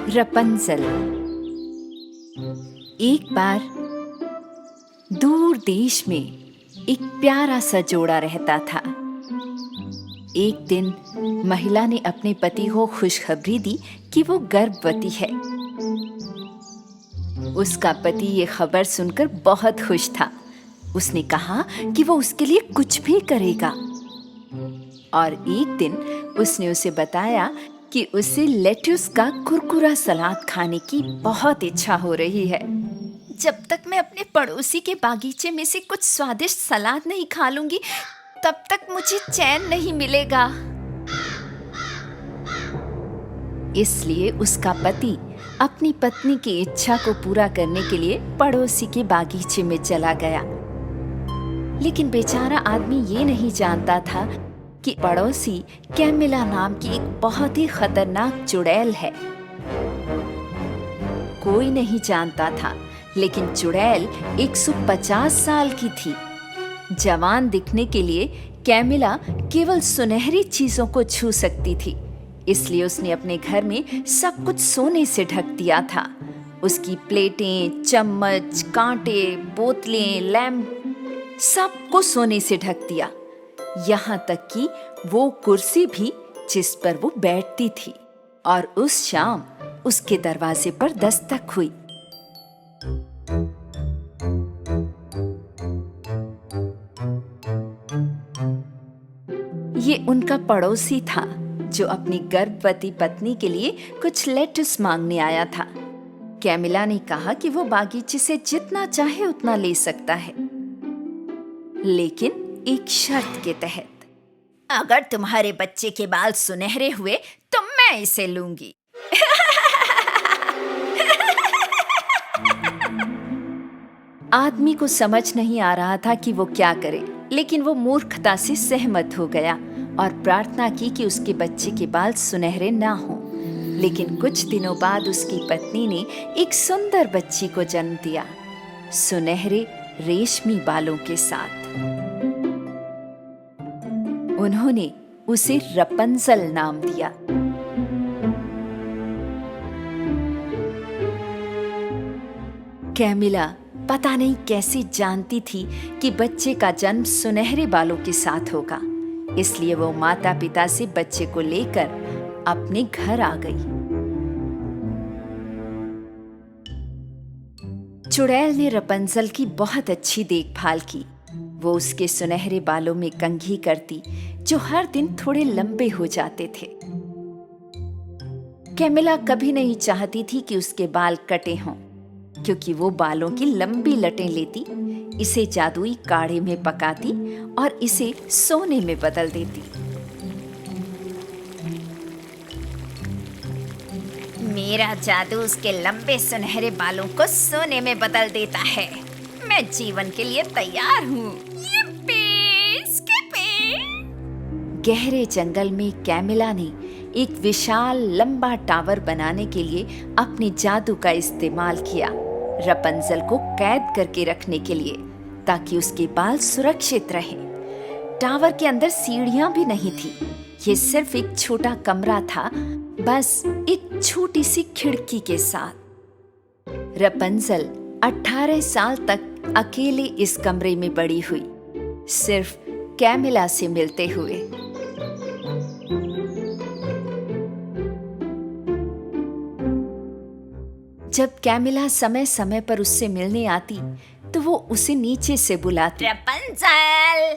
रपंजल। एक बार दूर देश में एक प्यारा सा जोड़ा रहता था। एक दिन महिला ने अपने पति को खुशखबरी दी कि वो गर्भवती है। उसका पति ये खबर सुनकर बहुत खुश था। उसने कहा कि वो उसके लिए कुछ भी करेगा। और एक दिन उसने उसे बताया कि उसे लेट्यूस का कुरकुरा सलाद खाने की बहुत इच्छा हो रही है। जब तक मैं अपने पड़ोसी के बागीचे में से कुछ स्वादिष्ट सलाद नहीं खा लूंगी, तब तक मुझे चैन नहीं मिलेगा। इसलिए उसका पति अपनी पत्नी की इच्छा को पूरा करने के लिए पड़ोसी के बागीचे में चला गया। लेकिन बेचारा आदमी ये नहीं जानता था कि पड़ोसी कैमिला नाम की एक बहुत ही खतरनाक चुड़ैल है। कोई नहीं जानता था, लेकिन चुड़ैल 150 साल की थी। जवान दिखने के लिए कैमिला केवल सुनहरी चीजों को छू सकती थी, इसलिए उसने अपने घर में सब कुछ सोने से ढक दिया था। उसकी प्लेटें, चम्मच, कांटे, बोतलें, लैंप सब को सोने से ढक दिया। यहाँ तक कि वो कुर्सी भी जिस पर वो बैठती थी। और उस शाम उसके दरवाजे पर दस्तक हुई। ये उनका पड़ोसी था जो अपनी गर्भवती पत्नी के लिए कुछ लेट्यूस मांगने आया था। कैमिला ने कहा कि वो बागीचे से जितना चाहे उतना ले सकता है, लेकिन एक शर्त के तहत। अगर तुम्हारे बच्चे के बाल सुनहरे हुए तो मैं इसे लूंगी। आदमी को समझ नहीं आ रहा था कि वो क्या करे, लेकिन वो मूर्खता से सहमत हो गया और प्रार्थना की कि उसके बच्चे के बाल सुनहरे ना हो। लेकिन कुछ दिनों बाद उसकी पत्नी ने एक सुंदर बच्ची को जन्म दिया, सुनहरे रेशमी बालों के साथ। उन्होंने उसे रपंजल नाम दिया। कैमिला पता नहीं कैसे जानती थी कि बच्चे का जन्म सुनहरे बालों के साथ होगा, इसलिए वो माता पिता से बच्चे को लेकर अपने घर आ गई। चुड़ैल ने रपंजल की बहुत अच्छी देखभाल की। वो उसके सुनहरे बालों में कंघी करती, जो हर दिन थोड़े लंबे हो जाते थे। कैमिला कभी नहीं चाहती थी कि उसके बाल कटे हों, क्योंकि वो बालों की लंबी लटें लेती, इसे जादुई काढ़े में पकाती और इसे सोने में बदल देती। मेरा जादू उसके लंबे सुनहरे बालों को सोने में बदल देता है। मैं जीवन के लिए तैयार हूँ। गहरे जंगल में कैमिला ने एक विशाल लंबा टावर बनाने के लिए अपने जादू का इस्तेमाल किया, रपंजल को कैद करके रखने के लिए, ताकि उसके बाल सुरक्षित रहें। टावर के अंदर सीढ़ियां भी नहीं थी, ये सिर्फ एक छोटा कमरा था, बस एक छोटी सी खिड़की के साथ। रपंजल 18 साल तक अकेले इस कमरे में बड़ी हुई, सिर्फ कैमिला से मिलते हुए। जब कैमिला समय समय पर उससे मिलने आती, तो वो उसे नीचे से बुलाती, रपंजल,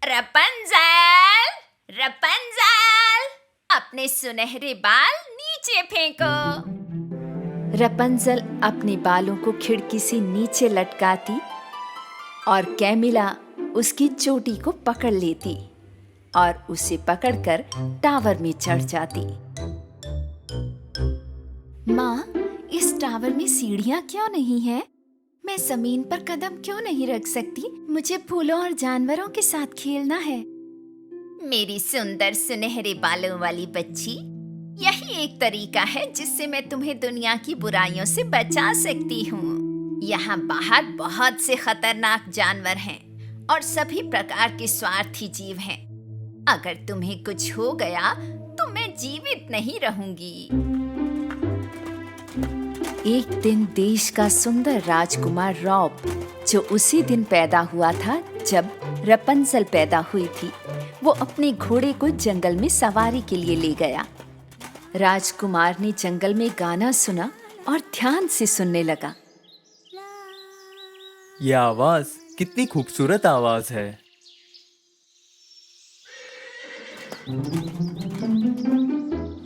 रपंजल, रपंजल, अपने सुनहरे बाल नीचे फेंको। रपंजल अपने बालों को खिड़की से नीचे लटकाती और कैमिला उसकी चोटी को पकड़ लेती और उसे पकड़कर टावर में चढ़ जाती। माँ, इस टावर में सीढ़ियाँ क्यों नहीं है? मैं जमीन पर कदम क्यों नहीं रख सकती? मुझे फूलों और जानवरों के साथ खेलना है। मेरी सुंदर सुनहरे बालों वाली बच्ची, यही एक तरीका है जिससे मैं तुम्हें दुनिया की बुराइयों से बचा सकती हूँ। यहाँ बाहर बहुत से खतरनाक जानवर हैं और सभी प्रकार के स्वार्थी जीव हैं। अगर तुम्हें कुछ हो गया तो मैं जीवित नहीं रहूंगी। एक दिन देश का सुंदर राजकुमार रॉब, जो उसी दिन पैदा हुआ था जब रपंजल पैदा हुई थी, वो अपने घोड़े को जंगल में सवारी के लिए ले गया। राजकुमार ने जंगल में गाना सुना और ध्यान से सुनने लगा। यह आवाज कितनी खूबसूरत आवाज है।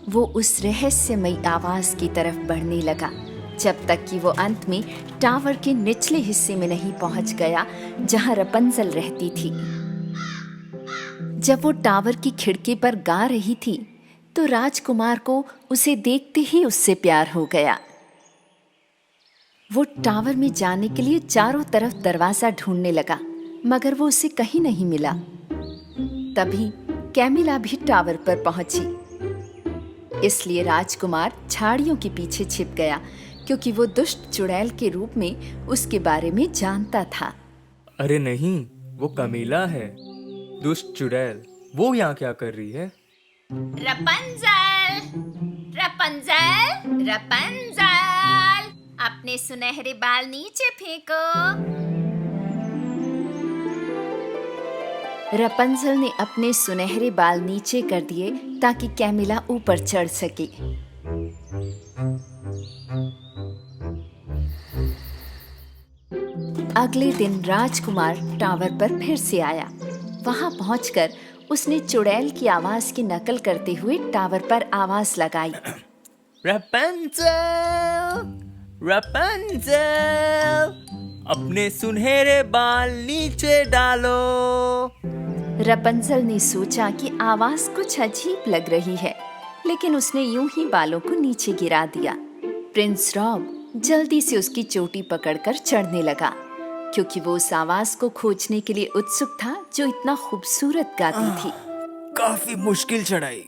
वो उस रहस्यमयी आवाज की तरफ बढ़ने लगा जब तक कि वो अंत में टावर के निचले हिस्से में नहीं पहुंच गया जहां रपंजल रहती थी। जब वो टावर की खिड़की पर गा रही थी तो राजकुमार को उसे देखते ही उससे प्यार हो गया। वो टावर में जाने के लिए चारों तरफ दरवाजा ढूंढने लगा, मगर वो उसे कहीं नहीं मिला। तभी कैमिला भी टावर पर पहुंची। इसलिए राजकुमार झाड़ियों के पीछे छिप गया, क्योंकि वो दुष्ट चुड़ैल के रूप में उसके बारे में जानता था। अरे नहीं, वो कमीला है, दुष्ट चुड़ैल। वो यहाँ क्या कर रही है? रपंजल, रपंजल, रपंजल, अपने सुनहरे बाल नीचे फेंको। रपंजल ने अपने सुनहरे बाल नीचे कर दिए ताकि कैमिला ऊपर चढ़ सके। अगले दिन राजकुमार टावर पर फिर से आया। वहां पहुंचकर उसने चुड़ैल की आवाज की नकल करते हुए टावर पर आवाज लगाई। रपंजल, रपंजल, अपने सुनहरे बाल नीचे डालो। रपंजल ने सोचा कि आवाज कुछ अजीब लग रही है, लेकिन उसने यूं ही बालों को नीचे गिरा दिया। प्रिंस रॉब जल्दी से उसकी चोटी पकड़कर चढ़ने लगा, क्योंकि वो उस आवाज को खोजने के लिए उत्सुक था जो इतना खूबसूरत गाती थी। काफी मुश्किल चढ़ाई।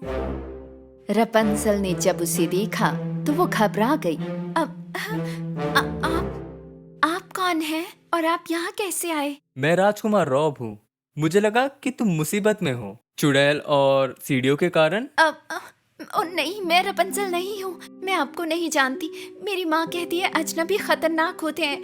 रपंजल ने जब उसे देखा तो वो घबरा गई। आप कौन हैं और आप यहाँ कैसे आए? मैं राजकुमार रॉब हूँ। मुझे लगा कि तुम मुसीबत में हो, चुड़ैल और सीढ़ियों के कारण। नहीं, मैं रपंजल नहीं हूँ। मैं आपको नहीं जानती। मेरी माँ कहती है अजनबी खतरनाक होते हैं।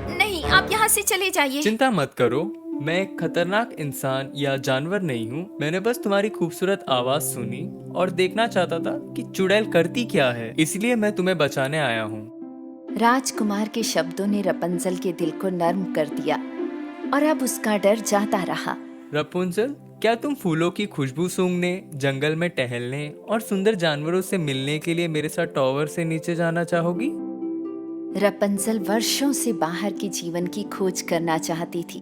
नहीं, आप यहाँ से चले जाइए। चिंता मत करो, मैं एक खतरनाक इंसान या जानवर नहीं हूँ। मैंने बस तुम्हारी खूबसूरत आवाज सुनी और देखना चाहता था कि चुड़ैल करती क्या है, इसलिए मैं तुम्हें बचाने आया हूँ। राजकुमार के शब्दों ने रपंजल के दिल को नर्म कर दिया और अब उसका डर जाता रहा। रपुंजल, क्या तुम फूलों की खुशबू सूंघने, जंगल में टहलने और सुंदर जानवरों से मिलने के लिए मेरे साथ टावर से नीचे जाना चाहोगी? रपंजल वर्षों से बाहर के जीवन की खोज करना चाहती थी,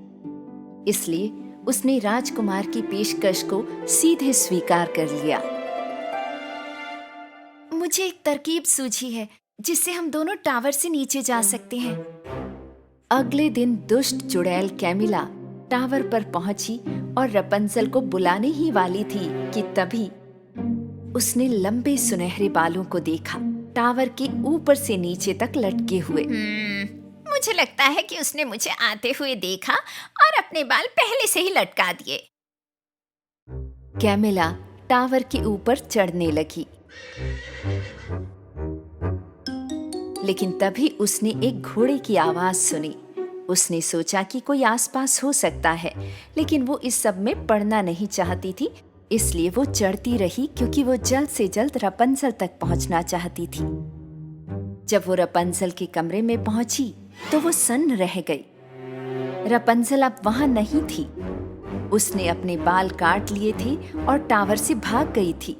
इसलिए उसने राजकुमार की पेशकश को सीधे स्वीकार कर लिया। मुझे एक तरकीब सूझी है जिससे हम दोनों टावर से नीचे जा सकते हैं। अगले दिन दुष्ट चुड़ैल कैमिला टावर पर पहुंची और रपंजल को बुलाने ही वाली थी कि तभी उसने लंबे सुनहरे बालों को देखा, टावर के ऊपर से नीचे तक लटके हुए। मुझे लगता है कि उसने मुझे आते हुए देखा और अपने बाल पहले से ही लटका दिए। कैमिला टावर के ऊपर चढ़ने लगी, लेकिन तभी उसने एक घोड़े की आवाज सुनी। उसने सोचा कि कोई आसपास हो सकता है, लेकिन वो इस सब में पड़ना नहीं चाहती थी, इसलिए वो चढ़ती रही क्योंकि वो जल्द से जल्द रपंजल तक पहुंचना चाहती थी। जब वो रपंजल के कमरे में पहुंची तो वो सन्न रह गई। रपंजल अब वहां नहीं थी। उसने अपने बाल काट लिए थे और टावर से भाग गई थी।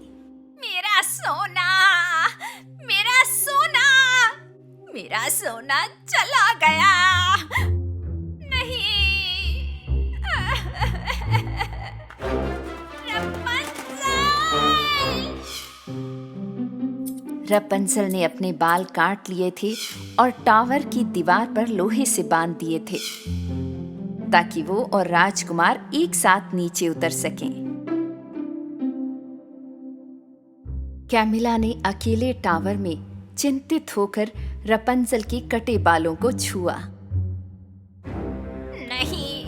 मेरा सोना, मेरा सोना, मेरा सोना चला गया। रपंजल ने अपने बाल काट लिए थे और टावर की दीवार पर लोहे से बांध दिए थे ताकि वो और राजकुमार एक साथ नीचे उतर सकें। कैमिला ने अकेले टावर में चिंतित होकर रपंजल के कटे बालों को छुआ। नहीं,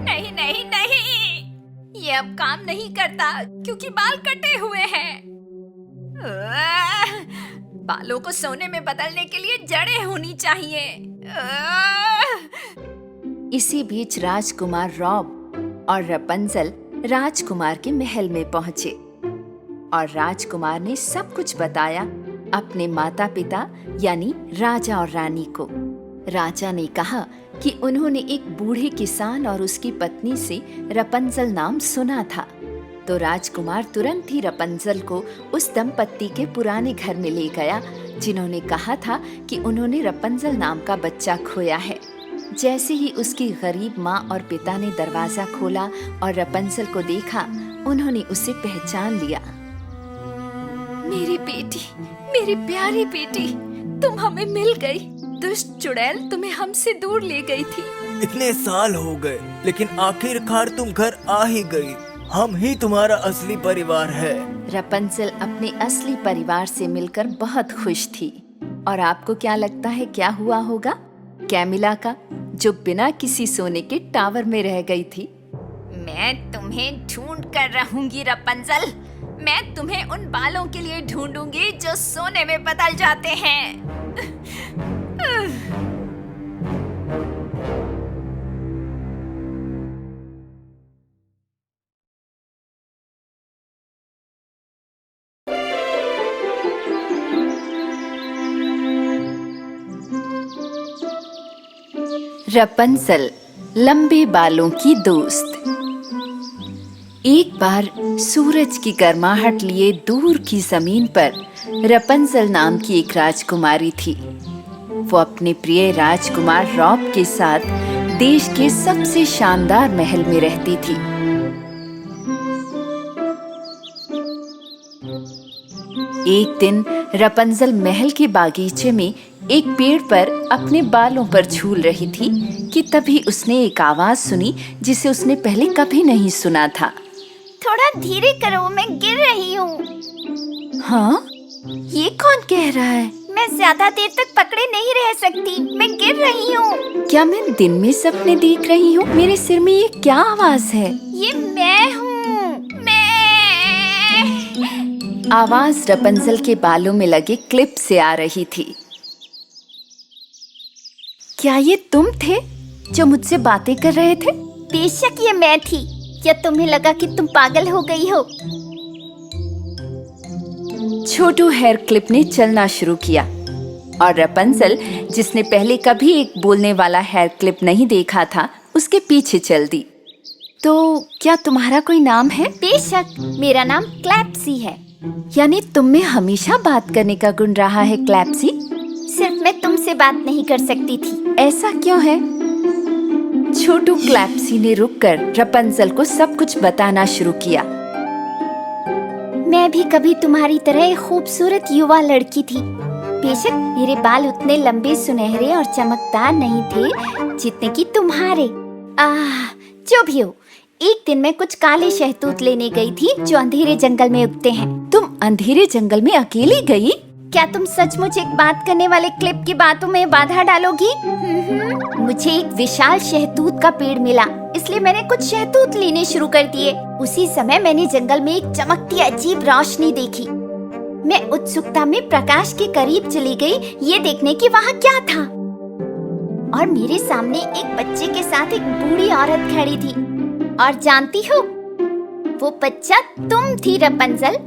नहीं, नहीं, नहीं, ये अब काम नहीं करता क्योंकि बाल कटे हुए हैं। बालों को सोने में बदलने के लिए जड़ें होनी चाहिए। इसी बीच राजकुमार रॉब और रपंजल राजकुमार के महल में पहुंचे और राजकुमार ने सब कुछ बताया अपने माता पिता यानी राजा और रानी को। राजा ने कहा कि उन्होंने एक बूढ़े किसान और उसकी पत्नी से रपंजल नाम सुना था। तो राजकुमार तुरंत ही रपंजल को उस दंपत्ति के पुराने घर में ले गया जिन्होंने कहा था कि उन्होंने रपंजल नाम का बच्चा खोया है। जैसे ही उसकी गरीब माँ और पिता ने दरवाजा खोला और रपंजल को देखा, उन्होंने उसे पहचान लिया। मेरी बेटी, मेरी प्यारी बेटी, तुम हमें मिल गई। दुष्ट चुड़ैल तुम्हें हमसे दूर ले गई थी। इतने साल हो गए, लेकिन आखिरकार तुम घर आ ही गई। हम ही तुम्हारा असली परिवार है। रपंजल अपने असली परिवार से मिलकर बहुत खुश थी। और आपको क्या लगता है क्या हुआ होगा कैमिला का, जो बिना किसी सोने के टावर में रह गई थी? मैं तुम्हें ढूंढ कर रहूंगी रपंजल। मैं तुम्हें उन बालों के लिए ढूंढूंगी जो सोने में बदल जाते हैं। रपंजल, लंबे बालों की दोस्त। एक बार सूरज की गर्माहट लिए दूर की जमीन पर रपंजल नाम की एक राजकुमारी थी। वो अपने प्रिय राजकुमार रॉब के साथ देश के सबसे शानदार महल में रहती थी। एक दिन रपंजल महल के बागीचे में एक पेड़ पर अपने बालों पर झूल रही थी कि तभी उसने एक आवाज सुनी जिसे उसने पहले कभी नहीं सुना था। थोड़ा धीरे करो, मैं गिर रही हूँ। हाँ, ये कौन कह रहा है? मैं ज्यादा देर तक पकड़े नहीं रह सकती, मैं गिर रही हूँ। क्या मैं दिन में सपने देख रही हूँ? मेरे सिर में ये क्या आवाज है? ये मैं हूँ, मैं। आवाज रपंजल के बालों में लगे क्लिप से आ रही थी। क्या ये तुम थे जो मुझसे बातें कर रहे थे? बेशक ये मैं थी। क्या तुम्हें लगा कि तुम पागल हो गई हो? छोटू हेयर क्लिप ने चलना शुरू किया और रपंजल, जिसने पहले कभी एक बोलने वाला हेयर क्लिप नहीं देखा था, उसके पीछे चल दी। तो क्या तुम्हारा कोई नाम है? बेशक, मेरा नाम क्लैप्सी है। यानी तुम में हमेशा बात करने का गुण रहा है क्लैप्सी? सिर्फ मैं तुमसे बात नहीं कर सकती थी। ऐसा क्यों है? छोटू क्लैप्सी ने रुककर रपंजल को सब कुछ बताना शुरू किया। मैं भी कभी तुम्हारी तरह एक खूबसूरत युवा लड़की थी। बेशक मेरे बाल उतने लंबे, सुनहरे और चमकदार नहीं थे जितने कि तुम्हारे। जो भी हो, एक दिन मैं कुछ काले शहतूत लेने गई थी जो अंधेरे जंगल में उगते हैं। तुम अंधेरे जंगल में अकेली गई? क्या तुम सचमुच एक बात करने वाले क्लिप की बातों में बाधा डालोगी? मुझे एक विशाल शहतूत का पेड़ मिला, इसलिए मैंने कुछ शहतूत लेने शुरू कर दिए। उसी समय मैंने जंगल में एक चमकती अजीब रोशनी देखी। मैं उत्सुकता में प्रकाश के करीब चली गई, ये देखने की वहाँ क्या था। और मेरे सामने एक बच्चे के साथ एक बूढ़ी औरत खड़ी थी। और जानती हो, वो बच्चा तुम थी रपंजल।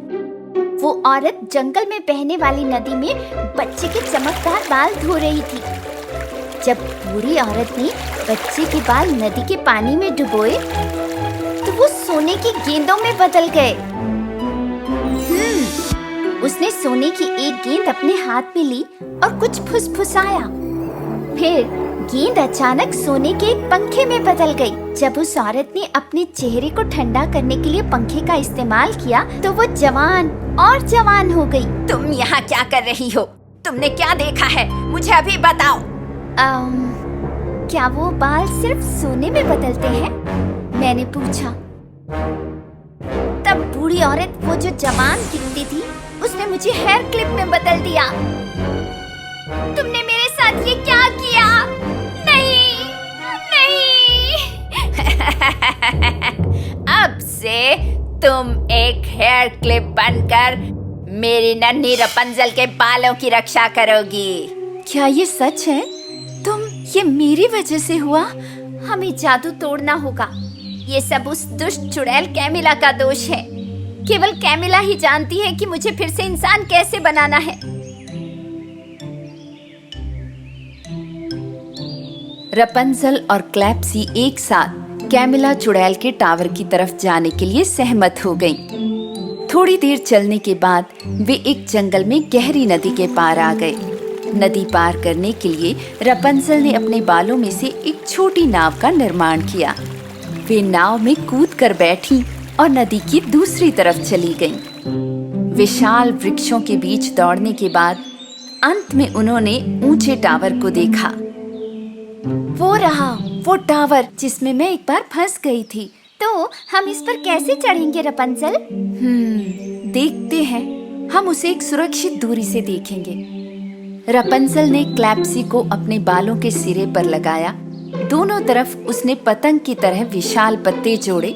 वो औरत जंगल में बहने वाली नदी में बच्चे के चमकदार बाल धो रही थी। जब बूढ़ी औरत ने बच्चे के बाल नदी के पानी में डुबोए तो वो सोने की गेंदों में बदल गए। उसने सोने की एक गेंद अपने हाथ में ली और कुछ फुसफुसाया। फिर गेंद अचानक सोने के एक पंखे में बदल गई। जब उस औरत ने अपने चेहरे को ठंडा करने के लिए पंखे का इस्तेमाल किया तो वो जवान और जवान हो गई। तुम यहाँ क्या कर रही हो? तुमने क्या देखा है? मुझे अभी बताओ। क्या वो बाल सिर्फ सोने में बदलते हैं? मैंने पूछा। तब बूढ़ी औरत, वो जो जवान दिखती थी, उसने मुझे हेयर क्लिप में बदल दिया। तुमने मेरे साथ ये क्या किया? नहीं, नहीं। अब से तुम एक हेयर क्लिप बनकर मेरी नन्ही रपंजल के बालों की रक्षा करोगी। क्या ये सच है? ये मेरी वजह से हुआ? हमें जादू तोड़ना होगा। ये सब उस दुष्ट चुड़ैल कैमिला का दोष है। केवल कैमिला ही जानती है कि मुझे फिर से इंसान कैसे बनाना है। रपंजल और क्लैप्सी एक साथ कैमिला चुड़ैल के टावर की तरफ जाने के लिए सहमत हो गईं। थोड़ी देर चलने के बाद वे एक जंगल में गहरी नदी के पार आ गए। नदी पार करने के लिए रपंजल ने अपने बालों में से एक छोटी नाव का निर्माण किया। वे नाव में कूद कर बैठी और नदी की दूसरी तरफ चली गईं। विशाल वृक्षों के बीच दौड़ने के बाद अंत में उन्होंने ऊंचे टावर को देखा। वो रहा, वो टावर जिसमें मैं एक बार फंस गई थी। तो हम इस पर कैसे चढ़ेंगे रपंजल? देखते हैं। हम उसे एक सुरक्षित दूरी से देखेंगे। रपंजल ने क्लैप्सी को अपने बालों के सिरे पर लगाया। दोनों तरफ उसने पतंग की तरह विशाल पत्ते जोड़े।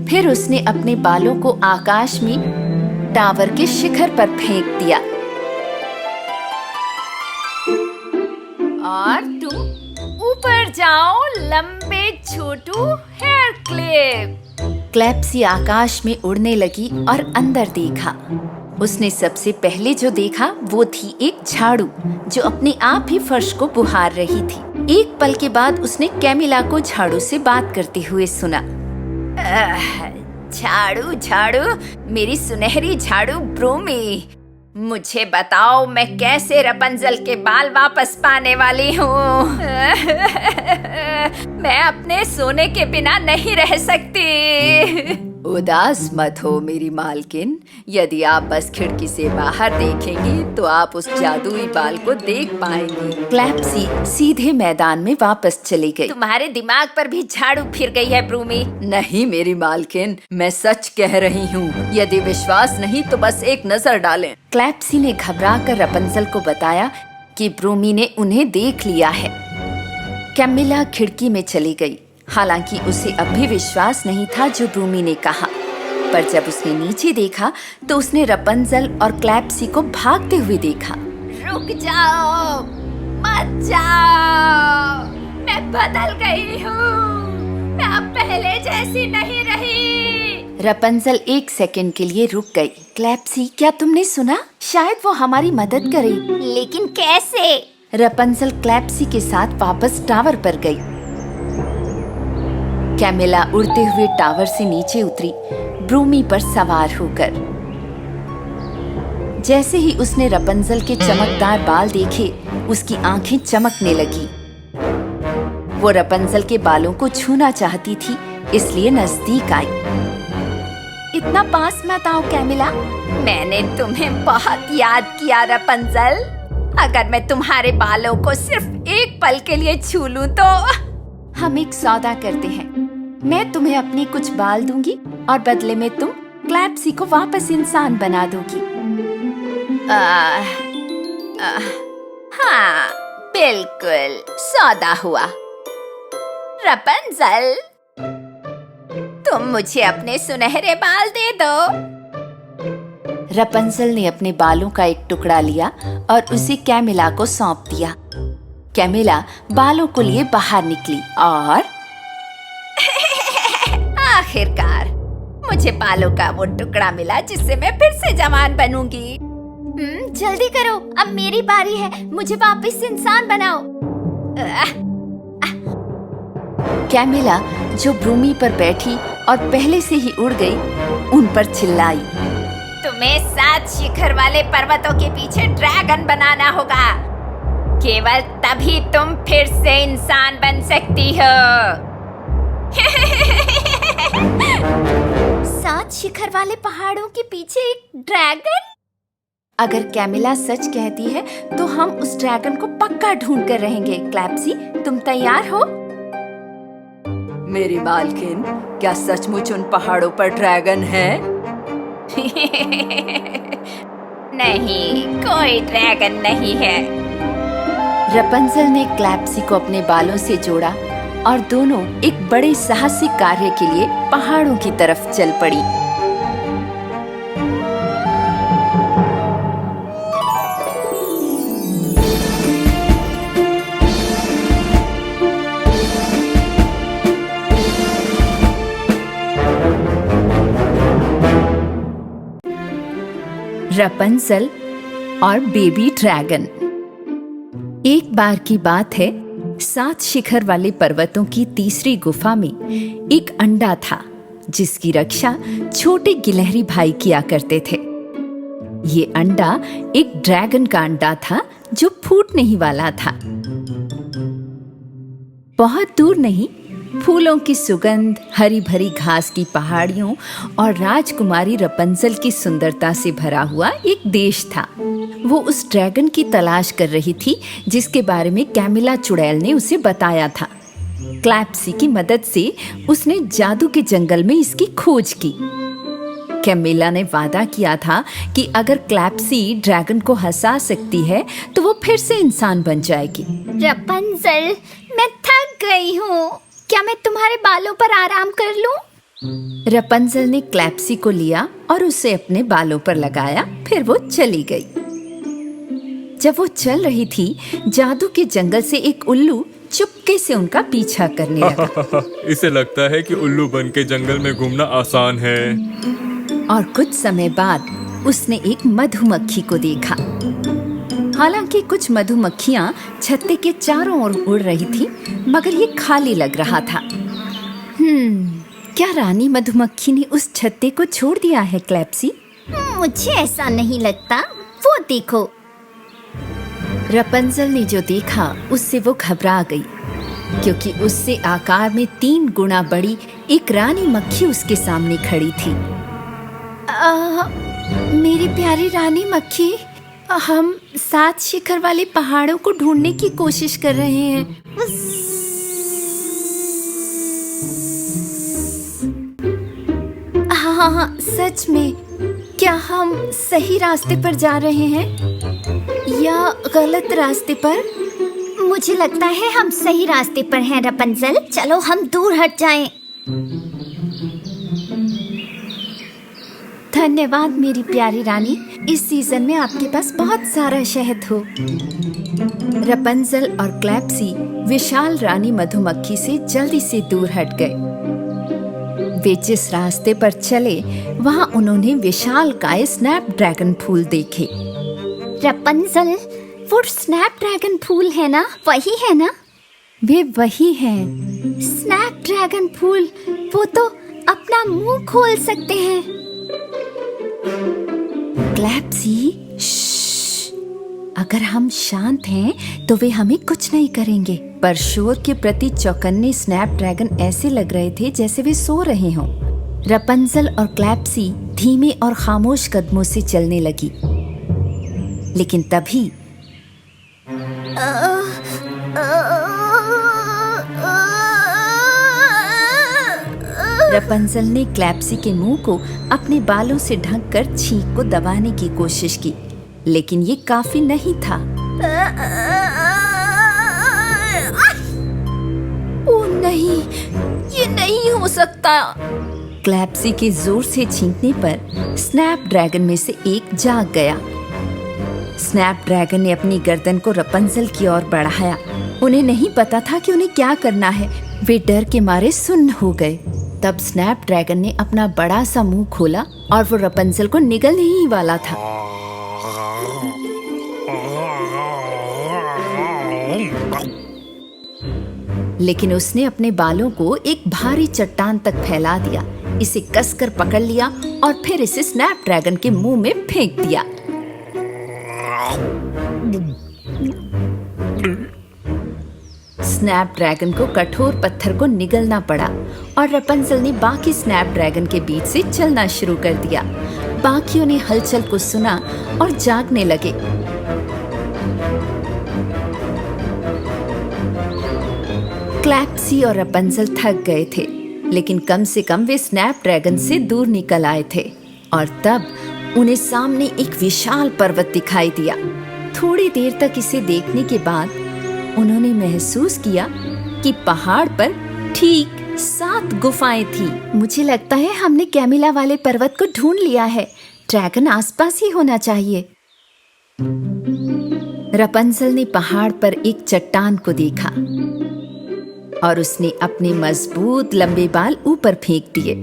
फिर उसने अपने बालों को आकाश में टावर के शिखर पर फेंक दिया। और तुम ऊपर जाओ, लंबे छोटू हेयर क्लिप। क्लैप्सी आकाश में उड़ने लगी और अंदर देखा। उसने सबसे पहले जो देखा वो थी एक झाड़ू जो अपने आप ही फर्श को बुहार रही थी। एक पल के बाद उसने कैमिला को झाड़ू से बात करते हुए सुना। झाड़ू झाड़ू, मेरी सुनहरी झाड़ू ब्रूमी, मुझे बताओ मैं कैसे रपंजल के बाल वापस पाने वाली हूँ। मैं अपने सोने के बिना नहीं रह सकती। उदास मत हो मेरी मालकिन, यदि आप बस खिड़की से बाहर देखेंगी तो आप उस जादुई बाल को देख पाएंगी। क्लैप्सी सीधे मैदान में वापस चली गई। तुम्हारे दिमाग पर भी झाड़ू फिर गई है ब्रूमी। नहीं मेरी मालकिन, मैं सच कह रही हूँ। यदि विश्वास नहीं तो बस एक नजर डालें। क्लैप्सी ने घबराकर रपंजल को बताया कि ब्रूमी ने उन्हें देख लिया है। कैमिला खिड़की में चली गई। हालांकि उसे अब भी विश्वास नहीं था जो ब्रूमी ने कहा, पर जब उसने नीचे देखा तो उसने रपंजल और क्लैप्सी को भागते हुए देखा। रुक जाओ, मत जाओ, मैं बदल गई हूँ, मैं अब पहले जैसी नहीं रही। रपंजल एक सेकंड के लिए रुक गई। क्लैप्सी, क्या तुमने सुना? शायद वो हमारी मदद करे। लेकिन कैसे? रपंजल क्लैप्सी के साथ वापस टावर पर गई। कैमिला उड़ते हुए टावर से नीचे उतरी, ब्रूमी पर सवार होकर। जैसे ही उसने रपंजल के चमकदार बाल देखे, उसकी आंखें चमकने लगी। वो रपंजल के बालों को छूना चाहती थी, इसलिए नजदीक आई। इतना पास मत आओ कैमिला। मैंने तुम्हें बहुत याद किया रपंजल। अगर मैं तुम्हारे बालों को सिर्फ एक पल के लिए छू लूं तो। हम एक सौदा करते हैं। मैं तुम्हें अपने कुछ बाल दूंगी और बदले में तुम क्लैप्सी को वापस इंसान बना दोगी। हाँ, बिल्कुल, सौदा हुआ। रपंजल, तुम मुझे अपने सुनहरे बाल दे दो। रपंजल ने अपने बालों का एक टुकड़ा लिया और उसे कैमिला को सौंप दिया। कैमिला बालों को लिए बाहर निकली और आखिरकार मुझे बालों का वो टुकड़ा मिला जिससे मैं फिर से जवान बनूंगी। जल्दी करो, अब मेरी बारी है, मुझे वापस इंसान बनाओ। कैमिला जो ब्रूमी पर बैठी और पहले से ही उड़ गई, उन पर चिल्लाई। तुम्हें 7 शिखर वाले पर्वतों के पीछे ड्रैगन बनाना होगा। केवल तभी तुम फिर से इंसान बन सकती हो। 7 शिखर वाले पहाड़ों के पीछे एक ड्रैगन? अगर कैमिला सच कहती है तो हम उस ड्रैगन को पक्का ढूंढ कर रहेंगे। क्लैप्सी, तुम तैयार हो? मेरी मालकिन, क्या सचमुच उन पहाड़ों पर ड्रैगन है? नहीं, कोई ड्रैगन नहीं है। रपंजल ने क्लैप्सी को अपने बालों से जोड़ा और दोनों एक बड़े साहसिक कार्य के लिए पहाड़ों की तरफ चल पड़ी। रपंजल और बेबी ड्रैगन। एक बार की बात है, 7 शिखर वाले पर्वतों की तीसरी गुफा में एक अंडा था जिसकी रक्षा छोटे गिलहरी भाई किया करते थे। ये अंडा एक ड्रैगन का अंडा था जो फूटने ही वाला था। बहुत दूर नहीं, फूलों की सुगंध, हरी भरी घास की पहाड़ियों और राजकुमारी रपंजल की सुंदरता से भरा हुआ एक देश था। वो उस ड्रैगन की तलाश कर रही थी जिसके बारे में कैमिला चुड़ैल ने उसे बताया था। क्लैप्सी की मदद से उसने जादू के जंगल में इसकी खोज की। कैमिला ने वादा किया था कि अगर क्लैप्सी ड्रैगन को हंसा सकती है तो वो फिर से इंसान बन जाएगी। रपंजल, मैं थक गई हूँ, क्या मैं तुम्हारे बालों पर आराम कर लूं? रपंजल ने क्लैप्सी को लिया और उसे अपने बालों पर लगाया, फिर वो चली गई। जब वो चल रही थी, जादू के जंगल से एक उल्लू चुपके से उनका पीछा करने लगा। इसे लगता है कि उल्लू बन के जंगल में घूमना आसान है। और कुछ समय बाद उसने एक मधुमक्खी को देखा। हालांकि कुछ मधुमक्खियां छत्ते के चारों ओर उड़ रही थी, मगर ये खाली लग रहा था। क्या रानी मधुमक्खी ने उस छत्ते को छोड़ दिया है क्लैप्सी? मुझे ऐसा नहीं लगता, वो देखो। रपंजल ने जो देखा उससे वो घबरा गई, क्योंकि उससे आकार में 3 गुना बड़ी एक रानी मक्खी उसके सामने खड़ी थी। मेरी प्यारी रानी मक्खी, हम 7 शिखर वाले पहाड़ों को ढूंढने की कोशिश कर रहे हैं। हाँ, सच में। क्या हम सही रास्ते पर जा रहे हैं या गलत रास्ते पर? मुझे लगता है हम सही रास्ते पर हैं रपंजल। चलो हम दूर हट जाएं। धन्यवाद मेरी प्यारी रानी, इस सीजन में आपके पास बहुत सारा शहद हो। रपंजल और क्लैप्सी विशाल रानी मधुमक्खी से जल्दी से दूर हट गए। वे जिस रास्ते पर चले, वहाँ उन्होंने विशालकाय स्नैपड्रैगन फूल देखे। रपंजल, वो स्नैपड्रैगन फूल है ना? वही है ना? वे वही हैं। स्नैपड्रैगन फूल, वो तो अपना मुंह खोल सकते हैं। क्लैप्सी, अगर हम शांत हैं तो वे हमें कुछ नहीं करेंगे। पर शोर के प्रति चौकन्ने स्नैपड्रैगन ऐसे लग रहे थे जैसे वे सो रहे हों। रपंजल और क्लैप्सी धीमे और खामोश कदमों से चलने लगी, लेकिन तभी रपंजल ने क्लैप्सी के मुंह को अपने बालों से ढककर छींक को दबाने की कोशिश की, लेकिन ये काफी नहीं था। ओ नहीं, ये नहीं हो सकता। क्लैप्सी के जोर से छींकने पर स्नैपड्रैगन में से एक जाग गया। स्नैपड्रैगन ने अपनी गर्दन को रपंजल की ओर बढ़ाया। उन्हें नहीं पता था कि उन्हें क्या करना है। वे डर के मारे सुन्न हो गए। तब स्नैपड्रैगन ने अपना बड़ा सा मुंह खोला और वो रपंजल को निगलने ही वाला था। लेकिन उसने अपने बालों को एक भारी चट्टान तक फैला दिया, इसे कसकर पकड़ लिया और फिर इसे स्नैपड्रैगन के मुंह में फेंक दिया। स्नैपड्रैगन को कठोर पत्थर को निगलना पड़ा और रपंजल ने बाकी स्नैपड्रैगन के बीच से चलना शुरू कर दिया। बाकियों ने हलचल को सुना और जागने लगे। क्लैप्सी और रपंजल थक गए थे, लेकिन कम से कम वे स्नैपड्रैगन से दूर निकल आए थे। और तब उन्हें सामने एक विशाल पर्वत दिखाई दिया। थोड़ी देर तक इसे देखने के बाद उन्होंने महसूस किया कि पहाड़ पर ठीक 7 गुफाएं थी। मुझे लगता है हमने कैमिला वाले पर्वत को ढूंढ लिया है। ड्रैगन आसपास ही होना चाहिए। रपंजल ने पहाड़ पर एक चट्टान को देखा और उसने अपने मजबूत लंबे बाल ऊपर फेंक दिए।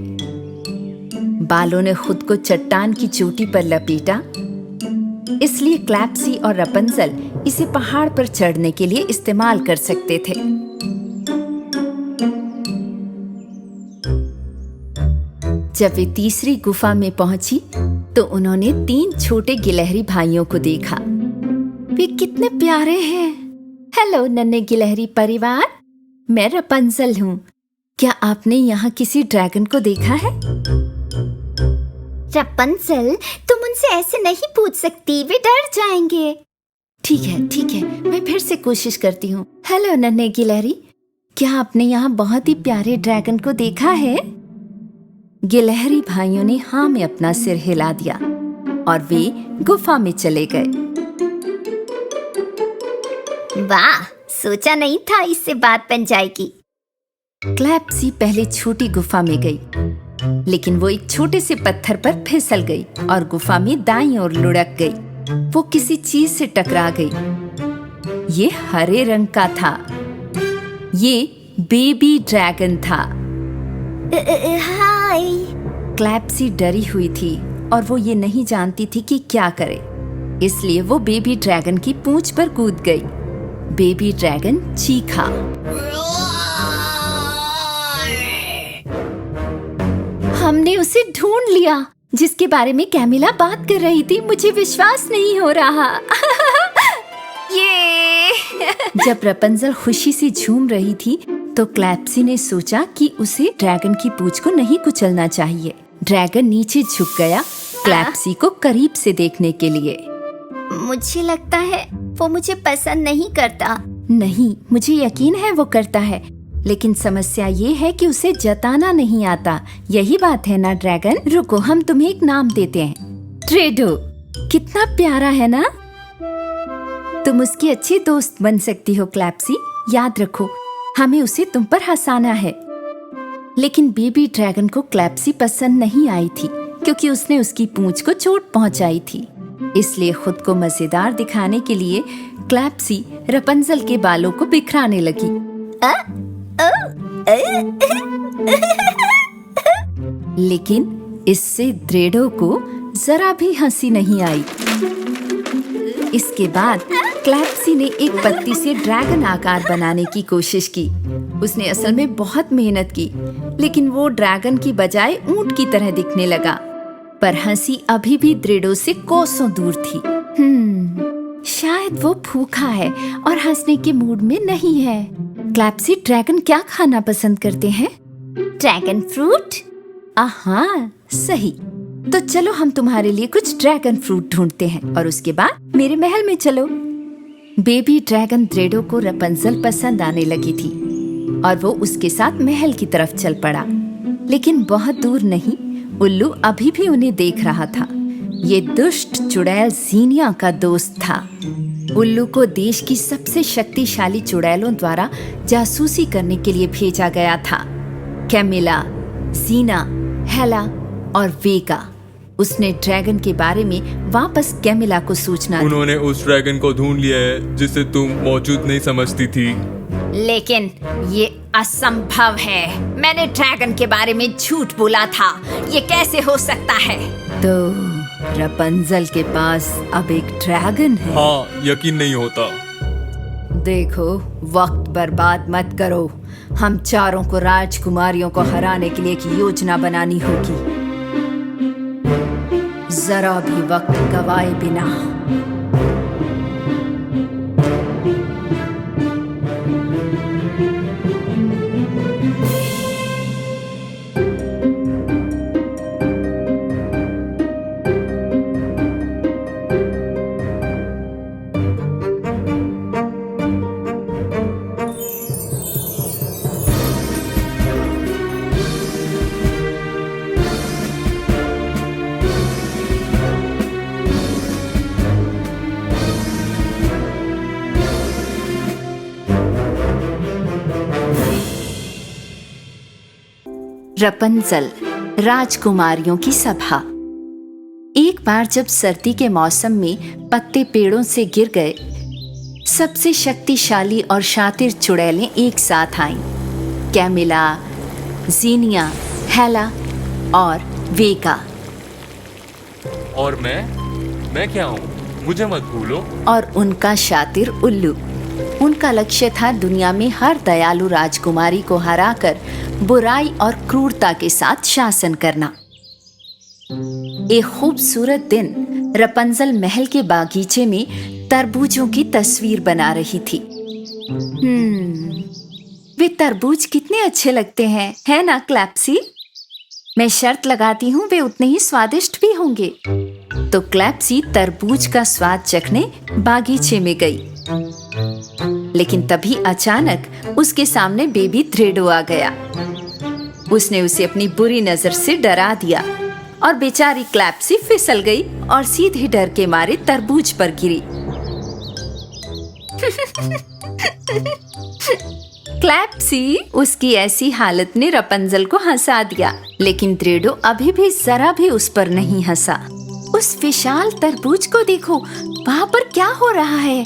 बालों ने खुद को चट्टान की चोटी पर लपेटा, इसलिए क्लैप्सी और रपंजल इसे पहाड़ पर चढ़ने के लिए इस्तेमाल कर सकते थे। जब वे तीसरी गुफा में पहुंची तो उन्होंने 3 छोटे गिलहरी भाइयों को देखा। वे कितने प्यारे हैं। हेलो नन्हे गिलहरी परिवार, मैं रपंजल हूँ। क्या आपने यहाँ किसी ड्रैगन को देखा है? रपंजल, तुम उनसे ऐसे नहीं पूछ सकती, वे डर जाएंगे। ठीक है, मैं फिर से कोशिश करती हूँ। हेलो नन्हे गिलहरी, क्या आपने यहाँ बहुत ही प्यारे ड्रैगन को देखा है? गिलहरी भाइयों ने हाँ में अपना सिर हिला दिया और वे गुफा में चले गए। वाह, सोचा नहीं था इससे बात बन जाएगी। क्लैप्सी पहले छोटी गुफा में गई, लेकिन वो एक छोटे से पत्थर पर फिसल गई और गुफा में दाईं ओर लुढ़क गई। वो किसी चीज से टकरा गई। ये हरे रंग का था। ये बेबी ड्रैगन था। हाय। क्लैप्सी डरी हुई थी और वो ये नहीं जानती थी कि क्या करे, इसलिए वो बेबी ड्रैगन की पूंछ पर कूद गई। बेबी ड्रैगन चीखा। हमने उसे ढूंढ लिया जिसके बारे में कैमिला बात कर रही थी। मुझे विश्वास नहीं हो रहा। ये जब रपंजल खुशी से झूम रही थी तो क्लैप्सी ने सोचा कि उसे ड्रैगन की पूंछ को नहीं कुचलना चाहिए। ड्रैगन नीचे झुक गया क्लैप्सी को करीब से देखने के लिए। मुझे लगता है वो मुझे पसंद नहीं करता। नहीं, मुझे यकीन है वो करता है, लेकिन समस्या ये है कि उसे जताना नहीं आता। यही बात है ना ड्रैगन? रुको, हम तुम्हें एक नाम देते हैं, ड्रेडो। कितना प्यारा है ना? तुम उसकी अच्छी दोस्त बन सकती हो क्लैप्सी। याद रखो, हमें उसे तुम पर हंसाना है। लेकिन बेबी ड्रैगन को क्लैप्सी पसंद नहीं आई थी क्योंकि उसने उसकी पूंछ को चोट पहुंचाई थी। इसलिए खुद को मजेदार दिखाने के लिए क्लैप्सी रपंजल के बालों को बिखराने लगी। लेकिन इससे ड्रेडो को जरा भी हंसी नहीं आई। इसके बाद क्लैप्सी ने एक पत्ती से ड्रैगन आकार बनाने की कोशिश की। उसने असल में बहुत मेहनत की, लेकिन वो ड्रैगन की बजाय ऊंट की तरह दिखने लगा। पर हंसी अभी भी ड्रेडो से कोसों दूर थी। शायद वो भूखा है और हंसने के मूड में नहीं है। क्लैप्सी, ड्रैगन क्या खाना पसंद करते हैं? Dragon fruit. हाँ, सही। तो चलो हम तुम्हारे लिए कुछ ड्रैगन फ्रूट ढूंढते हैं और उसके बाद मेरे महल में चलो। बेबी ड्रैगन ड्रेडो को रपंजल पसंद आने लगी थी और वो उसके साथ महल की तरफ चल पड़ा। लेकिन बहुत दूर नहीं, उल्लू अभी भी उन्हें देख रहा था। ये दुष्ट चुड़ैल जीनिया का दोस्त था। उल्लू को देश की सबसे शक्तिशाली चुड़ैलों द्वारा जासूसी करने के लिए भेजा गया था। कैमिला, जीना, हेला और वेगा। उसने ड्रैगन के बारे में वापस कैमिला को सूचना दी। उन्होंने उस ड्रैगन को ढूंढ लिया है जिसे तुम मौजूद नहीं समझती थी। लेकिन ये असंभव है। मैंने ड्रैगन के बारे में झूठ बोला था। ये कैसे हो सकता है? तो रपंजल के पास अब एक ड्रैगन है। हाँ, यकीन नहीं होता। देखो, वक्त बर्बाद मत करो। हम चारों को राजकुमारियों को हराने के लिए एक योजना बनानी होगी, जरा भी वक्त गवाए बिना। रपंजल, राजकुमारियों की सभा। एक बार जब सर्दी के मौसम में पत्ते पेड़ों से गिर गए, सबसे शक्तिशाली और शातिर चुड़ैलें एक साथ आईं। कैमिला, जीनिया, हेला और वेगा। और मैं क्या हूँ, मुझे मत भूलो। और उनका शातिर उल्लू। उनका लक्ष्य था दुनिया में हर दयालु राजकुमारी को हराकर बुराई और क्रूरता के साथ शासन करना। एक खूबसूरत दिन रपंजल महल के बागीचे में तरबूजों की तस्वीर बना रही थी। वे तरबूज कितने अच्छे लगते हैं, है ना क्लैप्सी? मैं शर्त लगाती हूँ वे उतने ही स्वादिष्ट भी होंगे। तो क्लैप्सी तरबूज का स्वाद चखने बागीचे में गई। लेकिन तभी अचानक उसके सामने बेबी थ्रेडो आ गया। उसने उसे अपनी बुरी नजर से डरा दिया और बेचारी क्लैप्सी फिसल गई और सीधे डर के मारे तरबूज पर गिरी। क्लैप्सी, उसकी ऐसी हालत ने रपंजल को हंसा दिया, लेकिन थ्रेडो अभी भी जरा भी उस पर नहीं हंसा। उस विशाल तरबूज को देखो, वहाँ पर क्या हो रहा है?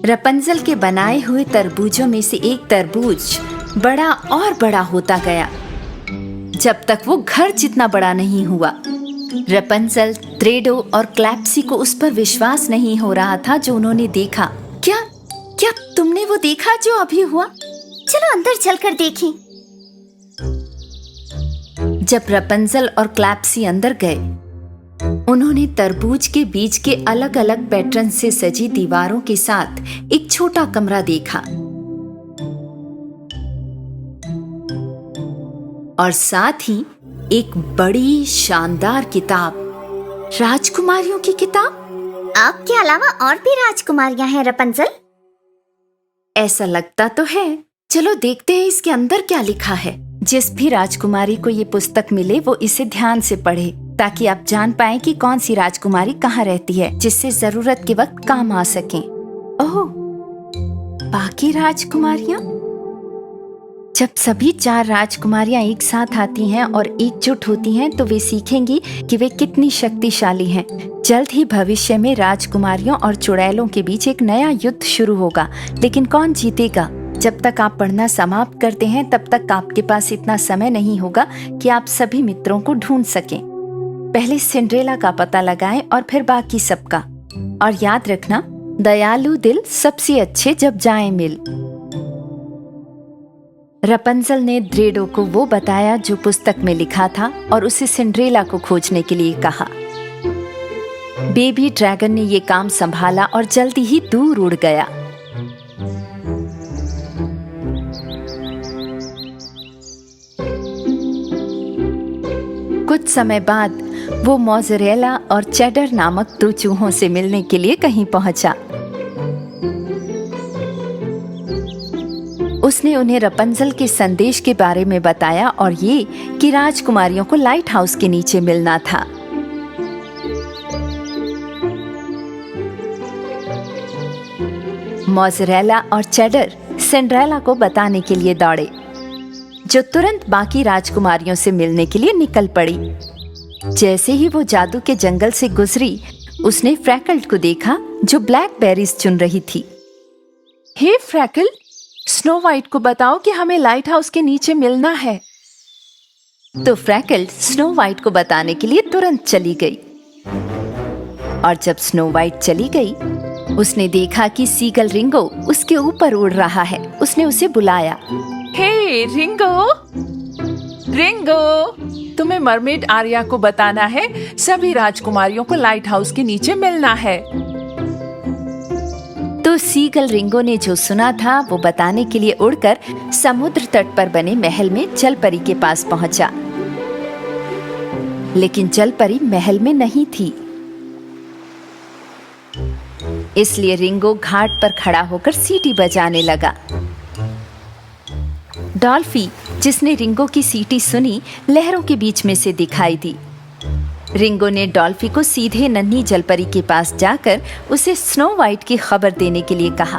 रपंजल के बनाए हुए तरबूजों में से एक तरबूज बड़ा और बड़ा होता गया, जब तक वो घर जितना बड़ा नहीं हुआ। रपंजल, थ्रेडो और क्लैप्सी को उस पर विश्वास नहीं हो रहा था जो उन्होंने देखा। क्या तुमने वो देखा जो अभी हुआ? चलो अंदर चलकर देखें। जब रपंजल और क्लैप्सी अंदर गए, उन्होंने तरबूज के बीज के अलग अलग पैटर्न से सजी दीवारों के साथ एक छोटा कमरा देखा और साथ ही एक बड़ी शानदार किताब, राजकुमारियों की किताब। आपके अलावा और भी राजकुमारियां हैं रपंजल? ऐसा लगता तो है। चलो देखते हैं इसके अंदर क्या लिखा है। जिस भी राजकुमारी को ये पुस्तक मिले वो इसे ध्यान से पढ़े, ताकि आप जान पाएं कि कौन सी राजकुमारी कहाँ रहती है, जिससे जरूरत के वक्त काम आ सकें। ओह, बाकी राजकुमारियां? जब सभी 4 राजकुमारियां एक साथ आती हैं और एकजुट होती हैं, तो वे सीखेंगी कि वे कितनी शक्तिशाली हैं। जल्द ही भविष्य में राजकुमारियों और चुड़ैलों के बीच एक नया युद्ध शुरू होगा, लेकिन कौन जीतेगा? जब तक आप पढ़ना समाप्त करते हैं, तब तक आपके पास इतना समय नहीं होगा कि आप सभी मित्रों को ढूंढ सकें। पहले सिंड्रेला का पता लगाएं और फिर बाकी सबका। और याद रखना, दयालु दिल सबसे अच्छे जब जाएं मिल। रपंजल ने थ्रेडो को वो बताया जो पुस्तक में लिखा था और उसे सिंड्रेला को खोजने के लिए कहा। बेबी ड्रैगन ने ये काम संभाला और जल्दी ही दूर उड़ गया। कुछ समय बाद वो मोज़रेला और चेडर नामक 2 चूहों से मिलने के लिए कहीं पहुंचा। उसने उन्हें रपंजल के संदेश के बारे में बताया और ये कि राजकुमारियों को लाइट हाउस के नीचे मिलना था। मोज़रेला और चेडर सिंड्रेला को बताने के लिए दौड़े, जो तुरंत बाकी राजकुमारियों से मिलने के लिए निकल पड़ी। जैसे ही वो जादू के जंगल से गुजरी, उसने फ्रैकल्ड को देखा जो ब्लैकबेरीज चुन रही थी। हे फ्रैकल्ड, स्नो वाइट को बताओ कि हमें लाइट हाउस के नीचे मिलना है। तो फ्रैकल्ड स्नो वाइट को बताने के लिए तुरंत चली गई। और जब स्नो वाइट चली गई, उसने देखा कि सीगल रिंगो उसके ऊपर उड़ रहा है। उसने उसे बुलाया। हे रिंगो, तुम्हें मरमेड आर्या को बताना है सभी राजकुमारियों को लाइट हाउस के नीचे मिलना है। तो सीगल रिंगो ने जो सुना था वो बताने के लिए उड़कर समुद्र तट पर बने महल में जलपरी के पास पहुंचा। लेकिन जलपरी महल में नहीं थी, इसलिए रिंगो घाट पर खड़ा होकर सीटी बजाने लगा। डॉल्फी, जिसने रिंगो की सीटी सुनी, लहरों के बीच में से दिखाई दी। रिंगो ने डॉल्फी को सीधे नन्ही जलपरी के पास जाकर उसे स्नो वाइट की खबर देने के लिए कहा।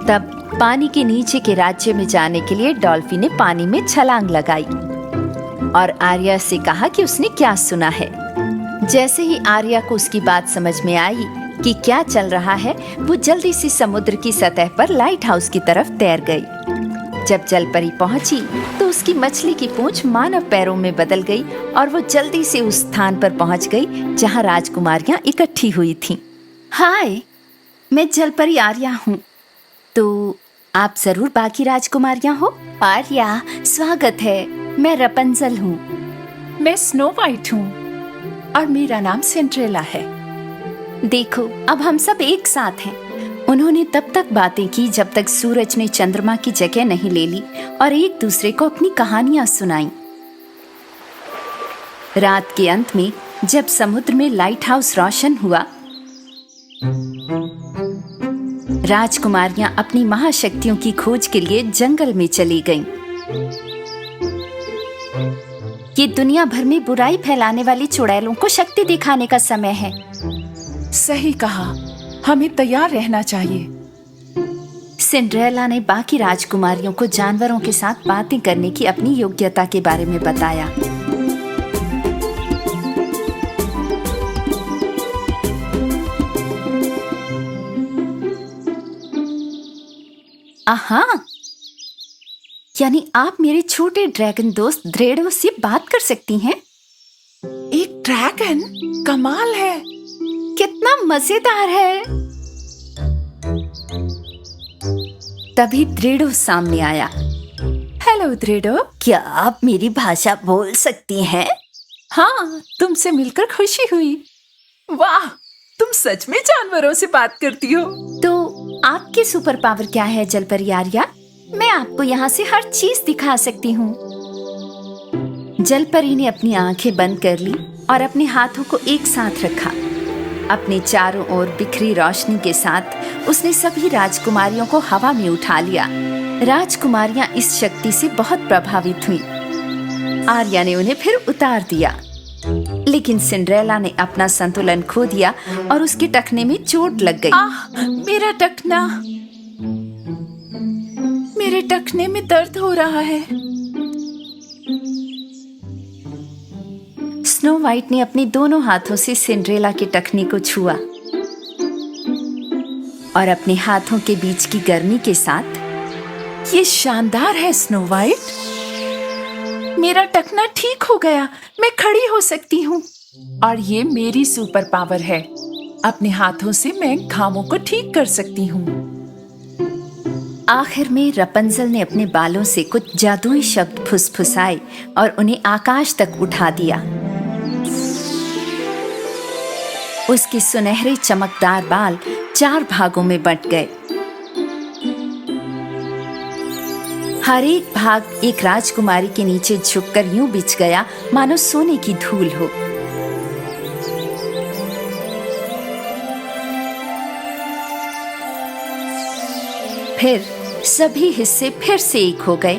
तब पानी के नीचे के राज्य में जाने के लिए डॉल्फिन ने पानी में छलांग लगाई और आर्या से कहा कि उसने क्या सुना है। जैसे ही आर्या को उसकी बात समझ में आई कि क्या चल रहा है, वो जल्दी से समुद्र की सतह पर लाइट हाउस की तरफ तैर गई। जब जलपरी पहुंची तो उसकी मछली की पूंछ मानव पैरों में बदल गई और वो जल्दी से उस स्थान पर पहुंच गई जहां राजकुमारियां इकट्ठी हुई थीं। हाय, मैं जलपरी आर्या हूँ। तो आप जरूर बाकी राजकुमारियां हो। आर्या, स्वागत है। मैं रपंजल हूँ। मैं स्नो वाइट हूँ और मेरा नाम सिंड्रेला है। देखो, अब हम सब एक साथ हैं। उन्होंने तब तक बातें की जब तक सूरज ने चंद्रमा की जगह नहीं ले ली और एक दूसरे को अपनी कहानियां सुनाई। रात के अंत में जब समुद्र में लाइट हाउस रोशन हुआ, राजकुमारियां अपनी महाशक्तियों की खोज के लिए जंगल में चली गईं। ये दुनिया भर में बुराई फैलाने वाली चुड़ैलों को शक्ति दिखाने का समय है। सही कहा, हमें तैयार रहना चाहिए। सिंड्रेला ने बाकी राजकुमारियों को जानवरों के साथ बातें करने की अपनी योग्यता के बारे में बताया। आहा, यानी आप मेरे छोटे ड्रैगन दोस्त ड्रेडो से बात कर सकती हैं? एक ड्रैगन? कमाल है। कितना मजेदार है। तभी ड्रेडो सामने आया। हेलो ड्रेडो। क्या आप मेरी भाषा बोल सकती हैं? हाँ, तुमसे मिलकर खुशी हुई। वाह, तुम सच में जानवरों से बात करती हो। तो आपके सुपर पावर क्या है जलपरी आर्या? मैं आपको यहाँ से हर चीज दिखा सकती हूँ। जलपरी ने अपनी आंखें बंद कर ली और अपने हाथों को एक साथ रखा। अपने चारों ओर बिखरी रोशनी के साथ उसने सभी राजकुमारियों को हवा में उठा लिया। राजकुमारियां इस शक्ति से बहुत प्रभावित हुईं। आर्या ने उन्हें फिर उतार दिया, लेकिन सिंड्रेला ने अपना संतुलन खो दिया और उसके टखने में चोट लग गई। मेरा टखना, मेरे टखने में दर्द हो रहा है। स्नो वाइट ने अपने दोनों हाथों से सिंड्रेला के टखने को छुआ और अपने हाथों के बीच की गर्मी के साथ, ये शानदार है स्नो वाइट। मेरा टखना ठीक हो गया, मैं खड़ी हो सकती हूँ। और ये मेरी सुपर पावर है। अपने हाथों से मैं घावों को ठीक कर सकती हूँ। आखिर में रपंजल ने अपने बालों से कुछ जादुई शब्द फुसफुसाए और उन्हें आकाश तक उठा दिया। उसके सुनहरे चमकदार बाल 4 भागों में बंट गए। हर एक भाग एक राजकुमारी के नीचे झुककर यूं बिछ गया मानो सोने की धूल हो। फिर सभी हिस्से फिर से एक हो गए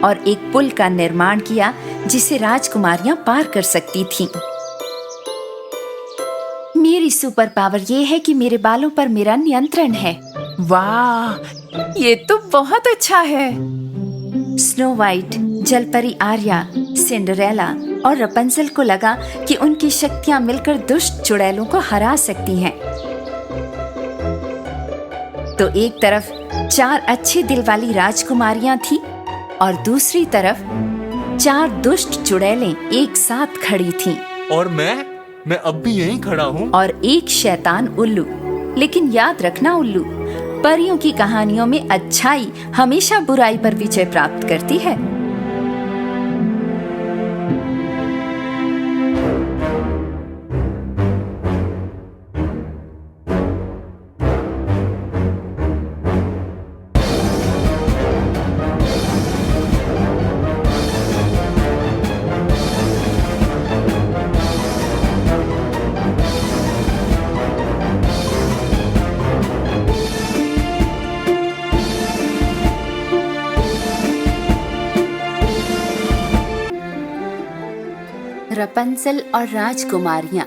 और एक पुल का निर्माण किया जिसे राजकुमारियां पार कर सकती थीं। मेरी सुपर पावर ये है कि मेरे बालों पर मेरा नियंत्रण है। वाह, ये तो बहुत अच्छा है। स्नो वाइट, जलपरी आर्या, सिंड्रेला और रपंजल को लगा कि उनकी शक्तियां मिलकर दुष्ट चुड़ैलों को हरा सकती हैं। तो एक तरफ 4 अच्छे दिल वाली राजकुमारियां थी और दूसरी तरफ 4 दुष्ट चुड़ैलें एक साथ खड़ी थीं। और मैं अब भी यहीं खड़ा हूँ। और एक शैतान उल्लू। लेकिन याद रखना उल्लू, परियों की कहानियों में अच्छाई हमेशा बुराई पर विजय प्राप्त करती है। रपंजल और राजकुमारियां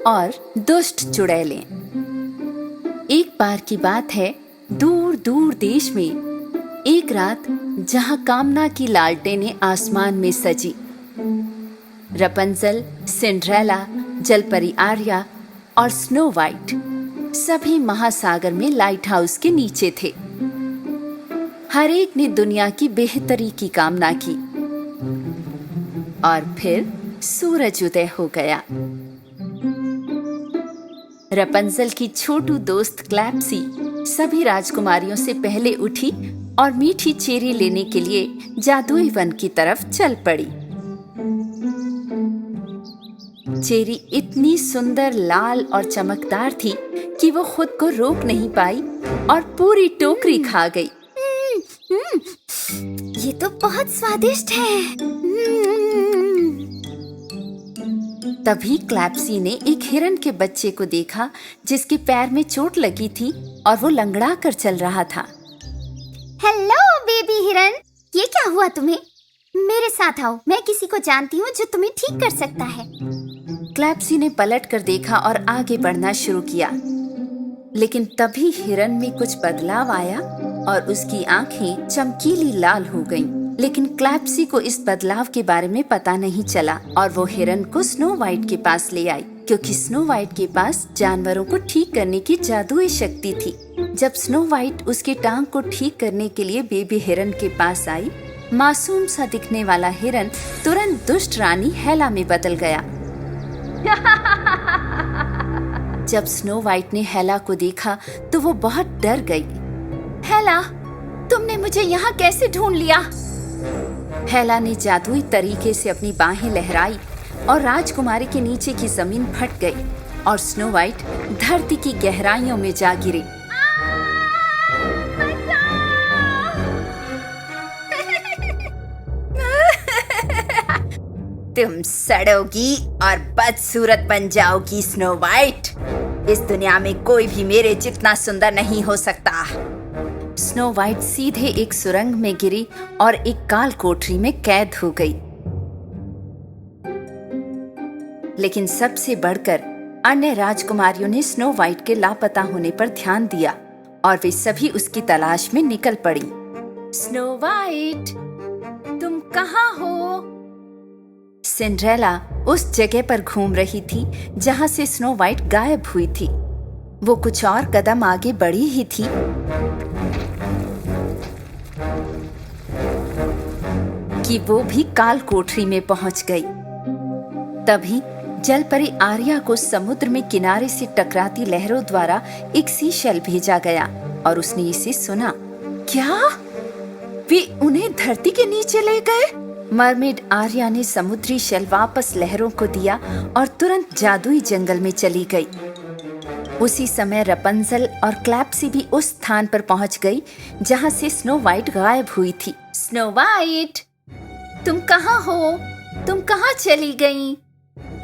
और दुष्ट चुड़ैलें। एक बार की बात है, दूर दूर देश में एक रात जहां कामना की लालटेनें आसमान में सजी, रपंजल, सिंड्रेला, जलपरी आर्या और स्नो वाइट सभी महासागर में लाइट हाउस के नीचे थे। हर एक ने दुनिया की बेहतरी की कामना की और फिर सूरज उदय हो गया। रपंजल की छोटू दोस्त क्लैप्सी सभी राजकुमारियों से पहले उठी और मीठी चेरी लेने के लिए जादुई वन की तरफ चल पड़ी। चेरी इतनी सुंदर, लाल और चमकदार थी कि वो खुद को रोक नहीं पाई और पूरी टोकरी खा गई। ये तो बहुत स्वादिष्ट है। तभी क्लैप्सी ने एक हिरन के बच्चे को देखा जिसके पैर में चोट लगी थी और वो लंगड़ा कर चल रहा था। हेलो बेबी हिरन, ये क्या हुआ तुम्हें? मेरे साथ आओ, मैं किसी को जानती हूँ जो तुम्हें ठीक कर सकता है। क्लैप्सी ने पलट कर देखा और आगे बढ़ना शुरू किया, लेकिन तभी हिरन में कुछ बदलाव आया और उसकी आंखें चमकीली लाल हो गईं। लेकिन क्लैप्सी को इस बदलाव के बारे में पता नहीं चला और वो हिरन को स्नो वाइट के पास ले आई, क्योंकि स्नो वाइट के पास जानवरों को ठीक करने की जादुई शक्ति थी। जब स्नो वाइट उसकी टांग को ठीक करने के लिए बेबी हिरन के पास आई, मासूम सा दिखने वाला हिरन तुरंत दुष्ट रानी हेला में बदल गया। जब स्नो वाइट ने हेला को देखा तो वो बहुत डर गई। हेला, तुमने मुझे यहाँ कैसे ढूंढ लिया? हेला ने जादुई तरीके से अपनी बाहें लहराई और राजकुमारी के नीचे की जमीन फट गई और स्नो वाइट धरती की गहराइयों में जा गिरी। तुम सड़ोगी और बदसूरत बन जाओगी स्नो वाइट। इस दुनिया में कोई भी मेरे जितना सुंदर नहीं हो सकता। स्नो वाइट सीधे एक सुरंग में गिरी और एक काल कोठरी में कैद हो गई। लेकिन सबसे बढ़कर अन्य राजकुमारियों ने स्नो वाइट के लापता होने पर ध्यान दिया और वे सभी उसकी तलाश में निकल पड़ी। स्नो वाइट, तुम कहाँ हो? सिंड्रेला उस जगह पर घूम रही थी जहां से स्नो वाइट गायब हुई थी। वो कुछ और कदम आगे बढ़ी ही थी कि वो भी काल कोठरी में पहुंच गई। तभी जलपरी आर्या को समुद्र में किनारे से टकराती लहरों द्वारा एक सीशेल भेजा गया और उसने इसे सुना। क्या? वे उन्हें धरती के नीचे ले गए? मरमेड आर्या ने समुद्री शेल वापस लहरों को दिया और तुरंत जादुई जंगल में चली गई। उसी समय रपंजल और क्लैप्सी भी उस स्थान पर पहुंच गई जहां से स्नो वाइट गायब हुई थी। स्नो वाइट, तुम कहाँ हो? तुम कहाँ चली गई?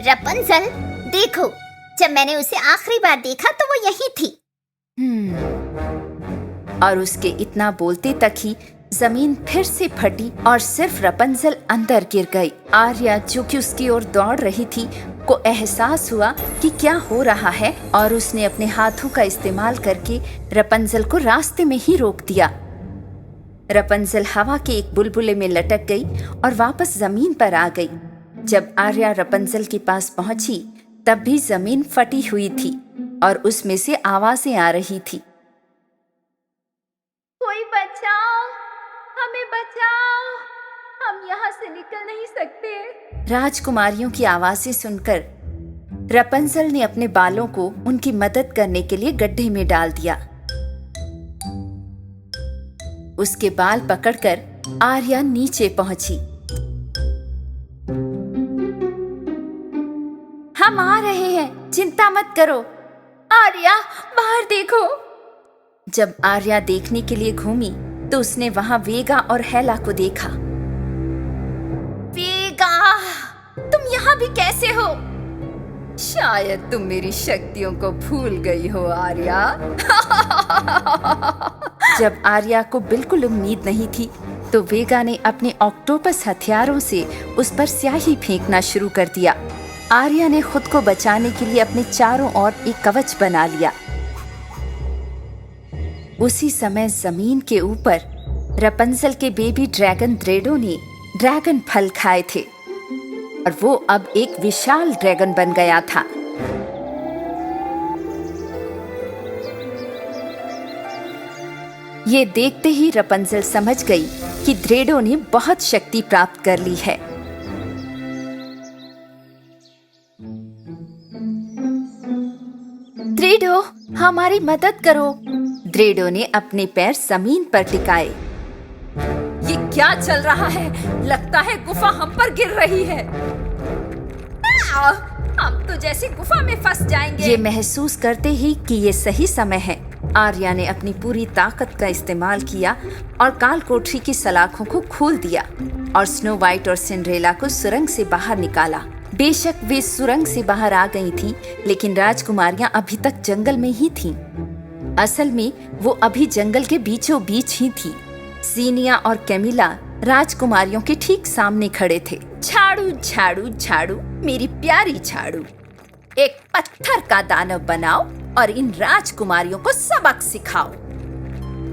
रपंजल, देखो, जब मैंने उसे आखिरी बार देखा तो वो यही थी। और उसके इतना बोलते तक ही जमीन फिर से फटी और सिर्फ रपंजल अंदर गिर गई। आर्या, जो कि उसकी ओर दौड़ रही थी, को एहसास हुआ कि क्या हो रहा है और उसने अपने हाथों का इस्तेमाल करके रपंजल को रास्ते में ही रोक दिया। रपंजल हवा के एक बुलबुले में लटक गई और वापस जमीन पर आ गई। जब आर्या रपंजल के पास पहुंची तब भी जमीन फटी हुई थी और उसमें से आवाजें आ रही थी। कोई बचाओ, हमें बचाओ, हम यहाँ से निकल नहीं सकते। राजकुमारियों की आवाजें सुनकर रपंजल ने अपने बालों को उनकी मदद करने के लिए गड्ढे में डाल दिया। उसके बाल पकड़कर आर्या नीचे पहुंची। हम आ रहे हैं, चिंता मत करो। आर्या, बाहर देखो। जब आर्या देखने के लिए घूमी तो उसने वहां वेगा और हेला को देखा। वेगा, तुम यहाँ भी कैसे हो? शायद तुम मेरी शक्तियों को भूल गई हो आर्या। जब आर्या को बिल्कुल उम्मीद नहीं थी तो वेगा ने अपने ऑक्टोपस हथियारों से उस पर स्याही फेंकना शुरू कर दिया। आर्या ने खुद को बचाने के लिए अपने चारों ओर एक कवच बना लिया। उसी समय जमीन के ऊपर रपंजल के बेबी ड्रैगन ड्रेडो ने ड्रैगन फल खाए थे और वो अब एक विशाल ड्रैगन बन गया था। ये देखते ही रपंजल समझ गई कि ड्रेडो ने बहुत शक्ति प्राप्त कर ली है। ड्रेडो, हमारी मदद करो। ड्रेडो ने अपने पैर जमीन पर टिकाए। ये क्या चल रहा है? लगता है गुफा हम पर गिर रही है। हम तो जैसे गुफा में फंस जाएंगे। ये महसूस करते ही कि ये सही समय है, आर्या ने अपनी पूरी ताकत का इस्तेमाल किया और काल कोठरी की सलाखों को खोल दिया और स्नो वाइट और सिंड्रेला को सुरंग से बाहर निकाला। बेशक वे सुरंग से बाहर आ गई थीं, लेकिन राजकुमारियां अभी तक जंगल में ही थीं। असल में वो अभी जंगल के बीचों बीच ही थी। सीनिया और कैमिला राजकुमारियों के ठीक सामने खड़े थे। झाड़ू झाड़ू झाड़ू, मेरी प्यारी झाड़ू, एक पत्थर का दानव बनाओ और इन राजकुमारियों को सबक सिखाओ।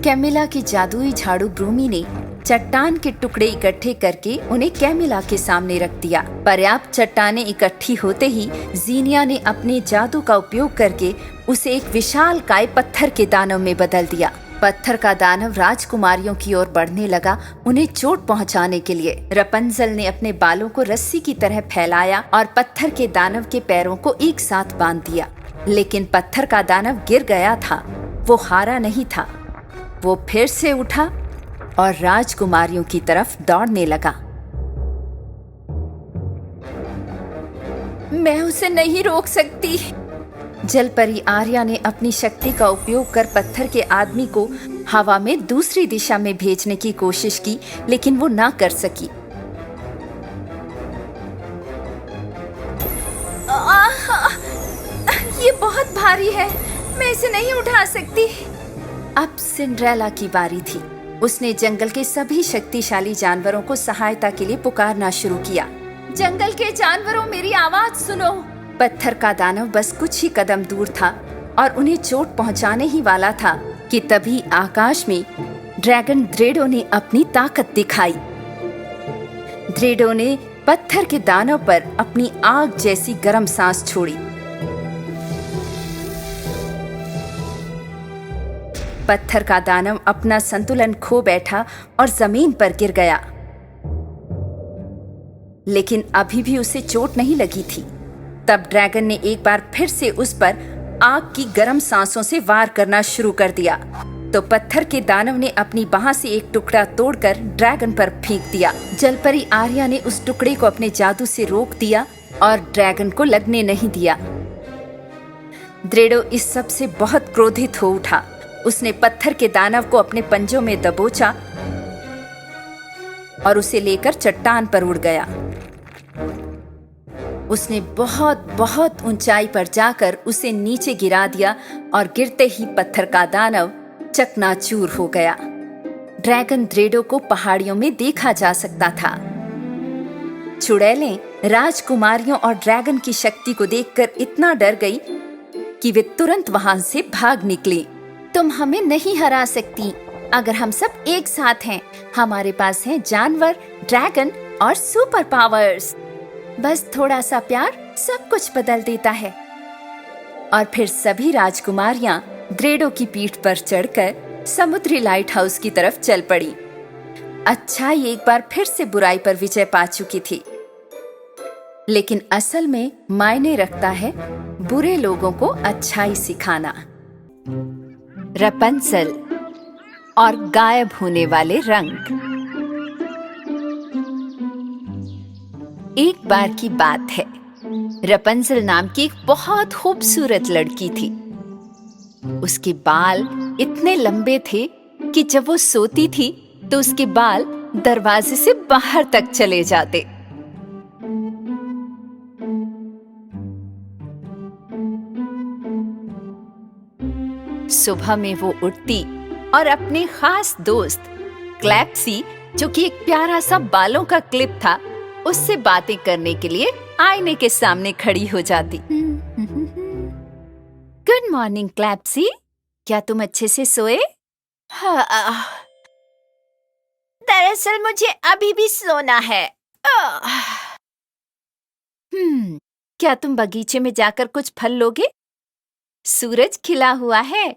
कैमिला की जादुई झाड़ू ब्रूमी ने चट्टान के टुकड़े इकट्ठे करके उन्हें कैमिला के सामने रख दिया। पर्याप्त चट्टानें इकट्ठी होते ही जीनिया ने अपने जादू का उपयोग करके उसे एक विशाल काय पत्थर के दानव में बदल दिया। पत्थर का दानव राजकुमारियों की ओर बढ़ने लगा, उन्हें चोट पहुंचाने के लिए। रपंजल ने अपने बालों को रस्सी की तरह फैलाया और पत्थर के दानव के पैरों को एक साथ बांध दिया, लेकिन पत्थर का दानव गिर गया था। वो हारा नहीं था। वो फिर से उठा और राजकुमारियों की तरफ दौड़ने लगा। मैं उसे नहीं रोक सकती। जलपरी आर्या ने अपनी शक्ति का उपयोग कर पत्थर के आदमी को हवा में दूसरी दिशा में भेजने की कोशिश की, लेकिन वो ना कर सकी। ये बहुत भारी है, मैं इसे नहीं उठा सकती। अब सिंड्रेला की बारी थी। उसने जंगल के सभी शक्तिशाली जानवरों को सहायता के लिए पुकारना शुरू किया। जंगल के जानवरों, मेरी आवाज सुनो। पत्थर का दानव बस कुछ ही कदम दूर था और उन्हें चोट पहुंचाने ही वाला था कि तभी आकाश में ड्रैगन ड्रेडो ने अपनी ताकत दिखाई। ड्रेडो ने पत्थर के दानव पर अपनी आग जैसी गर्म सांस छोड़ी। पत्थर का दानव अपना संतुलन खो बैठा और जमीन पर गिर गया, लेकिन अभी भी उसे चोट नहीं लगी थी। तब ड्रैगन ने एक बार फिर से उस पर आग की गर्म सांसों से वार करना शुरू कर दिया, तो पत्थर के दानव ने अपनी बाह से एक टुकड़ा तोड़कर ड्रैगन पर फेंक दिया। जलपरी आर्या ने उस टुकड़े को अपने जादू से रोक दिया और ड्रैगन को लगने नहीं दिया। ड्रेडो इस सब से बहुत क्रोधित हो उठा। उसने पत्थर के दानव को अपने पंजों में दबोचा और उसे लेकर चट्टान पर उड़ गया। उसने बहुत बहुत ऊंचाई पर जाकर उसे नीचे गिरा दिया और गिरते ही पत्थर का दानव चकनाचूर हो गया। ड्रैगन ड्रेडो को पहाड़ियों में देखा जा सकता था। चुड़ैलें राजकुमारियों और ड्रैगन की शक्ति को देखकर इतना डर गई कि वे तुरंत वहां से भाग निकली। तुम हमें नहीं हरा सकती अगर हम सब एक साथ हैं। हमारे पास हैं जानवर, ड्रैगन और सुपर पावर्स। बस थोड़ा सा प्यार सब कुछ बदल देता है। और फिर सभी राजकुमारियां ड्रेडो की पीठ पर चढ़कर समुद्री लाइट हाउस की तरफ चल पड़ी। अच्छाई एक बार फिर से बुराई पर विजय पा चुकी थी, लेकिन असल में मायने रखता है बुरे लोगों को अच्छाई सिखाना। रपंजल और गायब होने वाले रंग। एक बार की बात है, रपंजल नाम की एक बहुत खूबसूरत लड़की थी। उसके बाल इतने लंबे थे कि जब वो सोती थी तो उसके बाल दरवाजे से बाहर तक चले जाते। सुबह में वो उठती और अपने खास दोस्त क्लैप्सी, जो कि एक प्यारा सा बालों का क्लिप था, उससे बातें करने के लिए आईने के सामने खड़ी हो जाती। गुड मॉर्निंग क्लैप्सी, क्या तुम अच्छे से सोए? हाँ, दरअसल मुझे अभी भी सोना है। क्या तुम बगीचे में जाकर कुछ फल लोगे? सूरज खिला हुआ है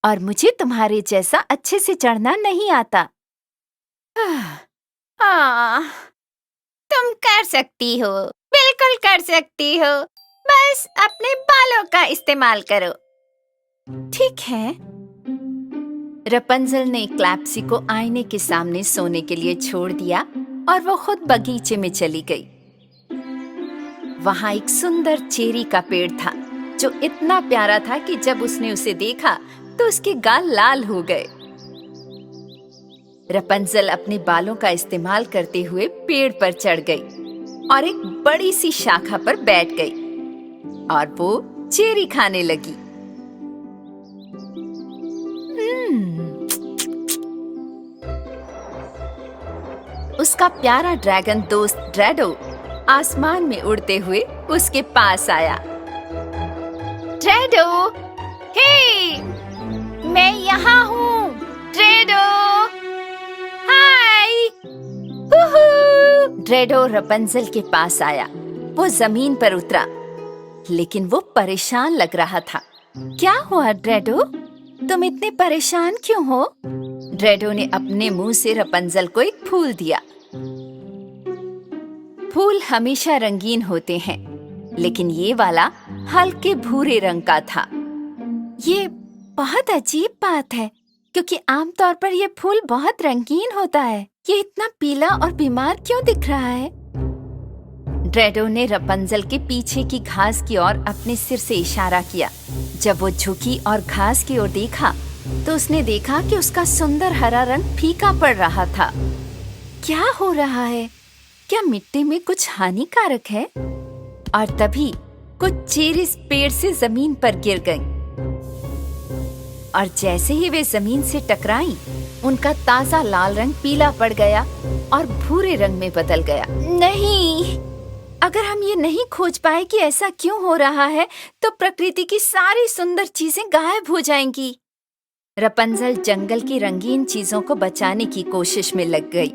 और मुझे तुम्हारे जैसा अच्छे से चढ़ना नहीं आता। तुम कर सकती हो, बिल्कुल कर सकती हो, बस अपने बालों का इस्तेमाल करो। ठीक है। रपंजल ने क्लैप्सी को आईने के सामने सोने के लिए छोड़ दिया और वो खुद बगीचे में चली गई। वहां एक सुंदर चेरी का पेड़ था जो इतना प्यारा था कि जब उसने उसे देखा तो उसके गाल लाल हो गए। रपंजल अपने बालों का इस्तेमाल करते हुए पेड़ पर चढ़ गई और एक बड़ी सी शाखा पर बैठ गई और वो चेरी खाने लगी। उसका प्यारा ड्रैगन दोस्त ड्रेडो आसमान में उड़ते हुए उसके पास आया। ड्रेडो, हे, मैं यहाँ हूँ। ड्रेडो, हाय। ड्रेडो रपंजल के पास आया। वो जमीन पर उतरा, लेकिन वो परेशान लग रहा था। क्या हुआ ड्रेडो? तुम इतने परेशान क्यों हो? ड्रेडो ने अपने मुंह से रपंजल को एक फूल दिया। फूल हमेशा रंगीन होते हैं, लेकिन ये वाला हल्के भूरे रंग का था। ये बहुत अजीब बात है, क्योंकि आमतौर पर ये फूल बहुत रंगीन होता है। ये इतना पीला और बीमार क्यों दिख रहा है? ड्रेडो ने रपंजल के पीछे की घास की ओर अपने सिर से इशारा किया। जब वो झुकी और घास की ओर देखा, तो उसने देखा कि उसका सुंदर हरा रंग फीका पड़ रहा था। क्या हो रहा है? क्या मिट्टी में कुछ हानिकारक है? और तभी कुछ चेरीज पेड़ से जमीन पर गिर गईं। और जैसे ही वे जमीन से टकराईं, उनका ताजा लाल रंग पीला पड़ गया और भूरे रंग में बदल गया। नहीं, अगर हम ये नहीं खोज पाए कि ऐसा क्यों हो रहा है, तो प्रकृति की सारी सुंदर चीजें गायब हो जाएंगी। रपंजल जंगल की रंगीन चीजों को बचाने की कोशिश में लग गई,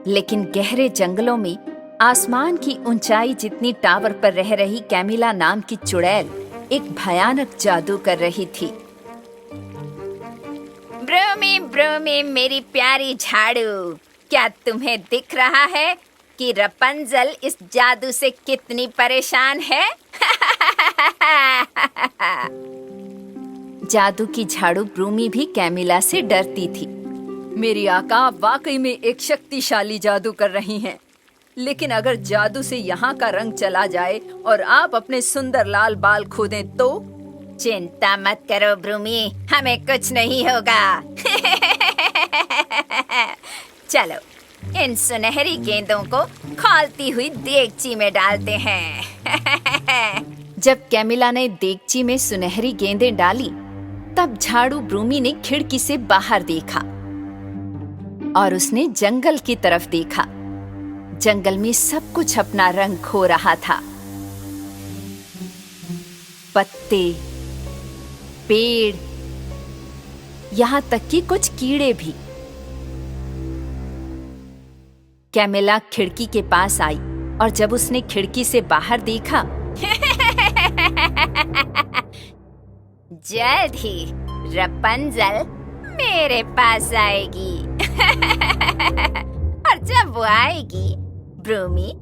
लेकिन गहरे जंगलों में आसमान की ऊंचाई जितनी टावर पर रह रही कैमिला नाम की चुड़ैल एक भयानक जादू कर रही थी। ब्रूमी ब्रूमी मेरी प्यारी झाड़ू, क्या तुम्हें दिख रहा है कि रपंजल इस जादू से कितनी परेशान है? जादू की झाड़ू ब्रूमी भी कैमिला से डरती थी। मेरी आका वाकई में एक शक्तिशाली जादू कर रही हैं, लेकिन अगर जादू से यहाँ का रंग चला जाए और आप अपने सुंदर लाल बाल खो दें तो? चिंता मत करो ब्रूमी, हमें कुछ नहीं होगा। चलो, इन सुनहरी गेंदों को खौलती हुई देगची में डालते हैं। जब कैमिला ने देगची में सुनहरी गेंदें डाली, तब झाड़ू ब्रूमी ने खिड़की से बाहर देखा और उसने जंगल की तरफ देखा। जंगल में सब कुछ अपना रंग खो रहा था। पत्ते, पेड़, यहाँ तक कि कुछ कीड़े भी। कैमिला खिड़की के पास आई और जब उसने खिड़की से बाहर देखा, जल्द ही रपंजल मेरे पास आएगी। और जब वो आएगी, ब्रूमी,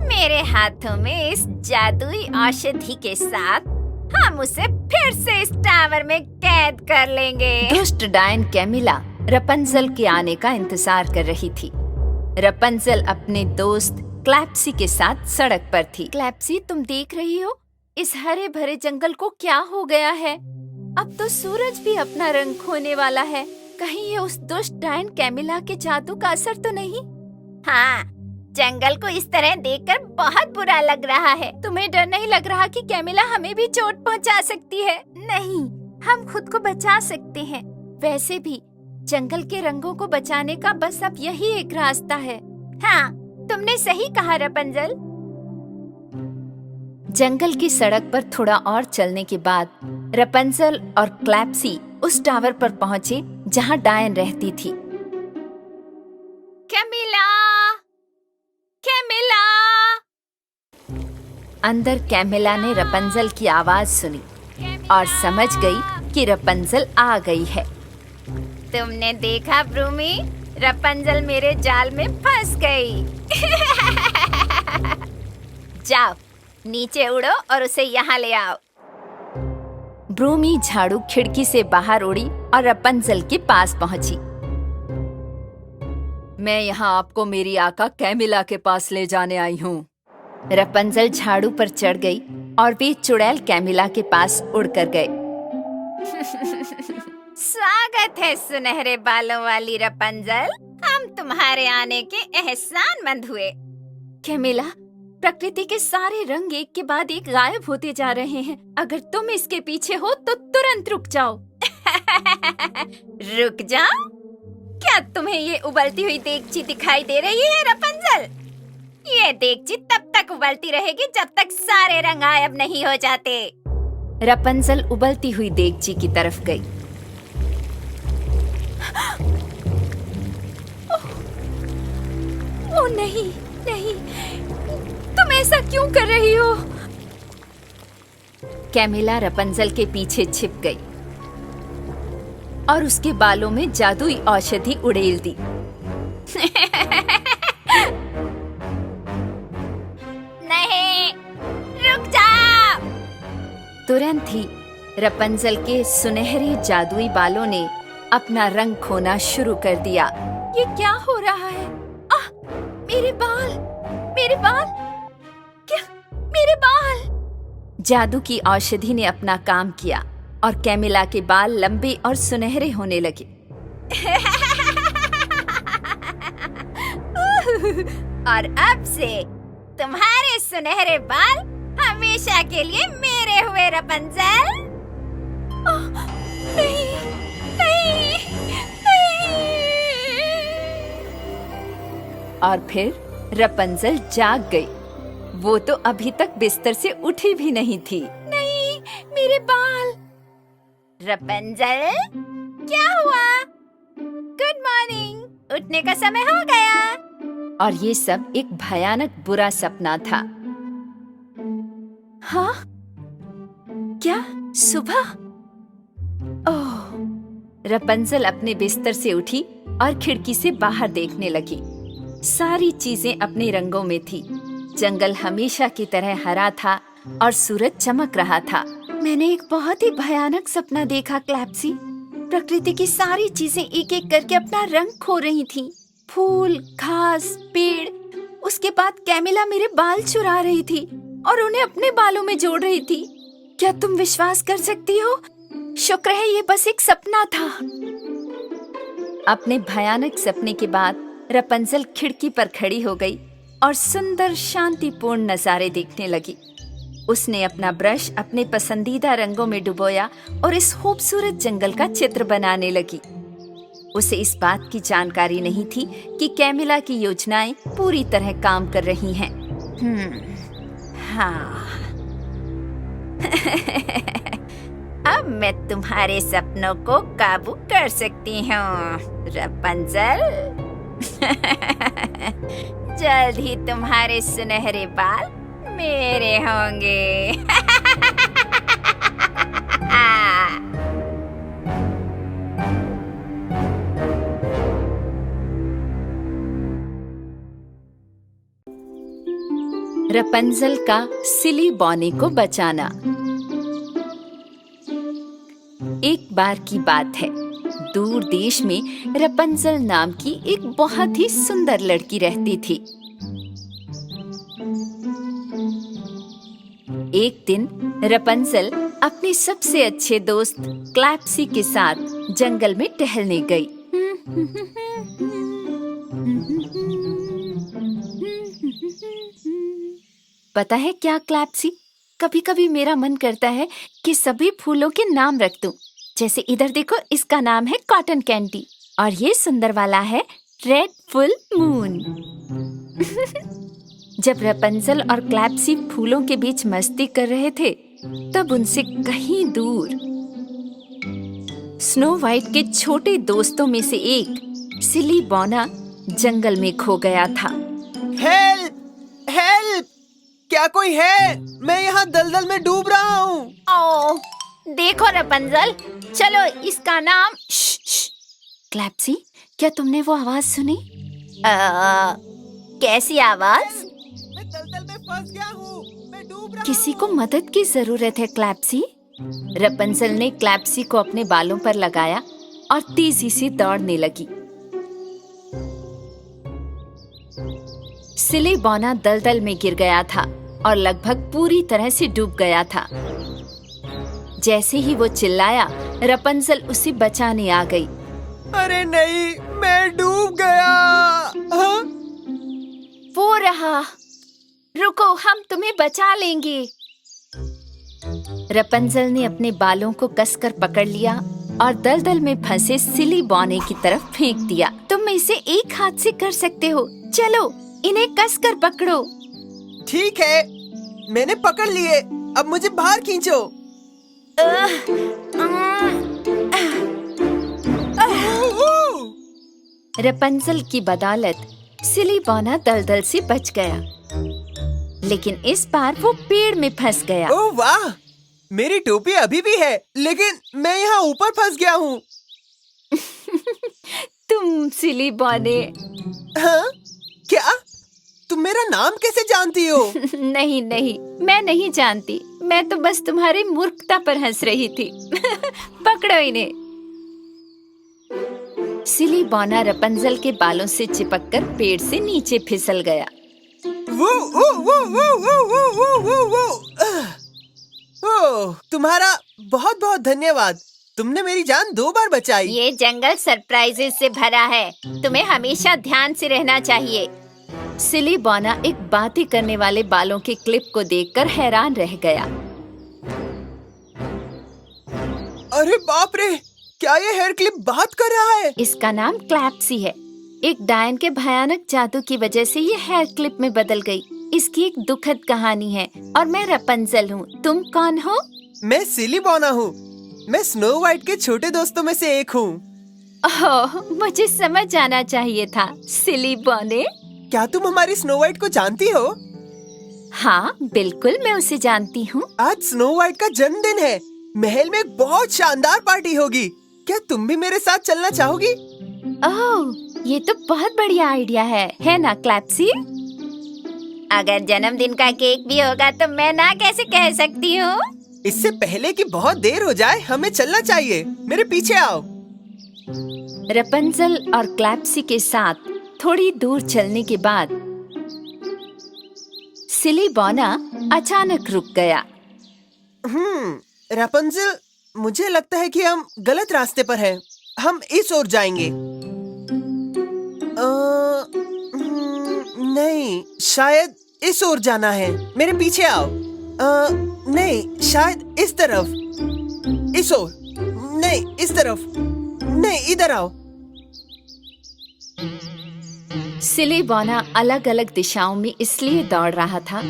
मेरे हाथों में इस जादुई औषधि के साथ हम उसे फिर से इस टावर में कैद कर लेंगे। दुष्ट डायन कैमिला रपंजल के आने का इंतजार कर रही थी। रपंजल अपने दोस्त क्लैप्सी के साथ सड़क पर थी। क्लैप्सी, तुम देख रही हो इस हरे भरे जंगल को क्या हो गया है? अब तो सूरज भी अपना रंग खोने वाला है। कहीं ये उस दुष्ट डायन कैमिला के जादू का असर तो नहीं? हाँ, जंगल को इस तरह देखकर बहुत बुरा लग रहा है। तुम्हें डर नहीं लग रहा कि कैमिला हमें भी चोट पहुंचा सकती है? नहीं, हम खुद को बचा सकते हैं। वैसे भी जंगल के रंगों को बचाने का बस अब यही एक रास्ता है। हाँ, तुमने सही कहा रपंजल। जंगल की सड़क पर थोड़ा और चलने के बाद रपंजल और क्लैप्सी उस टावर पर पहुंचे जहां डायन रहती थी। Camilla, Camilla! अंदर कैमिला ने रपंजल की आवाज सुनी और समझ गई कि रपंजल आ गई है। तुमने देखा ब्रूमी, रपंजल मेरे जाल में फंस गई। जाओ, नीचे उड़ो और उसे यहाँ ले आओ। ब्रूमी झाड़ू खिड़की से बाहर उड़ी और रपंजल के पास पहुंची। मैं यहाँ आपको मेरी आका कैमिला के पास ले जाने आई हूँ। रपंजल झाड़ू पर चढ़ गई और वे चुड़ैल कैमिला के पास उड़कर गए। स्वागत है सुनहरे बालों वाली रपंजल, हम तुम्हारे आने के एहसानमंद हुए। कैमिला, प्रकृति के सारे रंग एक के बाद एक गायब होते जा रहे हैं। अगर तुम इसके पीछे हो तो तुरंत रुक जाओ। रुक जाओ? क्या तुम्हें ये उबलती हुई देगची दिखाई दे रही है रपंजल? ये देगची तब तक उबलती रहेगी जब तक सारे रंग गायब नहीं हो जाते। रपंजल उबलती हुई देगची की तरफ गई। ओ नहीं, नहीं, तुम ऐसा क्यों कर रही हो? कैमिला रपंजल के पीछे छिप गई और उसके बालों में जादुई औषधि उड़ेल दी। नहीं, रुक जाओ! तुरंत ही रपंजल के सुनहरे जादुई बालों ने अपना रंग खोना शुरू कर दिया। ये क्या हो रहा है? आह, मेरे बाल, मेरे बाल, क्या मेरे बाल? जादू की औषधि ने अपना काम किया और कैमिला के बाल लंबे और सुनहरे होने लगे। और अब से तुम्हारे सुनहरे बाल हमेशा के लिए मेरे हुए रपंजल। नहीं, नहीं, नहीं। और फिर रपंजल जाग गई। वो तो अभी तक बिस्तर से उठी भी नहीं थी। नहीं, मेरे बाल। रपंजल, क्या हुआ? गुड मॉर्निंग, उठने का समय हो गया। और ये सब एक भयानक बुरा सपना था। हाँ? क्या सुबह? ओह! रपंजल अपने बिस्तर से उठी और खिड़की से बाहर देखने लगी। सारी चीजें अपने रंगों में थी। जंगल हमेशा की तरह हरा था और सूरज चमक रहा था। मैंने एक बहुत ही भयानक सपना देखा क्लैप्सी। प्रकृति की सारी चीजें एक एक करके अपना रंग खो रही थीं। फूल, घास, पेड़। उसके बाद कैमिला मेरे बाल चुरा रही थी और उन्हें अपने बालों में जोड़ रही थी। क्या तुम विश्वास कर सकती हो? शुक्र है ये बस एक सपना था। अपने भयानक सपने के बाद रपंजल खिड़की पर खड़ी हो गई और सुंदर शांतिपूर्ण नजारे देखने लगी। उसने अपना ब्रश अपने पसंदीदा रंगों में डुबोया और इस खूबसूरत जंगल का चित्र बनाने लगी। उसे इस बात की जानकारी नहीं थी कि कैमिला की योजनाएं पूरी तरह काम कर रही हैं। हाँ। अब मैं तुम्हारे सपनों को काबू कर सकती हूँ, रपंजल। जल्द ही तुम्हारे सुनहरे बाल मेरे होंगे। रपंजल का सिली बॉनी को बचाना। एक बार की बात है, दूर देश में रपंजल नाम की एक बहुत ही सुंदर लड़की रहती थी। एक दिन रपंजल अपने सबसे अच्छे दोस्त क्लैप्सी के साथ जंगल में टहलने गई। पता है क्या क्लैप्सी, कभी कभी मेरा मन करता है कि सभी फूलों के नाम रख दूं। जैसे इधर देखो, इसका नाम है कॉटन कैंडी और ये सुंदर वाला है रेड फुल मून। जब रपंजल और क्लैप्सी फूलों के बीच मस्ती कर रहे थे, तब उनसे कहीं दूर स्नो वाइट के छोटे दोस्तों में से एक सिली बॉना जंगल में खो गया था। हेल्प! हेल्प! क्या कोई है? मैं यहाँ दलदल में डूब रहा हूँ। ओ, देखो रपंजल, चलो इसका नाम। क्लैप्सी, क्या तुमने वो आवाज सुनी? कैसी आवाज? मैं दलदल में फंस गया हूँ। मैं डूब रहा किसी को मदद की जरूरत है क्लैप्सी। रपंजल ने क्लैप्सी को अपने बालों पर लगाया और तेजी से दौड़ने लगी। सिली बॉना दलदल में गिर गया था और लगभग पूरी तरह से डूब गया था। जैसे ही वो चिल्लाया, रपंजल उसे बचाने आ गई। अरे नहीं, मैं डूब गया। हाँ? वो रहा, रुको, हम तुम्हें बचा लेंगे। रपंजल ने अपने बालों को कसकर पकड़ लिया और दलदल में फंसे सिली बॉने की तरफ फेंक दिया। तुम इसे एक हाथ से कर सकते हो, चलो इन्हें कसकर पकड़ो। ठीक है, मैंने पकड़ लिए। अब मुझे बाहर खींचो। रपंजल की बदौलत सिली बॉना दलदल से बच गया, लेकिन इस बार वो पेड़ में फंस गया। ओह वाह, मेरी टोपी अभी भी है, लेकिन मैं यहाँ ऊपर फंस गया हूँ। तुम सिली बॉने। हाँ? क्या? तुम मेरा नाम कैसे जानती हो? नहीं नहीं, मैं नहीं जानती। मैं तो बस तुम्हारी मूर्खता पर हंस रही थी। पकड़ो इन्हें। सिली बॉना रपंजल के बालों से चिपककर पेड़ से नीचे फिसल गया। वो तुम्हारा बहुत बहुत धन्यवाद। तुमने मेरी जान 2 बार बचाई। ये जंगल सरप्राइजेस से भरा है, तुम्हें हमेशा ध्यान से रहना चाहिए। सिली बॉना एक बातें करने वाले बालों के क्लिप को देखकर हैरान रह गया। अरे बाप रे, क्या ये हेयर क्लिप बात कर रहा है? इसका नाम क्लैप्सी है। एक डायन के भयानक जादू की वजह से ये हेयर क्लिप में बदल गई। इसकी एक दुखद कहानी है और मैं रपंजल हूँ। तुम कौन हो? मैं सिली बॉना हूँ। मैं स्नो वाइट के छोटे दोस्तों में से एक हूँ। ओह, मुझे समझ जाना चाहिए था। सिली बॉने, क्या तुम हमारी स्नो वाइट को जानती हो? हाँ बिल्कुल, मैं उसे जानती हूँ। आज स्नो वाइट का जन्मदिन है। महल में एक बहुत शानदार पार्टी होगी। क्या तुम भी मेरे साथ चलना चाहोगी? ओह, ये तो बहुत बढ़िया आइडिया है ना क्लैप्सी? अगर जन्मदिन का केक भी होगा तो मैं ना कैसे कह सकती हूँ। इससे पहले कि बहुत देर हो जाए, हमें चलना चाहिए। मेरे पीछे आओ। रपंजल और क्लैप्सी के साथ थोड़ी दूर चलने के बाद सिली बॉना अचानक रुक गया। रपंजल, मुझे लगता है कि हम गलत रास्ते पर हैं। हम इस ओर जाएंगे। नहीं, शायद इस ओर जाना है। मेरे पीछे आओ। नहीं, शायद इस तरफ। इस ओर। नहीं, इस तरफ। नहीं, इधर आओ। सिली बॉना अलग अलग दिशाओं में इसलिए दौड़ रहा था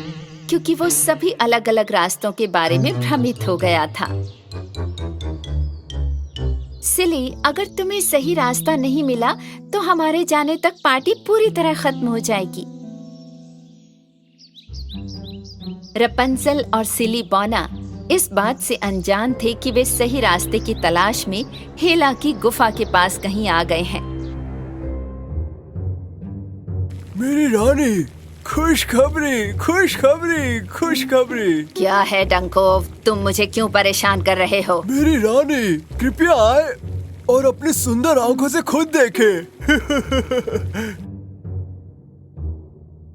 क्योंकि वो सभी अलग अलग रास्तों के बारे में भ्रमित हो गया था। सिली, अगर तुम्हें सही रास्ता नहीं मिला तो हमारे जाने तक पार्टी पूरी तरह खत्म हो जाएगी। रपंजल और सिली बॉना इस बात से अनजान थे कि वे सही रास्ते की तलाश में हेला की गुफा के पास कहीं आ गए हैं। मेरी रानी, खुशखबरी, खुशखबरी, खुशखबरी। क्या है डंकोव, तुम मुझे क्यों परेशान कर रहे हो? मेरी रानी, कृपया आए और अपनी सुंदर आंखों से खुद देखे।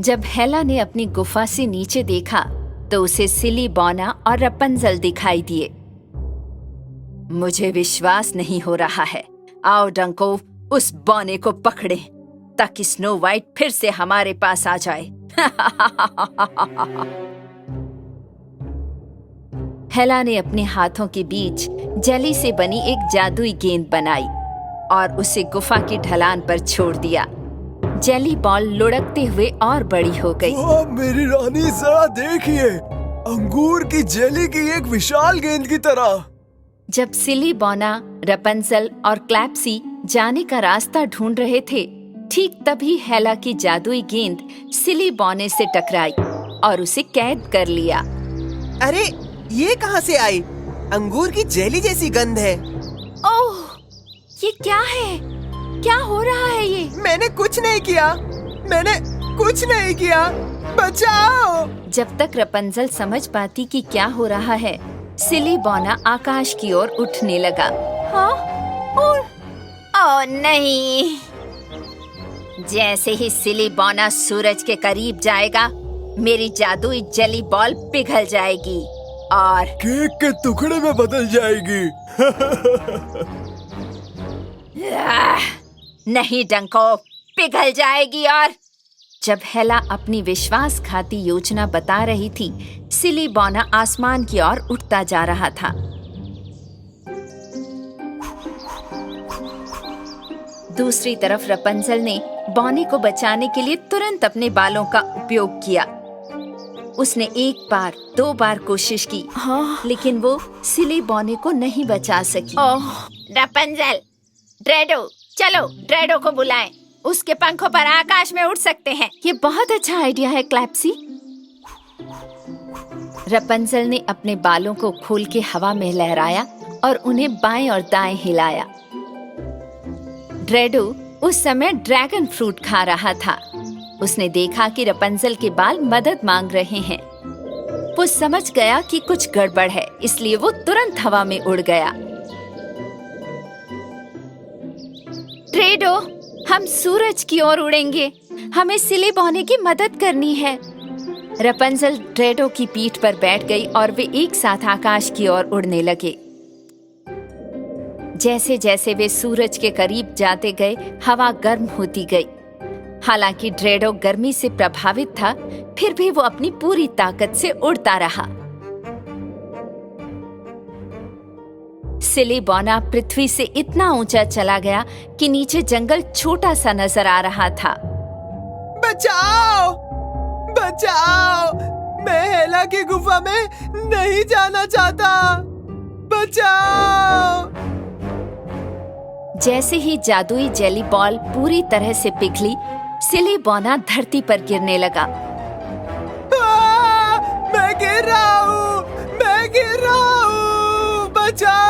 जब हेला ने अपनी गुफा से नीचे देखा तो उसे सिली बॉना और रपंजल दिखाई दिए। मुझे विश्वास नहीं हो रहा है। आओ डंकोव, उस बॉने को पकड़े ताकि स्नो वाइट फिर से हमारे पास आ जाए। हेला ने अपने हाथों के बीच जली से बनी एक जादुई गेंद बनाई और उसे गुफा की ढलान पर छोड़ दिया। जेली बॉल लुढ़कते हुए और बड़ी हो गई। मेरी रानी, जरा देखिए, अंगूर की जेली की एक विशाल गेंद की तरह। जब सिली बॉना, रपंजल और क्लैप्सी जाने का रास्ता ढूंढ रहे थे, ठीक तभी हेला की जादुई गेंद सिली बॉने से टकराई और उसे कैद कर लिया। अरे ये कहाँ से आई? अंगूर की जेली जैसी गंध है। ओह, ये क्या है? क्या हो रहा है ये? मैंने कुछ नहीं किया, मैंने कुछ नहीं किया, बचाओ। जब तक रपंजल समझ पाती कि क्या हो रहा है, सिली बॉना आकाश की ओर उठने लगा। हाँ? ओह नहीं! जैसे ही सिली बॉना सूरज के करीब जाएगा, मेरी जादुई जेली बॉल पिघल जाएगी और केक के टुकड़े में बदल जाएगी। नहीं डंको, पिघल जाएगी। और जब हेला अपनी विश्वासघाती योजना बता रही थी, सिली बॉना आसमान की ओर उठता जा रहा था। दूसरी तरफ रपंजल ने बॉनी को बचाने के लिए तुरंत अपने बालों का उपयोग किया। उसने एक बार, दो बार कोशिश की, लेकिन वो सिली बॉनी को नहीं बचा सकी। ओह रपंजल, ड्रेडो, चलो ड्रेडो को बुलाएं। उसके पंखों पर आकाश में उड़ सकते हैं। ये बहुत अच्छा आइडिया है क्लैप्सी। रपंजल ने अपने बालों को खोल के हवा में लहराया और उन्हें बाएं और दाएं हिलाया। ड्रेडो उस समय ड्रैगन फ्रूट खा रहा था। उसने देखा कि रपंजल के बाल मदद मांग रहे हैं। वो समझ गया कि कुछ गड़बड़ है, इसलिए वो तुरंत हवा में उड़ गया। ड्रेडो, हम सूरज की ओर उड़ेंगे। हमें सिली बॉने की मदद करनी है। रपंजल ड्रेडो की पीठ पर बैठ गई और वे एक साथ आकाश की ओर उड़ने लगे। जैसे जैसे वे सूरज के करीब जाते गए, हवा गर्म होती गई। हालांकि ड्रेडो गर्मी से प्रभावित था, फिर भी वो अपनी पूरी ताकत से उड़ता रहा। सिली बॉना पृथ्वी से इतना ऊंचा चला गया कि नीचे जंगल छोटा सा नजर आ रहा था। बचाओ, बचाओ, मैं हेला की गुफा में नहीं जाना चाहता, बचाओ। जैसे ही जादुई जेली बॉल पूरी तरह से पिघली, सिली बॉना धरती पर गिरने लगा। मैं गिर रहा हूँ, मैं गिर रहा हूँ, बचाओ।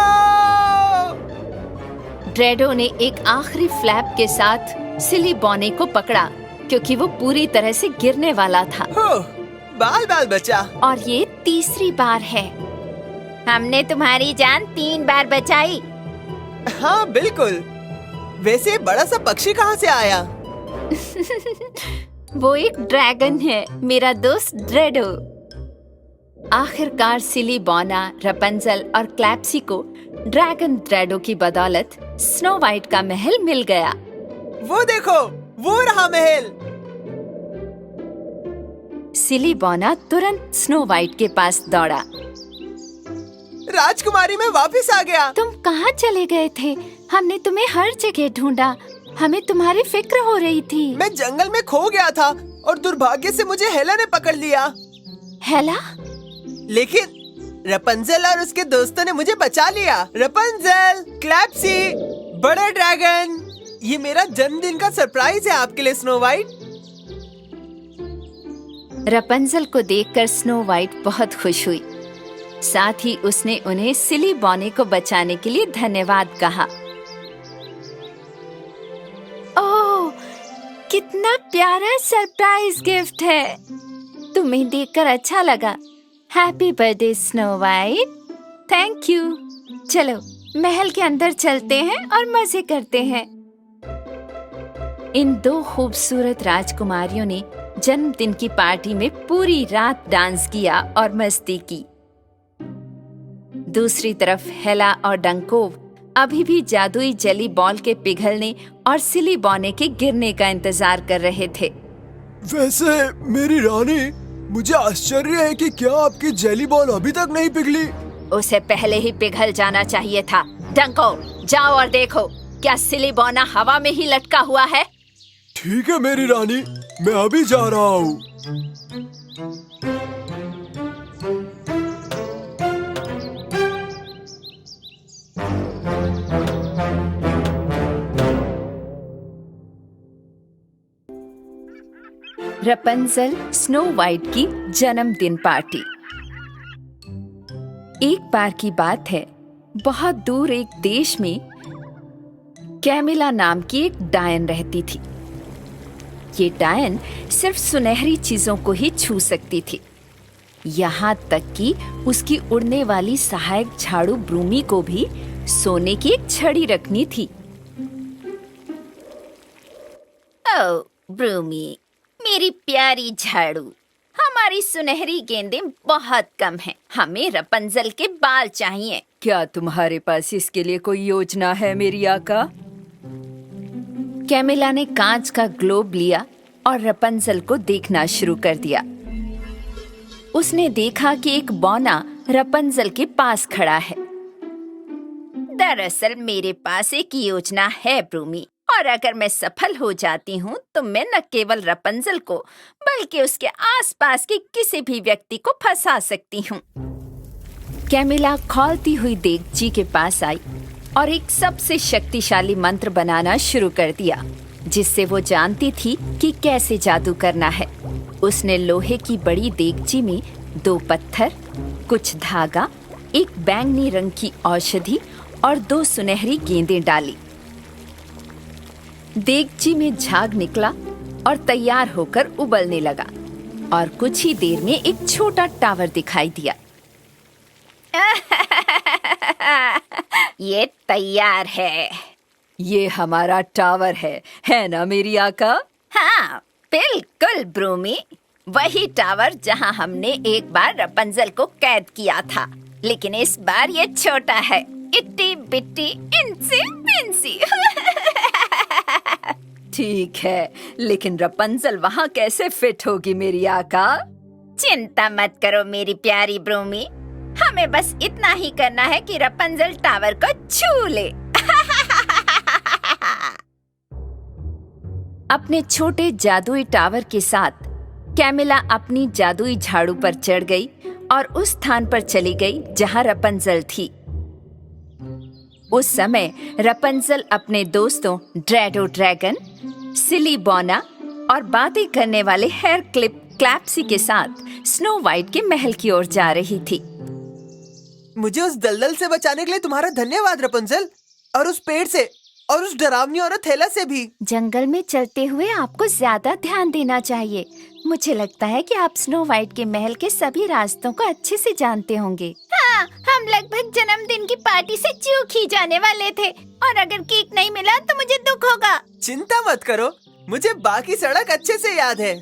ड्रेडो ने एक आखिरी फ्लैप के साथ सिली बॉने को पकड़ा, क्योंकि वो पूरी तरह से गिरने वाला था। बाल बाल बचा। और ये तीसरी बार है। हमने तुम्हारी जान 3 बार बचाई। हाँ बिल्कुल। वैसे बड़ा सा पक्षी कहाँ से आया? वो एक ड्रैगन है, मेरा दोस्त ड्रेडो। आखिरकार सिली बॉना, रपंजल और क्लैप्सी को ड्रैगन ड्रेडो की बदौलत स्नो वाइट का महल मिल गया। वो देखो, वो रहा महल। सिली बॉना तुरंत स्नो वाइट के पास दौड़ा। राजकुमारी, मैं वापस आ गया। तुम कहाँ चले गए थे? हमने तुम्हें हर जगह ढूंढा। हमें तुम्हारी फिक्र हो रही थी। मैं जंगल में खो गया था और दुर्भाग्य से मुझे हेला ने पकड़ लिया। हेला? लेकिन रपंजल और उसके दोस्तों ने मुझे बचा लिया। रपंजल, क्लैप्सी, बड़े ड्रैगन, ये मेरा जन्मदिन का सरप्राइज है आपके लिए स्नो वाइट। रपंजल को देखकर स्नो वाइट बहुत खुश हुई। साथ ही उसने उन्हें सिली बॉने को बचाने के लिए धन्यवाद कहा। ओह, कितना प्यारा सरप्राइज गिफ्ट है। तुम्हें देखकर अच्छा लगा। Happy birthday snow white. Thank you. चलो महल के अंदर चलते हैं और मजे करते हैं। इन 2 खूबसूरत राजकुमारियों ने जन्मदिन की पार्टी में पूरी रात डांस किया और मस्ती की। दूसरी तरफ हेला और डंकोव अभी भी जादुई जेली बॉल के पिघलने और सिली बॉने के गिरने का इंतजार कर रहे थे। वैसे मेरी रानी, मुझे आश्चर्य है कि क्या आपकी जेली बॉल अभी तक नहीं पिघली? उसे पहले ही पिघल जाना चाहिए था। डंको, जाओ और देखो, क्या सिली बॉना हवा में ही लटका हुआ है? ठीक है मेरी रानी, मैं अभी जा रहा हूँ। रपंजल स्नो वाइट की जन्मदिन पार्टी। एक बार की बात है, बहुत दूर एक देश में कैमिला नाम की एक डायन रहती थी। ये डायन सिर्फ सुनहरी चीजों को ही छू सकती थी, यहाँ तक कि उसकी उड़ने वाली सहायक झाड़ू ब्रूमी को भी सोने की एक छड़ी रखनी थी। ओ ब्रूमी, मेरी प्यारी झाड़ू, हमारी सुनहरी गेंदें बहुत कम हैं। हमें रपंजल के बाल चाहिए। क्या तुम्हारे पास इसके लिए कोई योजना है मेरी आका? कैमिला ने कांच का ग्लोब लिया और रपंजल को देखना शुरू कर दिया। उसने देखा कि एक बौना रपंजल के पास खड़ा है। दरअसल मेरे पास एक योजना है ब्रूमी, और अगर मैं सफल हो जाती हूँ तो मैं न केवल रपंजल को बल्कि उसके आसपास के किसी भी व्यक्ति को फंसा सकती हूँ। कैमिला खौलती हुई देगची के पास आई और एक सबसे शक्तिशाली मंत्र बनाना शुरू कर दिया, जिससे वो जानती थी कि कैसे जादू करना है। उसने लोहे की बड़ी देगची में 2 पत्थर, कुछ धागा, एक बैंगनी रंग की औषधि और 2 सुनहरी गेंदें डाली। देगची में झाग निकला और तैयार होकर उबलने लगा और कुछ ही देर में एक छोटा टावर दिखाई दिया। ये तैयार है। ये हमारा टावर है ना मेरी आका? हाँ बिल्कुल ब्रूमी, वही टावर जहाँ हमने एक बार रपंजल को कैद किया था, लेकिन इस बार ये छोटा है, इट्टी बिट्टी इंसी बिंसी। ठीक है, लेकिन रपंजल वहाँ कैसे फिट होगी मेरी आका? चिंता मत करो मेरी प्यारी ब्रूमी, हमें बस इतना ही करना है कि रपंजल टावर को छू ले। अपने छोटे जादुई टावर के साथ कैमिला अपनी जादुई झाड़ू पर चढ़ गई और उस स्थान पर चली गई जहाँ रपंजल थी। उस समय रपंजल अपने दोस्तों ड्रैडो ड्रैगन, सिली बॉना और बातें करने वाले हेयर क्लिप क्लैप्सी के साथ स्नो वाइट के महल की ओर जा रही थी। मुझे उस दलदल से बचाने के लिए तुम्हारा धन्यवाद रपंजल, और उस पेड़ से और उस डरावनी औरत हेला से भी। जंगल में चलते हुए आपको ज्यादा ध्यान देना चाहिए। मुझे लगता है कि आप स्नो वाइट के महल के सभी रास्तों को अच्छे से जानते होंगे। हाँ, हम लगभग जन्मदिन की पार्टी से चूक ही जाने वाले थे, और अगर केक नहीं मिला तो मुझे दुख होगा। चिंता मत करो, मुझे बाकी सड़क अच्छे से याद है।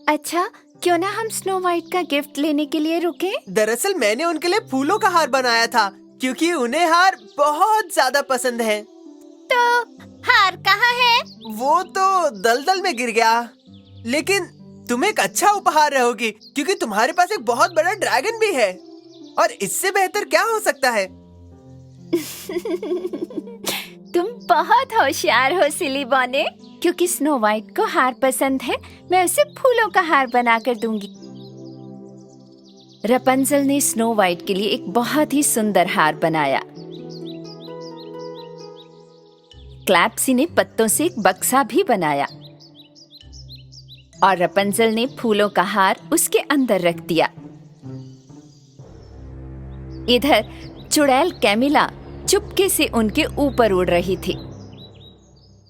अच्छा, क्यों ना हम स्नो वाइट का गिफ्ट लेने के लिए रुके? दरअसल मैंने उनके लिए फूलों का हार बनाया था, क्योंकि उन्हें हार बहुत ज्यादा पसंद है। तो हार कहाँ है? वो तो दलदल में गिर गया, लेकिन तुम एक अच्छा उपहार रहोगी, क्योंकि तुम्हारे पास एक बहुत बड़ा ड्रैगन भी है, और इससे बेहतर क्या हो सकता है? तुम बहुत होशियार हो सिली बॉने। क्योंकि स्नो वाइट को हार पसंद है, मैं उसे फूलों का हार बनाकर दूंगी। रपंजल ने स्नो वाइट के लिए एक बहुत ही सुंदर हार बनाया। क्लैप्सी ने पत्तों से एक बक्सा भी बनाया और रपंजल ने फूलों का हार उसके अंदर रख दिया। इधर चुड़ैल कैमिला चुपके से उनके ऊपर उड़ रही थी।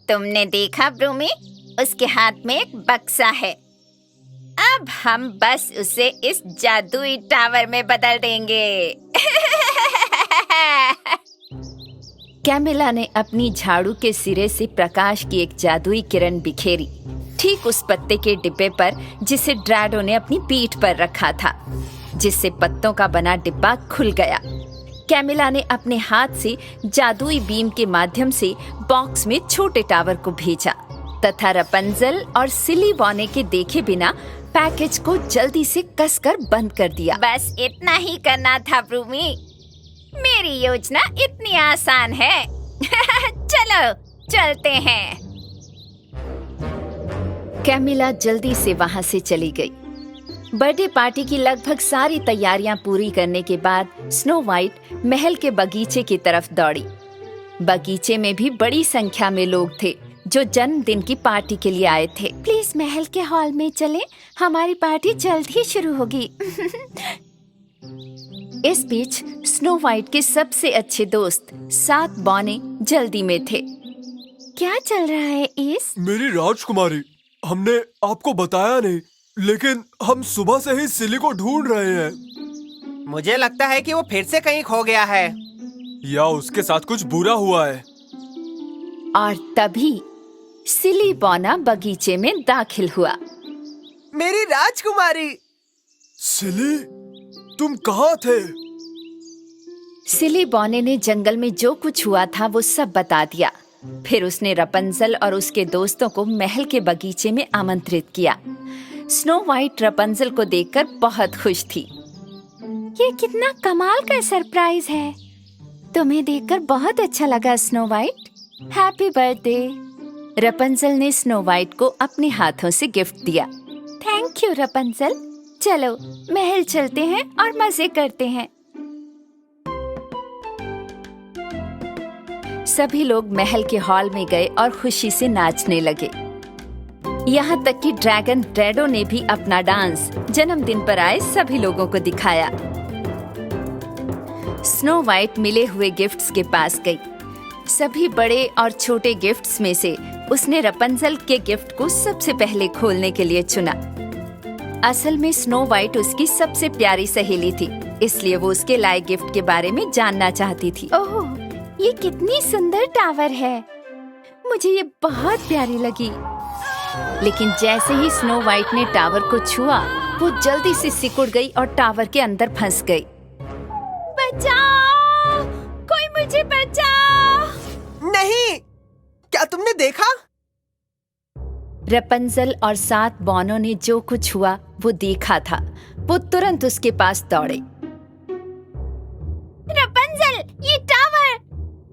तुमने देखा ब्रूमी, उसके हाथ में एक बक्सा है। अब हम बस उसे इस जादुई टावर में बदल देंगे। कैमिला ने अपनी झाड़ू के सिरे से प्रकाश की एक जादुई किरण बिखेरी, ठीक उस पत्ते के डिब्बे पर जिसे ड्रैडो ने अपनी पीठ पर रखा था, जिससे पत्तों का बना डिब्बा खुल गया। कैमिला ने अपने हाथ से जादुई बीम के माध्यम से बॉक्स में छोटे टावर को भेजा तथा रपंजल और सिली बॉने के देखे बिना पैकेज को जल्दी से कसकर बंद कर दिया। बस इतना ही करना था ब्रूमी, मेरी योजना इतनी आसान है। चलो चलते हैं। कैमिला जल्दी से वहां से चली गई। बर्थडे पार्टी की लगभग सारी तैयारियां पूरी करने के बाद स्नो वाइट महल के बगीचे की तरफ दौड़ी। बगीचे में भी बड़ी संख्या में लोग थे जो जन्मदिन की पार्टी के लिए आए थे। प्लीज महल के हॉल में चलें, हमारी पार्टी जल्द ही शुरू होगी। इस बीच स्नो वाइट के सबसे अच्छे दोस्त 7 बौने जल्दी में थे। क्या चल रहा है इस? मेरी राजकुमारी, हमने आपको बताया नहीं, लेकिन हम सुबह से ही सिली को ढूंढ रहे हैं। मुझे लगता है कि वो फिर से कहीं खो गया है। या उसके साथ कुछ बुरा हुआ है। और तभी सिली बौना बगीचे में दाखिल हुआ। मेरी राजकुमारी! सिली, तुम कहाँ थे? सिली बौने ने जंगल में जो कुछ हुआ था वो सब बता दिया। फिर उसने रपंजल और उसके दोस्तों को महल के बगीचे में आमंत्रित किया। स्नो वाइट रपंजल को देखकर बहुत खुश थी। ये कितना कमाल का सरप्राइज है। तुम्हें देखकर बहुत अच्छा लगा snow white. Happy birthday. Rapunzel ने स्नो वाइट को अपने हाथों से गिफ्ट दिया। Thank you Rapunzel. चलो महल चलते हैं और मजे करते हैं। सभी लोग महल के हॉल में गए और खुशी से नाचने लगे। यहाँ तक कि ड्रैगन ड्रेडो ने भी अपना डांस जन्मदिन पर आए सभी लोगों को दिखाया। स्नो वाइट मिले हुए गिफ्ट्स के पास गई। सभी बड़े और छोटे गिफ्ट्स में से उसने रपंजल के गिफ्ट को सबसे पहले खोलने के लिए चुना। असल में स्नो वाइट उसकी सबसे प्यारी सहेली थी, इसलिए वो उसके लाए गिफ्ट के बारे में जानना चाहती थी। ओह, ये कितनी सुंदर टावर है। मुझे ये बहुत प्यारी लगी। लेकिन जैसे ही स्नो वाइट ने टावर को छुआ, वो जल्दी से सिकुड़ गई और टावर के अंदर फंस गई। बचाओ! कोई मुझे बचाओ! नहीं! क्या तुमने देखा? रपंजल और 7 बौनों ने जो कुछ हुआ वो देखा था। वो तुरंत उसके पास दौड़े। रपंजल, ये टावर!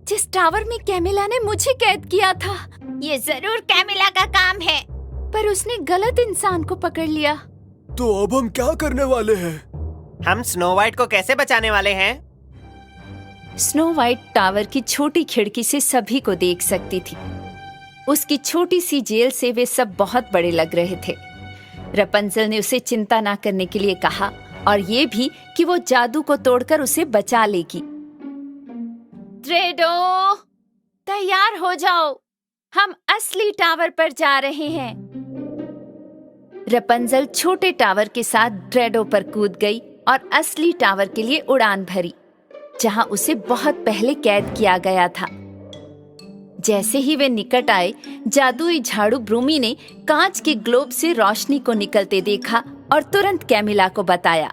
जिस टावर में कैमिला ने मुझे कैद किया था। ये जरूर कैमिला का काम है। पर उसने गलत इंसान को पकड़ लिया। तो अब हम क्या करने वाले हैं? हम स्नो वाइट को कैसे बचाने वाले हैं? स्नो वाइट टावर की छोटी खिड़की से सभी को देख सकती थी। उसकी छोटी सी जेल से वे सब बहुत बड़े लग रहे थे। रपंजल ने उसे चिंता ना करने के लिए कहा और ये भी कि वो जादू को तोड़कर उसे बचा लेगी। ड्रेडो, तैयार हो जाओ, हम असली टावर पर जा रहे हैं। रपंजल छोटे टावर के साथ ड्रेडो पर कूद गई और असली टावर के लिए उड़ान भरी, जहां उसे बहुत पहले कैद किया गया था। जैसे ही वे निकट आए, जादुई झाड़ू ब्रूमी ने कांच के ग्लोब से रोशनी को निकलते देखा और तुरंत कैमिला को बताया।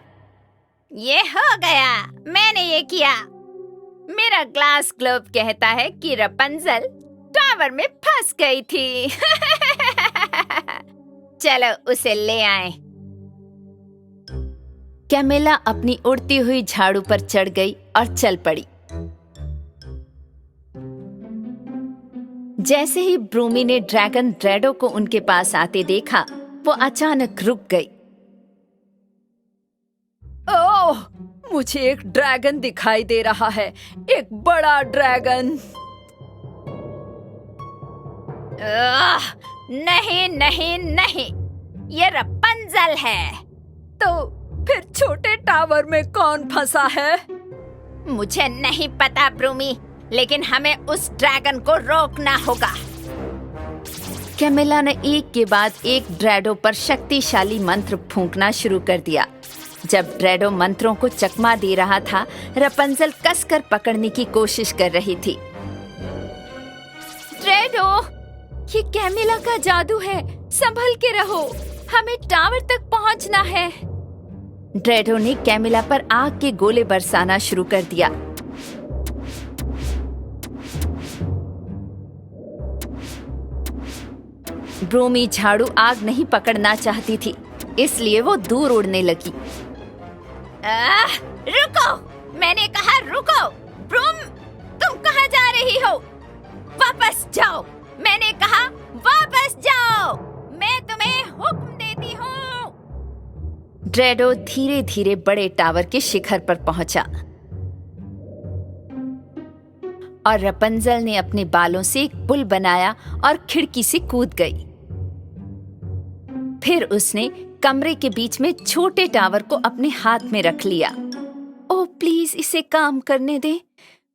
ये हो गया, मैंने ये किया। मेरा ग्लास ग्लोब कहता है कि रपंजल टावर में फंस गई थी। चलो उसे ले आए। कैमिला अपनी उड़ती हुई झाड़ू पर चढ़ गई और चल पड़ी। जैसे ही ब्रूमी ने ड्रैगन ड्रेडो को उनके पास आते देखा, वो अचानक रुक गई। ओह, मुझे एक ड्रैगन दिखाई दे रहा है, एक बड़ा ड्रैगन। नहीं नहीं नहीं, ये रपंजल है। तो फिर छोटे टावर में कौन फंसा है? मुझे नहीं पता ब्रूमी, लेकिन हमें उस ड्रैगन को रोकना होगा। कैमिला ने एक के बाद एक ड्रेडो पर शक्तिशाली मंत्र फूंकना शुरू कर दिया। जब ड्रेडो मंत्रों को चकमा दे रहा था, रपंजल कसकर पकड़ने की कोशिश कर रही थी। ड्रेडो, ये कैमिला का जादू है, संभल के रहो, हमें टावर तक पहुंचना है। ड्रेडो ने कैमिला पर आग के गोले बरसाना शुरू कर दिया। ब्रूमी झाड़ू आग नहीं पकड़ना चाहती थी, इसलिए वो दूर उड़ने लगी। रुको, मैंने कहा रुको। ब्रूम, तुम कहाँ जा रही हो? वापस जाओ, मैंने कहा वापस जाओ। मैं तुम्हें हुक्म देती हूँ। ड्रेडो धीरे धीरे बड़े टावर के शिखर पर पहुंचा और रपंजल ने अपने बालों से एक पुल बनाया और खिड़की से कूद गई। फिर उसने कमरे के बीच में छोटे टावर को अपने हाथ में रख लिया। ओह प्लीज इसे काम करने दे।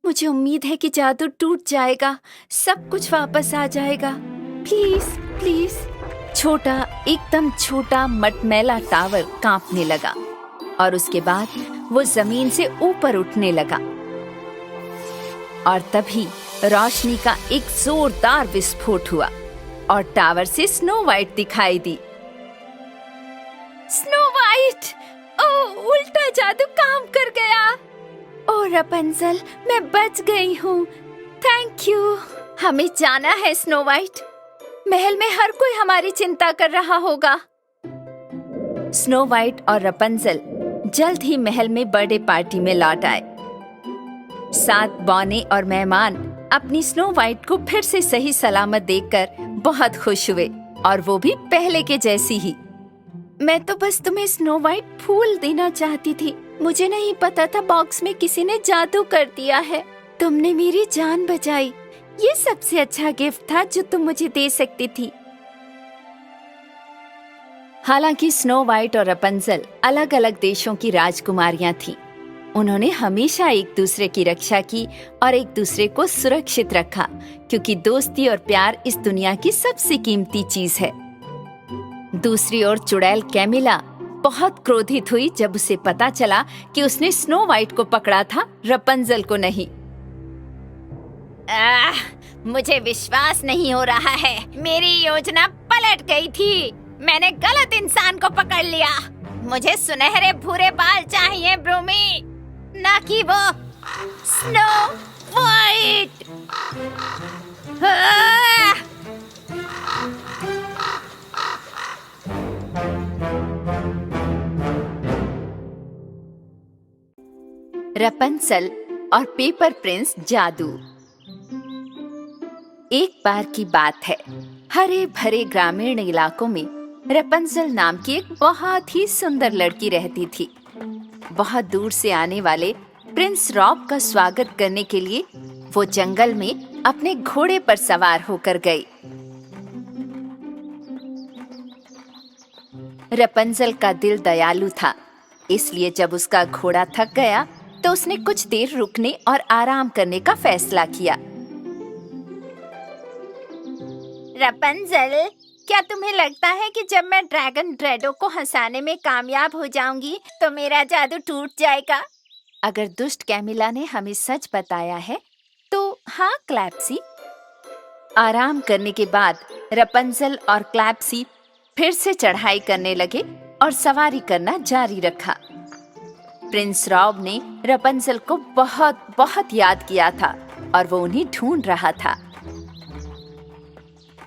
मुझे उम्मीद है कि जादू टूट जाएगा, सब कुछ वापस आ जाएगा। Please please. छोटा, एकदम छोटा मटमैला टावर कांपने लगा और उसके बाद वो जमीन से ऊपर उठने लगा। और तभी रोशनी का एक जोरदार विस्फोट हुआ और टावर से स्नो वाइट दिखाई दी। Snow white! ओह, उल्टा जादू काम कर गया। ओह रपंजल, मैं बच गई हूँ। Thank you. हमें जाना है स्नो वाइट। महल में हर कोई हमारी चिंता कर रहा होगा। स्नो वाइट और रपंजल जल्द ही महल में बर्थडे पार्टी में लौट आए। 7 बौने और मेहमान अपनी स्नो वाइट को फिर से सही सलामत देखकर बहुत खुश हुए, और वो भी पहले के जैसी ही। मैं तो बस तुम्हें स्नो वाइट फूल देना चाहती थी। मुझे नहीं पता था बॉक्स में किसी ने जादू कर दिया है। तुमने मेरी जान बचाई। ये सबसे अच्छा गिफ्ट था जो तुम मुझे दे सकती थी। हालांकि स्नो वाइट और रपंजल अलग अलग देशों की राजकुमारियां थीं। उन्होंने हमेशा एक दूसरे की रक्षा की और एक दूसरे को सुरक्षित रखा, क्योंकि दोस्ती और प्यार इस दुनिया की सबसे कीमती चीज है। दूसरी ओर चुड़ैल कैमिला बहुत क्रोधित हुई जब उसे पता चला कि उसने स्नो वाइट को पकड़ा था, रपंजल को नहीं। मुझे विश्वास नहीं हो रहा है। मेरी योजना पलट गई थी। मैंने गलत इंसान को पकड़ लिया। मुझे सुनहरे भूरे बाल चाहिए ब्रूमी, ना कि वो स्नो वाइट। रपंजल और पेपर प्रिंस जादू। एक बार की बात है, हरे भरे ग्रामीण इलाकों में रपंजल नाम की एक बहुत ही सुंदर लड़की रहती थी। बहुत दूर से आने वाले प्रिंस रॉब का स्वागत करने के लिए वो जंगल में अपने घोड़े पर सवार होकर गई। रपंजल का दिल दयालु था, इसलिए जब उसका घोड़ा थक गया तो उसने कुछ देर रुकने और आराम करने का फैसला किया। रपंजल, क्या तुम्हें लगता है कि जब मैं ड्रैगन ड्रेडो को हंसाने में कामयाब हो जाऊंगी तो मेरा जादू टूट जाएगा? अगर दुष्ट कैमिला ने हमें सच बताया है तो हाँ क्लैप्सी। आराम करने के बाद रपंजल और क्लैप्सी फिर से चढ़ाई करने लगे और सवारी करना जारी रखा। प्रिंस रॉब ने रपंजल को बहुत बहुत याद किया था और वो उन्हें ढूंढ रहा था।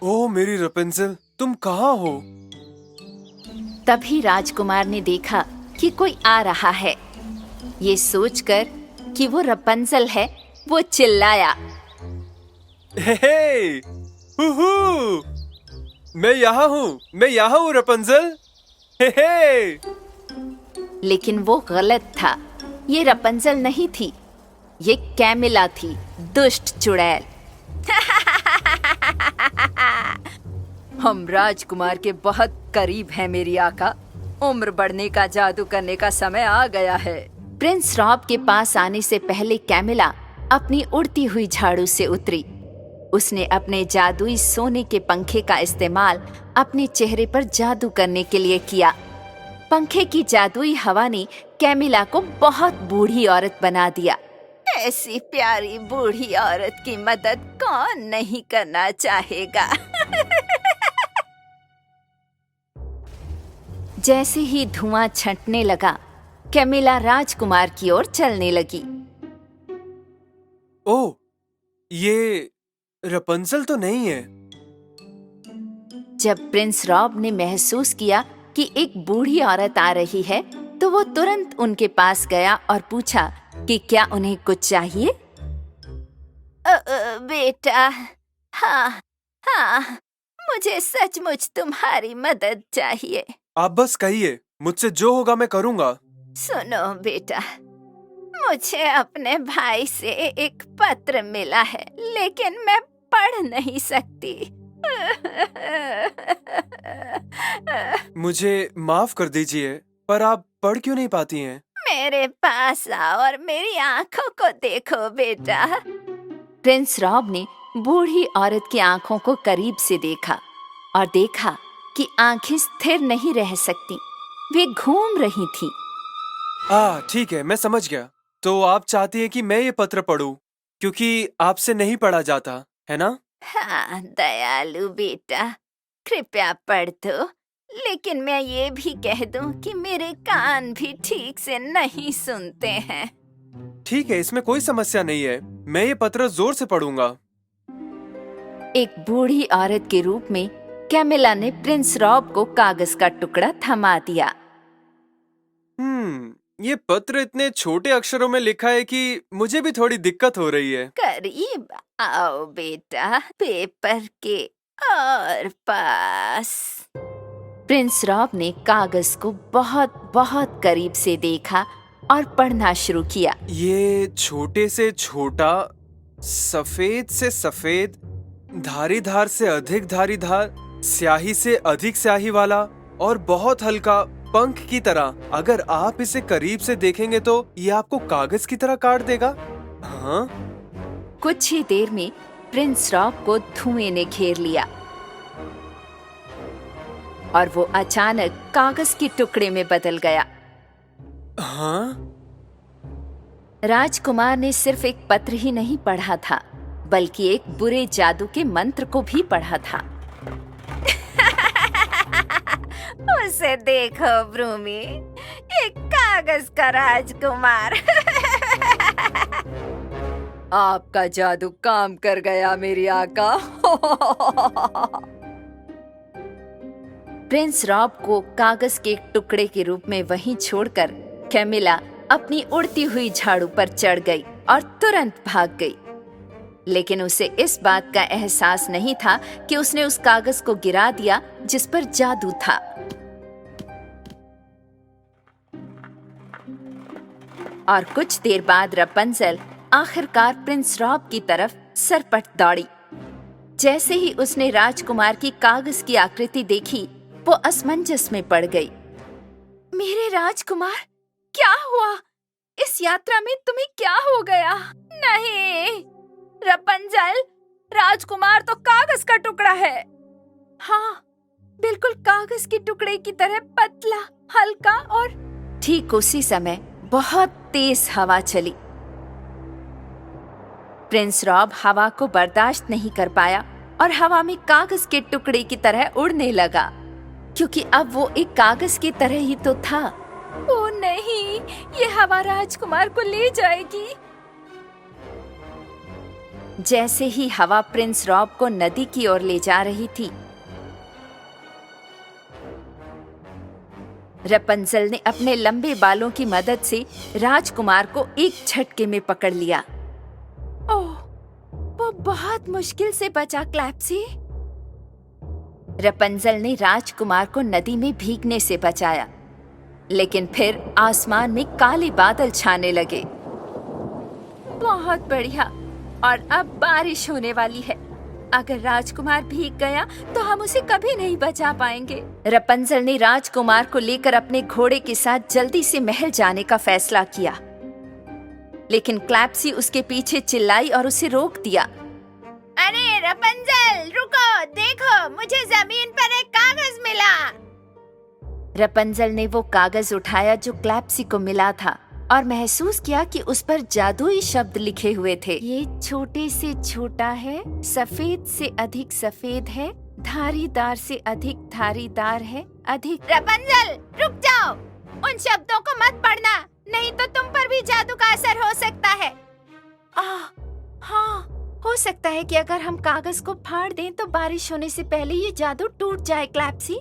ओह मेरी रपेंजल, तुम कहाँ हो? तभी राजकुमार ने देखा कि कोई आ रहा है। ये सोचकर कि वो रपंजल है, वो चिल्लाया, हे, हुहू, मैं यहाँ हूँ रपेंजल। हे। लेकिन वो गलत था। ये रपंजल नहीं थी, ये कैमिला थी, दुष्ट चुड़ैल। हम राजकुमार के बहुत करीब हैं मेरी आका। उम्र बढ़ने का जादू करने का समय आ गया है। प्रिंस रॉब के पास आने से पहले कैमिला अपनी उड़ती हुई झाड़ू से उतरी। उसने अपने जादुई सोने के पंखे का इस्तेमाल अपने चेहरे पर जादू करने के लिए किया। पंखे की जादुई हवा ने कैमिला को बहुत बूढ़ी औरत बना दिया। ऐसी प्यारी बूढ़ी औरत की मदद कौन नहीं करना चाहेगा। जैसे ही धुआं छंटने लगा, कैमिला राजकुमार की ओर चलने लगी। ओह, ये रपेंजल तो नहीं है। जब प्रिंस रॉब ने महसूस किया कि एक बूढ़ी औरत आ रही है, तो वो तुरंत उनके पास गया और पूछा कि क्या उन्हें कुछ चाहिए। बेटा, हाँ, मुझे सचमुच तुम्हारी मदद चाहिए। आप बस कहिए, मुझसे जो होगा मैं करूँगा। सुनो बेटा, मुझे अपने भाई से एक पत्र मिला है, लेकिन मैं पढ़ नहीं सकती। मुझे माफ कर दीजिए, पर आप पढ़ क्यों नहीं पाती हैं? मेरे पास आओ और मेरी आंखों को देखो बेटा। प्रिंस रॉब ने बूढ़ी औरत की आंखों को करीब से देखा और देखा कि आंखें स्थिर नहीं रह सकती, वे घूम रही थीं। ठीक है, मैं समझ गया। तो आप चाहती हैं कि मैं ये पत्र पढूं, क्योंकि आपसे नहीं पढ़ा जाता, है ना? हाँ दयालु बेटा, कृपया पढ़ दो, लेकिन मैं ये भी कह दूं कि मेरे कान भी ठीक से नहीं सुनते हैं। ठीक है, इसमें कोई समस्या नहीं है। मैं ये पत्र जोर से पढ़ूंगा। एक बूढ़ी औरत के रूप में कैमिला ने प्रिंस रॉब को कागज का टुकड़ा थमा दिया। ये पत्र इतने छोटे अक्षरों में लिखा है कि मुझे भी थोड़ी दिक्कत हो रही है। करीब आओ बेटा, पेपर के और पास। प्रिंस रॉब ने कागज को बहुत बहुत करीब से देखा और पढ़ना शुरू किया। ये छोटे से छोटा, सफेद से सफेद, धारीधार से अधिक धारीधार, स्याही से अधिक स्याही वाला और बहुत हल्का, पंख की तरह। अगर आप इसे करीब से देखेंगे तो ये आपको कागज की तरह काट देगा। हाँ? कुछ ही देर में प्रिंस रॉब को धुएं ने घेर लिया और वो अचानक कागज के टुकड़े में बदल गया। हाँ? राजकुमार ने सिर्फ एक पत्र ही नहीं पढ़ा था, बल्कि एक बुरे जादू के मंत्र को भी पढ़ा था। उसे देखो ब्रूमी, एक कागज का राजकुमार। आपका जादू काम कर गया मेरी आका। प्रिंस रॉब को कागज के एक टुकड़े के रूप में वहीं छोड़कर कैमिला अपनी उड़ती हुई झाड़ू पर चढ़ गई और तुरंत भाग गई। लेकिन उसे इस बात का एहसास नहीं था कि उसने उस कागज को गिरा दिया जिस पर जादू था। और कुछ देर बाद रपंजल आखिरकार प्रिंस रॉब की तरफ सरपट दौड़ी। जैसे ही उसने राजकुमार की कागज की आकृति देखी, वो असमंजस में पड़ गई। मेरे राजकुमार, क्या हुआ? इस यात्रा में तुम्हें क्या हो गया? नहीं रपंजल, राजकुमार तो कागज का टुकड़ा है। हाँ, बिल्कुल कागज के टुकड़े की तरह पतला, हल्का। और ठीक उसी समय बहुत तेज हवा चली। प्रिंस रॉब हवा को बर्दाश्त नहीं कर पाया और हवा में कागज के टुकड़े की तरह उड़ने लगा, क्योंकि अब वो एक कागज की तरह ही तो था। ओ नहीं, ये हवा राजकुमार को ले जाएगी। जैसे ही हवा प्रिंस रॉब को नदी की ओर ले जा रही थी, रपंजल ने अपने लंबे बालों की मदद से राजकुमार को एक झटके में पकड़ लिया। ओह, वो बहुत मुश्किल से बचा क्लैप्सी। रपंजल ने राजकुमार को नदी में भीगने से बचाया, लेकिन फिर आसमान में काले बादल छाने लगे। बहुत बढ़िया, और अब बारिश होने वाली है। अगर राजकुमार भीग गया तो हम उसे कभी नहीं बचा पाएंगे। रपंजल ने राजकुमार को लेकर अपने घोड़े के साथ जल्दी से महल जाने का फैसला किया, लेकिन क्लैप्सी उसके पीछे चिल्लाई और उसे रोक दिया। अरे रपंजल, रुको, देखो, मुझे जमीन पर एक कागज मिला। रपंजल ने वो कागज उठाया जो क्लैप्सी को मिला था और महसूस किया कि उस पर जादुई शब्द लिखे हुए थे। ये छोटे से छोटा है, सफेद से अधिक सफेद है, धारीदार से अधिक धारीदार है, अधिक। रपंजल, रुक जाओ, उन शब्दों को मत पढ़ना, नहीं तो तुम पर भी जादू का असर हो सकता है। हाँ, हो सकता है कि अगर हम कागज को फाड़ दें तो बारिश होने से पहले ये जादू टूट जाए। क्लैप्सी।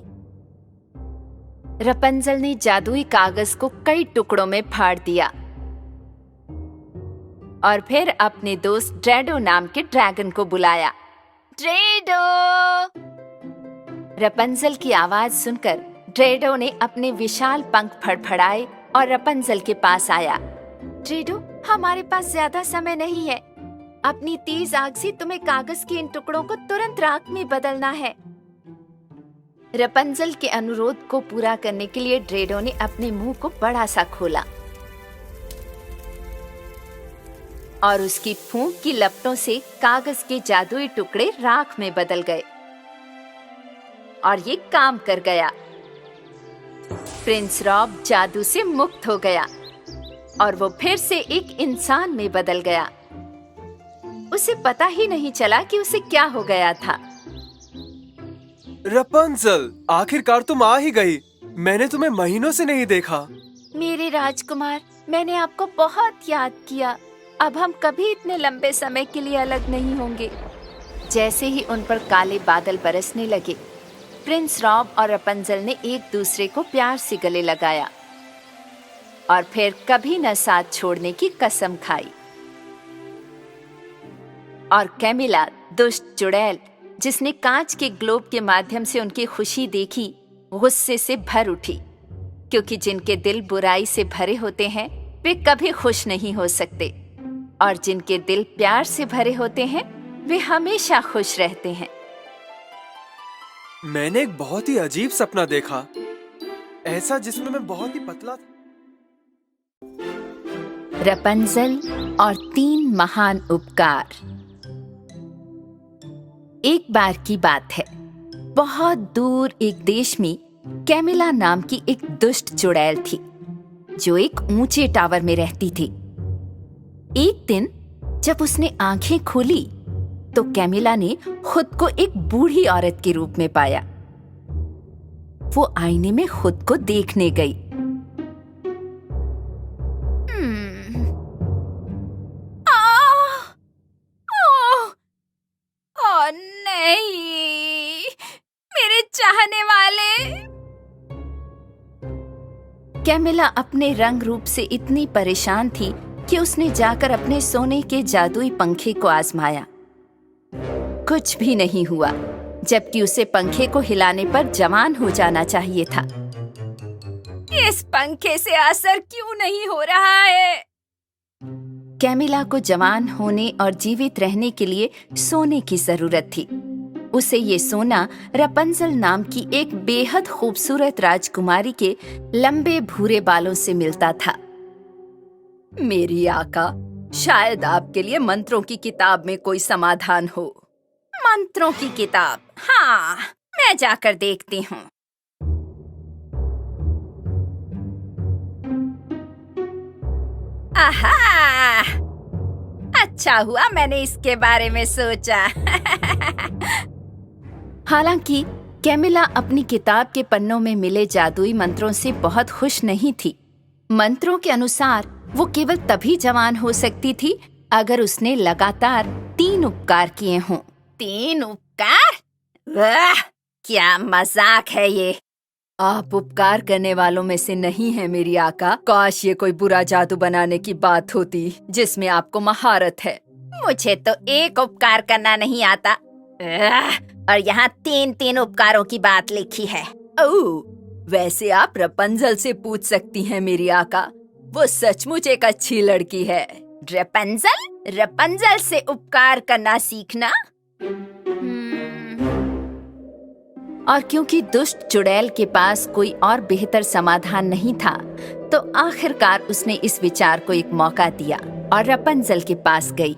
रपंजल ने जादुई कागज को कई टुकड़ों में फाड़ दिया और फिर अपने दोस्त ड्रेडो नाम के ड्रैगन को बुलाया। ड्रेडो! रपंजल की आवाज सुनकर ड्रेडो ने अपने विशाल पंख फड़फड़ाए और रपंजल के पास आया। ड्रेडो, हमारे पास ज्यादा समय नहीं है। अपनी तेज आग से तुम्हें कागज के इन टुकड़ों को तुरंत राख में बदलना है। रपंजल के अनुरोध को पूरा करने के लिए ड्रेडो ने अपने मुंह को बड़ा सा खोला और उसकी फूंक की लपटों से कागज के जादुई टुकड़े राख में बदल गए और ये काम कर गया। प्रिंस रॉब जादू से मुक्त हो गया और वो फिर से एक इंसान में बदल गया। उसे पता ही नहीं चला कि उसे क्या हो गया था। रपंजल, आखिरकार तुम आ ही गई। मैंने तुम्हें महीनों से नहीं देखा। मेरे राजकुमार, मैंने आपको बहुत याद किया। अब हम कभी इतने लंबे समय के लिए अलग नहीं होंगे। जैसे ही उन पर काले बादल बरसने लगे, प्रिंस रॉब और रपंजल ने एक दूसरे को प्यार से गले लगाया और फिर कभी न साथ छोड़ने की कसम खाई। और कैमिला, दुष्ट चुड़ैल, जिसने कांच के ग्लोब के माध्यम से उनकी खुशी देखी, गुस्से से भर उठी, क्योंकि जिनके दिल बुराई से भरे होते हैं वे कभी खुश नहीं हो सकते, और जिनके दिल प्यार से भरे होते हैं वे हमेशा खुश रहते हैं। मैंने एक बहुत ही अजीब सपना देखा, ऐसा जिसमें मैं बहुत ही पतला था। रपंजल और 3 महान उपकार। एक बार की बात है, बहुत दूर एक देश में कैमिला नाम की एक दुष्ट चुड़ैल थी, जो एक ऊंचे टावर में रहती थी। एक दिन जब उसने आंखें खोली तो कैमिला ने खुद को एक बूढ़ी औरत के रूप में पाया। वो आईने में खुद को देखने गई। नहीं, मेरे चाहने वाले। कैमिला अपने रंग रूप से इतनी परेशान थी कि उसने जाकर अपने सोने के जादुई पंखे को आजमाया। कुछ भी नहीं हुआ, जबकि उसे पंखे को हिलाने पर जवान हो जाना चाहिए था। इस पंखे से असर क्यों नहीं हो रहा है? कैमिला को जवान होने और जीवित रहने के लिए सोने की जरूरत थी। उसे ये सोना रपंजल नाम की एक बेहद खूबसूरत राजकुमारी के लंबे भूरे बालों से मिलता था। मेरी आका, शायद आपके लिए मंत्रों की किताब में कोई समाधान हो। मंत्रों की किताब? हाँ, मैं जाकर देखती हूँ। आहा! अच्छा हुआ मैंने इसके बारे में सोचा। हालांकि कैमिला अपनी किताब के पन्नों में मिले जादुई मंत्रों से बहुत खुश नहीं थी। मंत्रों के अनुसार वो केवल तभी जवान हो सकती थी अगर उसने लगातार 3 उपकार किए हों। 3 उपकार? वाह, क्या मजाक है ये। आप उपकार करने वालों में से नहीं हैं मेरी आका। काश ये कोई बुरा जादू बनाने की बात होती जिसमें आपको महारत है। मुझे तो एक उपकार करना नहीं आता, और यहाँ 3 उपकारों की बात लिखी है। ओह, वैसे आप रपंजल से पूछ सकती हैं मेरी आका। वो सचमुच एक अच्छी लड़की है। रपंजल? रपंजल से उपकार करना सीखना? और क्योंकि दुष्ट चुड़ैल के पास कोई और बेहतर समाधान नहीं था, तो आखिरकार उसने इस विचार को एक मौका दिया और रपंजल के पास गई।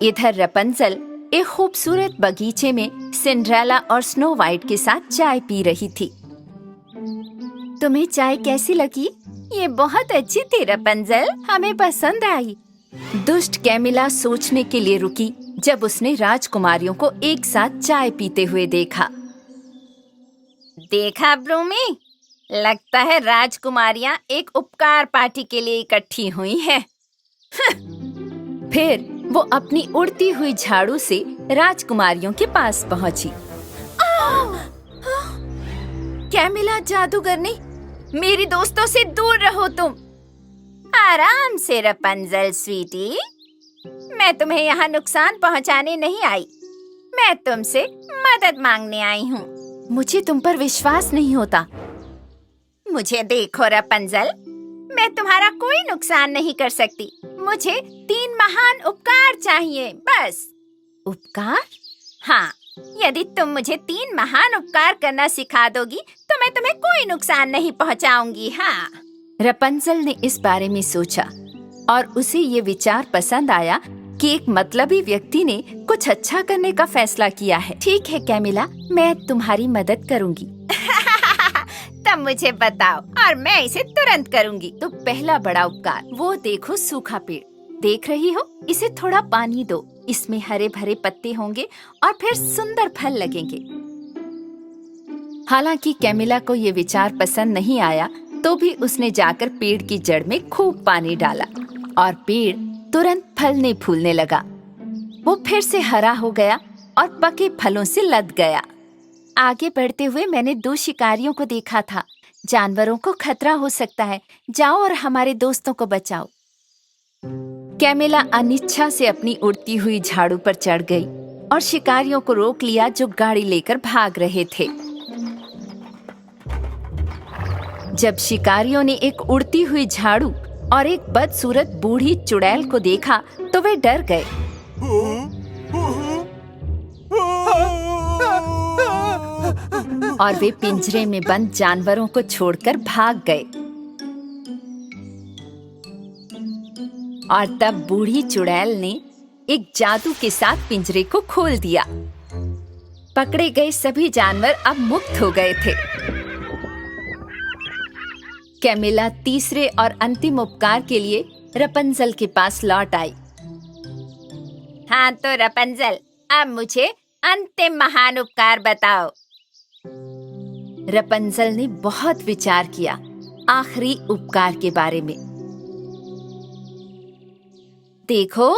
इधर रपंजल एक खूबसूरत बगीचे में सिंड्रेला और स्नो वाइट के साथ चाय पी रही थी। तुम्हें चाय कैसी लगी? ये बहुत अच्छी थी रपंजल, हमें पसंद आई। दुष्ट कैमिला सोचने के लिए रुकी जब उसने राजकुमारियों को एक साथ चाय पीते हुए देखा। देखा ब्लूमी, लगता है राजकुमारियां एक उपकार पार्टी के लिए इकट्ठी हुई हैं। फिर वो अपनी उड़ती हुई झाड़ू से राजकुमारियों के पास पहुंची। कैमिला जादूगरनी, मेरी दोस्तों से दूर रहो तुम। आराम से रपंजल स्वीटी, मैं तुम्हें यहाँ नुकसान पहुँचाने नहीं आई, मैं तुमसे मदद मांगने आई हूँ। मुझे तुम पर विश्वास नहीं होता। मुझे देखो रपंजल, मैं तुम्हारा कोई नुकसान नहीं कर सकती। मुझे 3 महान उपकार चाहिए, बस। उपकार? हाँ, यदि तुम मुझे 3 महान उपकार करना सिखा दोगी तो मैं तुम्हें कोई नुकसान नहीं पहुंचाऊंगी। हाँ। रपंजल ने इस बारे में सोचा और उसे ये विचार पसंद आया कि एक मतलबी व्यक्ति ने कुछ अच्छा करने का फैसला किया है। ठीक है कैमिला, मैं तुम्हारी मदद करूंगी। तब मुझे बताओ और मैं इसे तुरंत करूंगी। तो पहला बड़ा उपकार, वो देखो सूखा पेड़, देख रही हो? इसे थोड़ा पानी दो, इसमें हरे भरे पत्ते होंगे और फिर सुंदर फल लगेंगे। हालांकि कैमिला को ये विचार पसंद नहीं आया, तो भी उसने जाकर पेड़ की जड़ में खूब पानी डाला और पेड़ तुरंत फलने फूलने लगा। वो फिर से हरा हो गया और पके फलों से लद गया। आगे बढ़ते हुए मैंने 2 शिकारियों को देखा था। जानवरों को खतरा हो सकता है, जाओ और हमारे दोस्तों को बचाओ। कैमिला अनिच्छा से अपनी उड़ती हुई झाड़ू पर चढ़ गई और शिकारियों को रोक लिया जो गाड़ी लेकर भाग रहे थे। जब शिकारियों ने एक उड़ती हुई झाड़ू और एक बदसूरत बूढ़ी चुड़ैल को देखा तो वे डर गए और वे पिंजरे में बंद जानवरों को छोड़कर भाग गए। और तब बूढ़ी चुड़ैल ने एक जादू के साथ पिंजरे को खोल दिया। पकड़े गए सभी जानवर अब मुक्त हो गए थे। कैमिला तीसरे और अंतिम उपकार के लिए रपंजल के पास लौट आई। हाँ तो रपंजल, अब मुझे अंतिम महान उपकार बताओ। रपंजल ने बहुत विचार किया आखिरी उपकार के बारे में। देखो,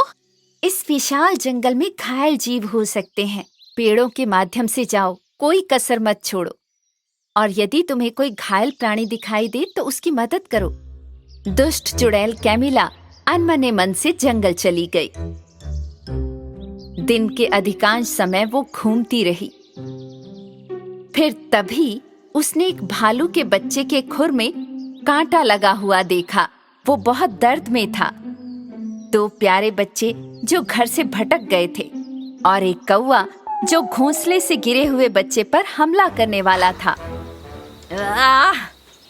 इस विशाल जंगल में घायल जीव हो सकते हैं। पेड़ों के माध्यम से जाओ, कोई कसर मत छोड़ो। और यदि तुम्हें कोई घायल प्राणी दिखाई दे तो उसकी मदद करो। दुष्ट चुड़ैल कैमिला अनमने मन से जंगल चली गई। दिन के अधिकांश समय वो घूमती रही। फिर तभी उसने एक भालू के बच्चे के खुर में कांटा लगा हुआ देखा। वो बहुत दर्द में था। 2 प्यारे बच्चे जो घर से भटक गए थे और एक कौवा जो घोंसले से गिरे हुए बच्चे पर हमला करने वाला था।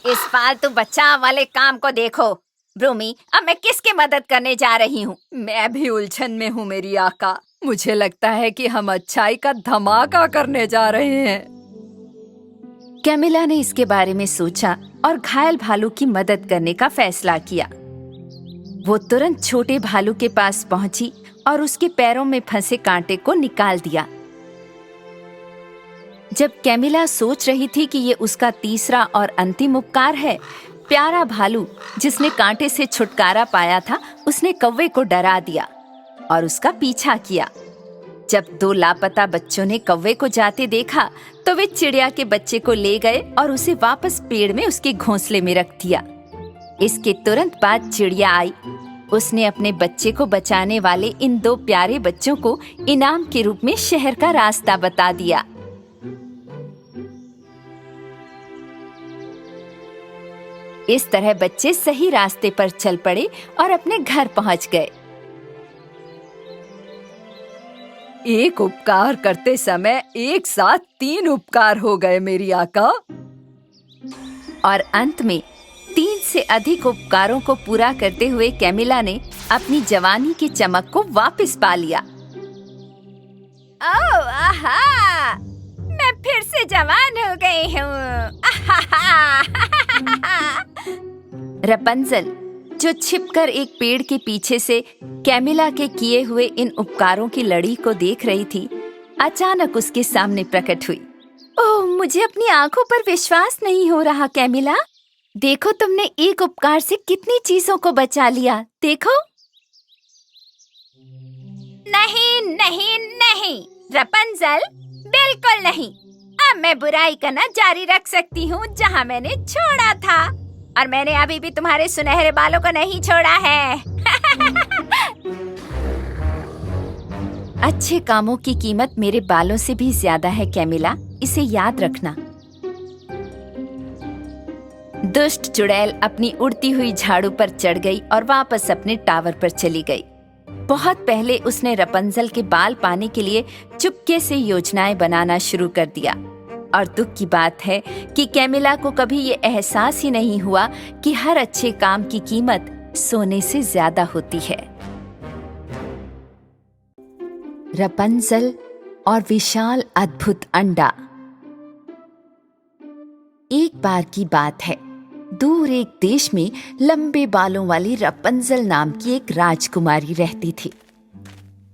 इस फालतू बचाव वाले काम को देखो। ब्रूमी, अब मैं किसकी मदद करने जा रही हूँ? मैं भी उलझन में हूँ मेरी आका। मुझे लगता है कि हम अच्छाई का धमाका करने जा रहे हैं। कैमिला ने इसके बारे में सोचा और घायल भालू की मदद करने का फैसला किया। वो तुरंत छोटे भालू के पास पहुंची और उसके पैरों में फंसे कांटे को निकाल दिया। जब कैमिला सोच रही थी कि ये उसका तीसरा और अंतिम उपकार है, प्यारा भालू जिसने कांटे से छुटकारा पाया था, उसने कौवे को डरा दिया और उसका पीछा किया। जब 2 लापता बच्चों ने कौवे को जाते देखा तो वे चिड़िया के बच्चे को ले गए और उसे वापस पेड़ में उसके घोंसले में रख दिया। इसके तुरंत बाद चिड़िया आई। उसने अपने बच्चे को बचाने वाले इन 2 प्यारे बच्चों को इनाम के रूप में शहर का रास्ता बता दिया। इस तरह बच्चे सही रास्ते पर चल पड़े और अपने घर पहुंच गए। एक उपकार करते समय एक साथ 3 उपकार हो गए मेरी आका। और अंत में 3 से अधिक उपकारों को पूरा करते हुए कैमिला ने अपनी जवानी की चमक को वापस पा लिया। ओह, आहा! मैं फिर से जवान हो गई हूँ। रपंजल, जो छिपकर एक पेड़ के पीछे से कैमिला के किए हुए इन उपकारों की लड़ी को देख रही थी, अचानक उसके सामने प्रकट हुई। ओह, मुझे अपनी आंखों पर विश्वास नहीं हो रहा कैमिला। देखो, तुमने एक उपकार से कितनी चीजों को बचा लिया। देखो। नहीं नहीं नहीं रपंजल, बिल्कुल नहीं। अब मैं बुराई करना जारी रख सकती हूँ जहाँ मैंने छोड़ा था, और मैंने अभी भी तुम्हारे सुनहरे बालों को नहीं छोड़ा है। अच्छे कामों की कीमत मेरे बालों से भी ज्यादा है कैमिला, इसे याद रखना। दुष्ट चुड़ैल अपनी उड़ती हुई झाड़ू पर चढ़ गई और वापस अपने टावर पर चली गई। बहुत पहले उसने रपंजल के बाल पाने के लिए चुपके से योजनाएं बनाना शुरू कर दिया। और दुख की बात है कि कैमिला को कभी ये एहसास ही नहीं हुआ कि हर अच्छे काम की कीमत सोने से ज्यादा होती है। रपंजल और विशाल अद्भुत अंडा। एक बार की बात है, दूर एक देश में लंबे बालों वाली रपंजल नाम की एक राजकुमारी रहती थी।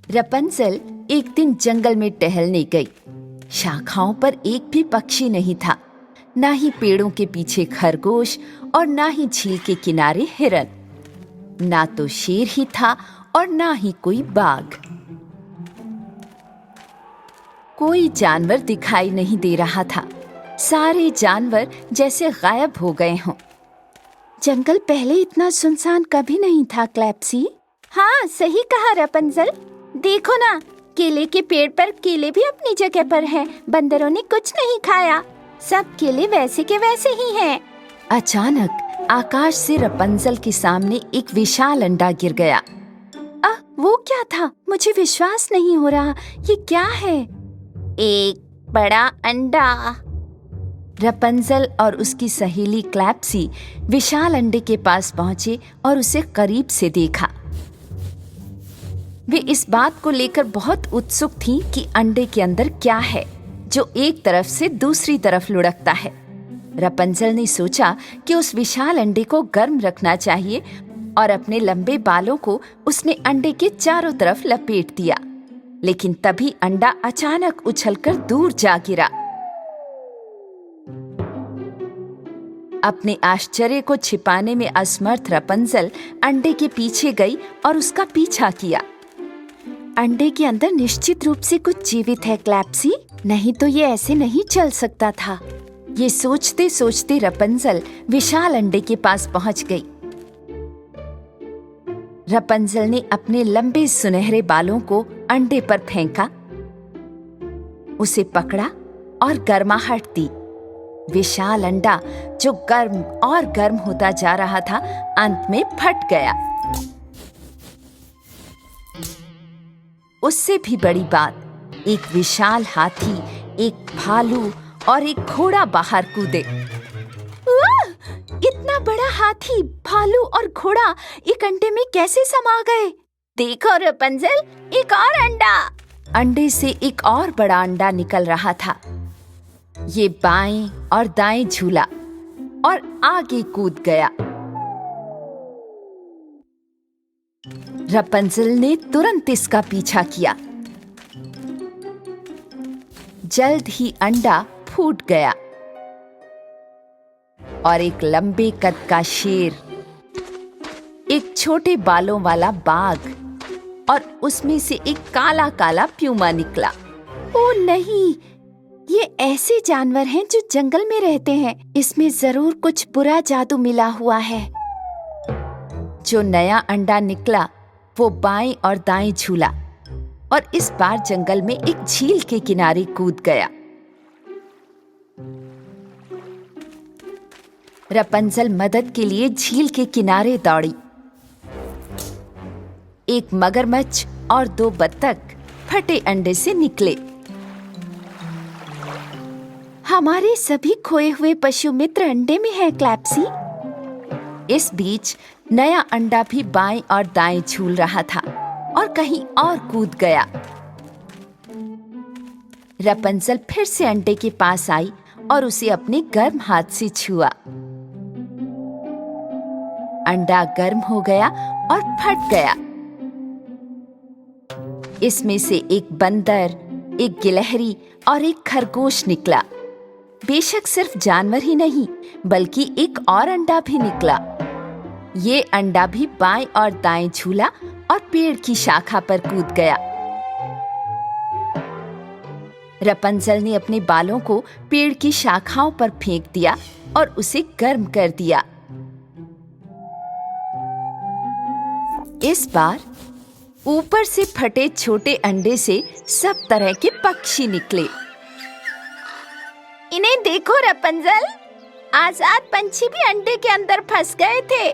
रपंजल एक दिन जंगल में टहलने गई। शाखाओं पर एक भी पक्षी नहीं था, ना ही पेड़ों के पीछे खरगोश और ना ही झील के किनारे हिरन। ना तो शेर ही था और ना ही कोई बाघ। कोई जानवर दिखाई नहीं दे रहा था। सारे जानवर जैसे गायब हो गए हों। जंगल पहले इतना सुनसान कभी नहीं था, क्लैप्सी। हाँ, सही कहा रपंजल। देखो ना, केले के पेड़ पर केले भी अपनी जगह पर हैं। बंदरों ने कुछ नहीं खाया। सब केले वैसे के वैसे ही हैं। अचानक आकाश से रपंजल के सामने एक विशाल अंडा गिर गया। वो क्या था? मुझे विश्वास नहीं हो रहा। ये क्या है? एक बड़ा अंडा। रपंजल और उसकी सहेली क्लैप्सी विशाल अंडे के पास पहुंचे और उसे करीब से देखा। वे इस बात को लेकर बहुत उत्सुक थीं कि अंडे के अंदर क्या है जो एक तरफ से दूसरी तरफ लुढ़कता है। रपंजल ने सोचा कि उस विशाल अंडे को गर्म रखना चाहिए और अपने लंबे बालों को उसने अंडे के चारों तरफ लपेट दिया। लेकिन तभी अंडा अचानक उछलकर दूर जा गिरा। अपने आश्चर्य को छिपाने में असमर्थ रपंजल अंडे के पीछे गई और उसका पीछा किया। अंडे के अंदर निश्चित रूप से कुछ जीवित है, क्लैप्सी। नहीं तो ये ऐसे नहीं चल सकता था। ये सोचते सोचते रपंजल विशाल अंडे के पास पहुंच गई। रपंजल ने अपने लंबे सुनहरे बालों को अंडे पर फेंका, उसे पकड़ा और गर्माहट दी। विशाल अंडा, जो गर्म और गर्म होता जा रहा था, अंत में फट गया। उससे भी बड़ी बात, एक विशाल हाथी, एक भालू और एक घोड़ा बाहर कूदे। इतना बड़ा हाथी, भालू और घोड़ा एक अंडे में कैसे समा गए? देखो रपंजल, एक और अंडा। अंडे से एक और बड़ा अंडा निकल रहा था। ये बाएं और दाएं झूला और आगे कूद गया। रपंजल ने तुरंत इसका पीछा किया। जल्द ही अंडा फूट गया और एक लंबे कद का शेर, एक छोटे बालों वाला बाघ और उसमें से एक काला काला प्यूमा निकला। ओ नहीं, ये ऐसे जानवर हैं जो जंगल में रहते हैं। इसमें जरूर कुछ बुरा जादू मिला हुआ है। जो नया अंडा निकला वो बाएं और दाएं झूला और इस बार जंगल में एक झील के किनारे कूद गया। रपंजल मदद के लिए झील के किनारे दौड़ी। एक मगरमच्छ और 2 बत्तख फटे अंडे से निकले। हमारे सभी खोए हुए पशु मित्र अंडे में है, क्लैप्सी। इस बीच नया अंडा भी बाएं और दाएं झूल रहा था और कहीं और कूद गया। रपंजल फिर से अंडे के पास आई और उसे अपने गर्म हाथ से छुआ। अंडा गर्म हो गया और फट गया। इसमें से एक बंदर, एक गिलहरी और एक खरगोश निकला। बेशक सिर्फ जानवर ही नहीं, बल्कि एक और अंडा भी निकला। ये अंडा भी बाएं और दाएं झूला और पेड़ की शाखा पर कूद गया। रपंजल ने अपने बालों को पेड़ की शाखाओं पर फेंक दिया और उसे गर्म कर दिया। इस बार ऊपर से फटे छोटे अंडे से सब तरह के पक्षी निकले। इन्हें देखो रपंजल, आजाद पंछी भी अंडे के अंदर फंस गए थे।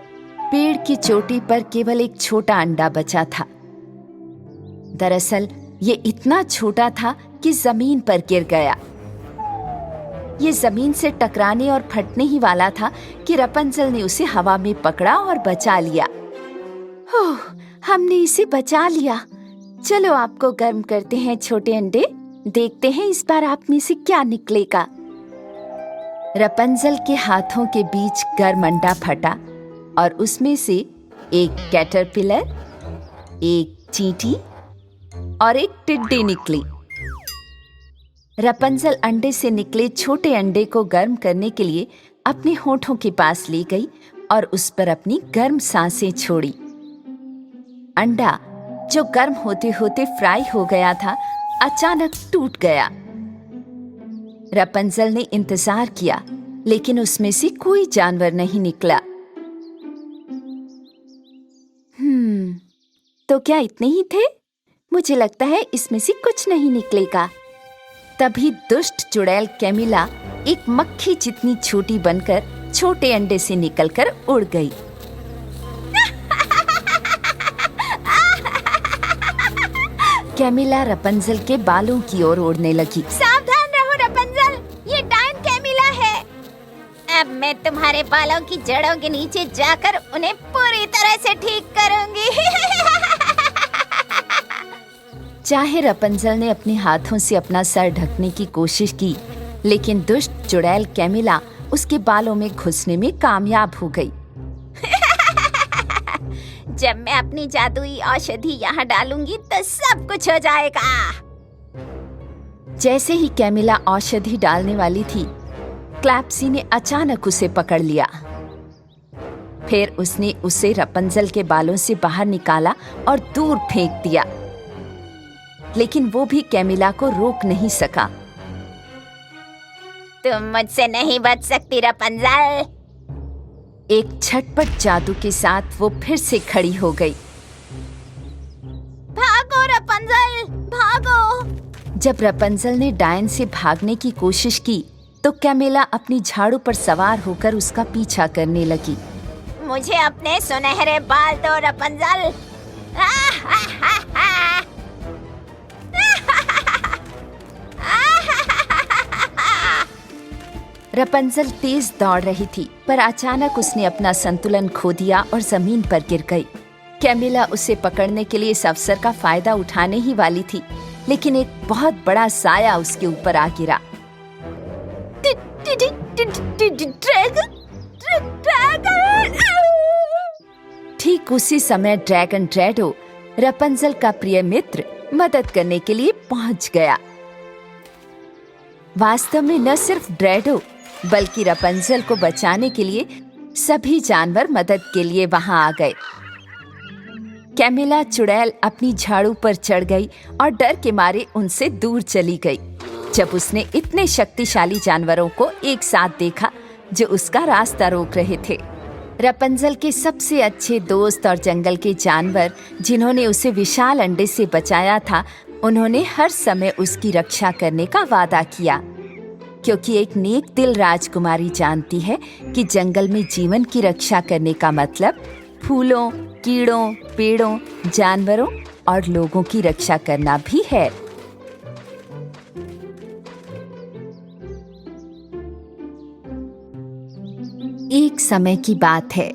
पेड़ की चोटी पर केवल एक छोटा अंडा बचा था। दरअसल ये इतना छोटा था कि जमीन पर गिर गया। ये जमीन से टकराने और फटने ही वाला था कि रपंजल ने उसे हवा में पकड़ा और बचा लिया। ओह, हमने इसे बचा लिया। चलो आपको गर्म करते हैं छोटे अंडे, देखते हैं इस बार आप में से क्या निकलेगा। रपंजल के हाथों के बीच गर्म अंडा फटा और उसमें से एक कैटरपिलर, एक चींटी और एक टिड्डी निकली। रपंजल अंडे से निकले छोटे अंडे को गर्म करने के लिए अपने होठों के पास ले गई और उस पर अपनी गर्म सांसें छोड़ी। अंडा, जो गर्म होते होते फ्राई हो गया था, अचानक टूट गया। रपंजल ने इंतजार किया, लेकिन उसमें से कोई जानवर नहीं निकला। तो क्या इतने ही थे? मुझे लगता है इसमें से कुछ नहीं निकलेगा। तभी दुष्ट चुड़ैल कैमिला एक मक्खी जितनी छोटी बनकर छोटे अंडे से निकलकर उड़ गई। कैमिला रपंजल के बालों की ओर उड़ने लगी। सावधान रहो रपंजल, ये डायन कैमिला है। अब मैं तुम्हारे बालों की जड़ों के नीचे जाकर उन्हें पूरी तरह से ठीक करूंगी। चाहे रपंजल ने अपने हाथों से अपना सर ढकने की कोशिश की, लेकिन दुष्ट चुड़ैल कैमिला उसके बालों में घुसने में कामयाब हो गई। जब मैं अपनी जादुई औषधि यहाँ डालूंगी तो सब कुछ हो जाएगा। जैसे ही कैमिला औषधि डालने वाली थी, क्लैप्सी ने अचानक उसे पकड़ लिया। फिर उसने उसे रपंजल के बालों से बाहर निकाला और दूर फेंक दिया, लेकिन वो भी कैमिला को रोक नहीं सका। तुम मुझसे नहीं बच सकती रपंजल। एक झटपट जादू के साथ वो फिर से खड़ी हो गई। भागो रपंजल, भागो। जब रपंजल ने डायन से भागने की कोशिश की, तो कैमिला अपनी झाड़ू पर सवार होकर उसका पीछा करने लगी। मुझे अपने सुनहरे बाल दो रपंजल। रपंजल तेज दौड़ रही थी, पर अचानक उसने अपना संतुलन खो दिया और जमीन पर गिर गई। कैमिला उसे पकड़ने के लिए इस अवसर का फायदा उठाने ही वाली थी, लेकिन एक बहुत बड़ा साया उसके ऊपर आ गिरा। ठीक उसी समय ड्रैगन ड्रैडो, रपंजल का प्रिय मित्र, मदद करने के लिए पहुंच गया। वास्तव में न सिर्फ ड्रैडो, बल्कि रपंजल को बचाने के लिए सभी जानवर मदद के लिए वहां आ गए। कैमिला चुड़ैल अपनी झाड़ू पर चढ़ गई और डर के मारे उनसे दूर चली गई। जब उसने इतने शक्तिशाली जानवरों को एक साथ देखा जो उसका रास्ता रोक रहे थे। रपंजल के सबसे अच्छे दोस्त और जंगल के जानवर, जिन्होंने उसे विशाल अंडे से बचाया था, उन्होंने हर समय उसकी रक्षा करने का वादा किया, क्योंकि एक नेक दिल राजकुमारी जानती है कि जंगल में जीवन की रक्षा करने का मतलब फूलों, कीड़ों, पेड़ों, जानवरों और लोगों की रक्षा करना भी है। एक समय की बात है,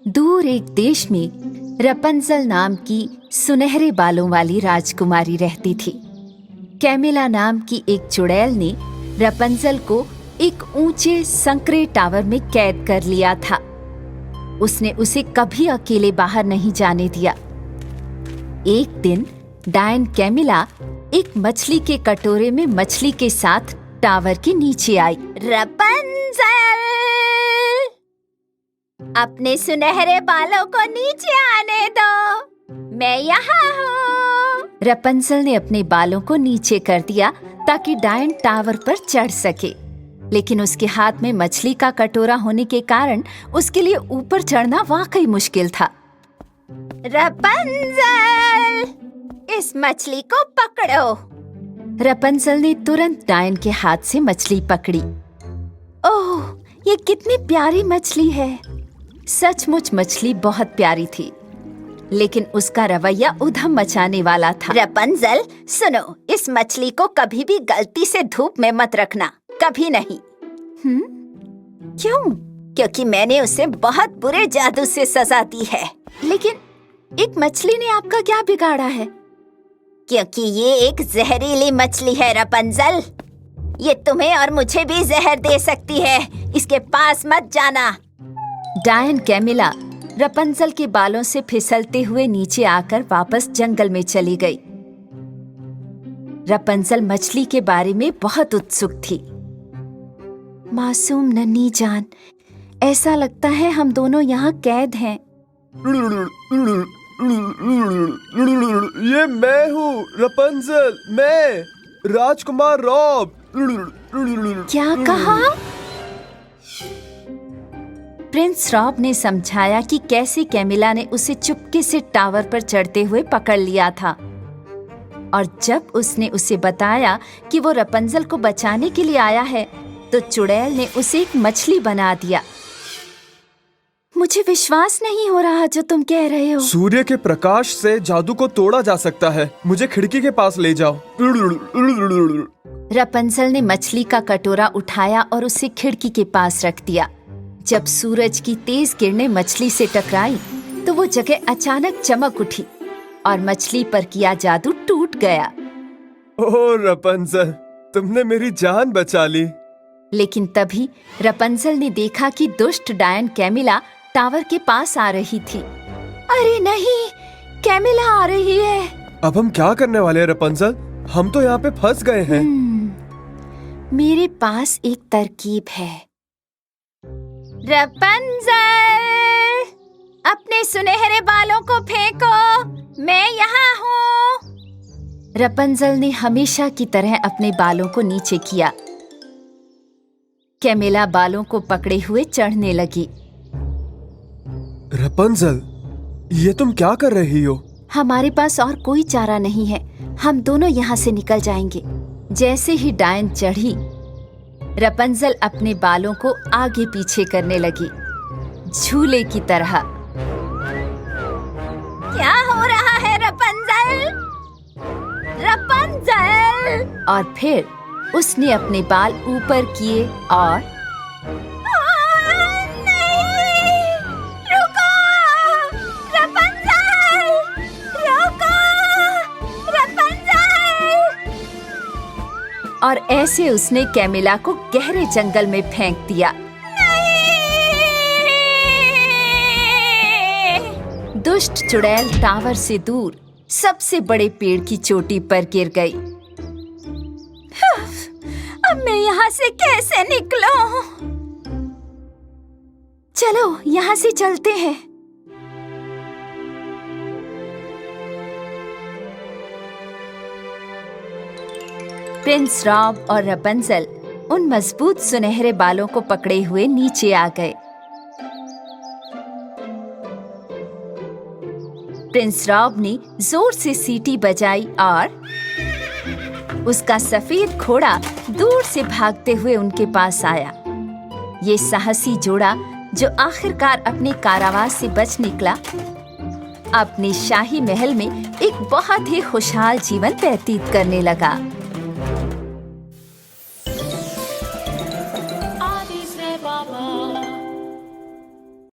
दूर एक देश में रपंजल नाम की सुनहरे बालों वाली राजकुमारी रहती थी। कैमिला नाम की एक चुड़ैल ने रपंजल को एक ऊंचे संकरे टावर में कैद कर लिया था। उसने उसे कभी अकेले बाहर नहीं जाने दिया। एक दिन डायन कैमिला एक मछली के कटोरे में मछली के साथ टावर के नीचे आई। रपंजल, अपने सुनहरे बालों को नीचे आने दो, मैं यहाँ हूँ। रपंजल ने अपने बालों को नीचे कर दिया ताकि डायन टावर पर चढ़ सके, लेकिन उसके हाथ में मछली का कटोरा होने के कारण उसके लिए ऊपर चढ़ना वाकई मुश्किल था। रपंजल, इस मछली को पकड़ो। रपंजल ने तुरंत डायन के हाथ से मछली पकड़ी। ओह, ये कितनी प्यारी मछली है। सचमुच मछली बहुत प्यारी थी, लेकिन उसका रवैया उधम मचाने वाला था। रपंजल, सुनो, इस मछली को कभी भी गलती से धूप में मत रखना, कभी नहीं। क्यों? क्योंकि मैंने उसे बहुत बुरे जादू से सजा दी है। लेकिन एक मछली ने आपका क्या बिगाड़ा है? क्योंकि ये एक जहरीली मछली है रपंजल। ये तुम्हें और मुझे भी जहर दे सकती है, इसके पास मत जाना। डायन कैमिला रपंजल के बालों से फिसलते हुए नीचे आकर वापस जंगल में चली गई। रपंजल मछली के बारे में बहुत उत्सुक थी। मासूम नन्ही जान, ऐसा लगता है हम दोनों यहाँ कैद हैं। ये मैं हूँ रपंजल, मैं राजकुमार रॉब। क्या कहा? प्रिंस रॉब ने समझाया कि कैसे कैमिला ने उसे चुपके से टावर पर चढ़ते हुए पकड़ लिया था, और जब उसने उसे बताया कि वो रपंजल को बचाने के लिए आया है, तो चुड़ैल ने उसे एक मछली बना दिया। मुझे विश्वास नहीं हो रहा जो तुम कह रहे हो। सूर्य के प्रकाश से जादू को तोड़ा जा सकता है, मुझे खिड़की के पास ले जाओ। रपंजल ने मछली का कटोरा उठाया और उसे खिड़की के पास रख दिया। जब सूरज की तेज किरणें मछली से टकराई, तो वो जगह अचानक चमक उठी और मछली पर किया जादू टूट गया। ओह रपंजल, तुमने मेरी जान बचा ली। लेकिन तभी रपंजल ने देखा कि दुष्ट डायन कैमिला टावर के पास आ रही थी। अरे नहीं, कैमिला आ रही है। अब हम क्या करने वाले हैं रपंजल? हम तो यहाँ पे फंस गए हैं। मेरे पास एक तरकीब है। रपंजल, अपने सुनहरे बालों को फेंको, मैं यहाँ हूँ। रपंजल ने हमेशा की तरह अपने बालों को नीचे किया। कैमिला बालों को पकड़े हुए चढ़ने लगी। रपंजल, ये तुम क्या कर रही हो? हमारे पास और कोई चारा नहीं है, हम दोनों यहाँ से निकल जाएंगे। जैसे ही डायन चढ़ी, रपंजल अपने बालों को आगे पीछे करने लगी, झूले की तरह। क्या हो रहा है रपंजल? रपंजल! और फिर उसने अपने बाल ऊपर किए और नहीं! रुको! रपंजल! रुको! रपंजल! और ऐसे उसने कैमिला को गहरे जंगल में फेंक दिया। दुष्ट चुड़ैल टावर से दूर सबसे बड़े पेड़ की चोटी पर गिर गई। अब मैं यहाँ से कैसे निकलूं? चलो यहाँ से चलते हैं। प्रिंस रॉब और रपंजल उन मजबूत सुनहरे बालों को पकड़े हुए नीचे आ गए। प्रिंस रॉब ने जोर से सीटी बजाई और उसका सफेद घोड़ा दूर से भागते हुए उनके पास आया। ये साहसी जोड़ा, जो आखिरकार अपने कारावास से बच निकला, अपने शाही महल में एक बहुत ही खुशहाल जीवन व्यतीत करने लगा।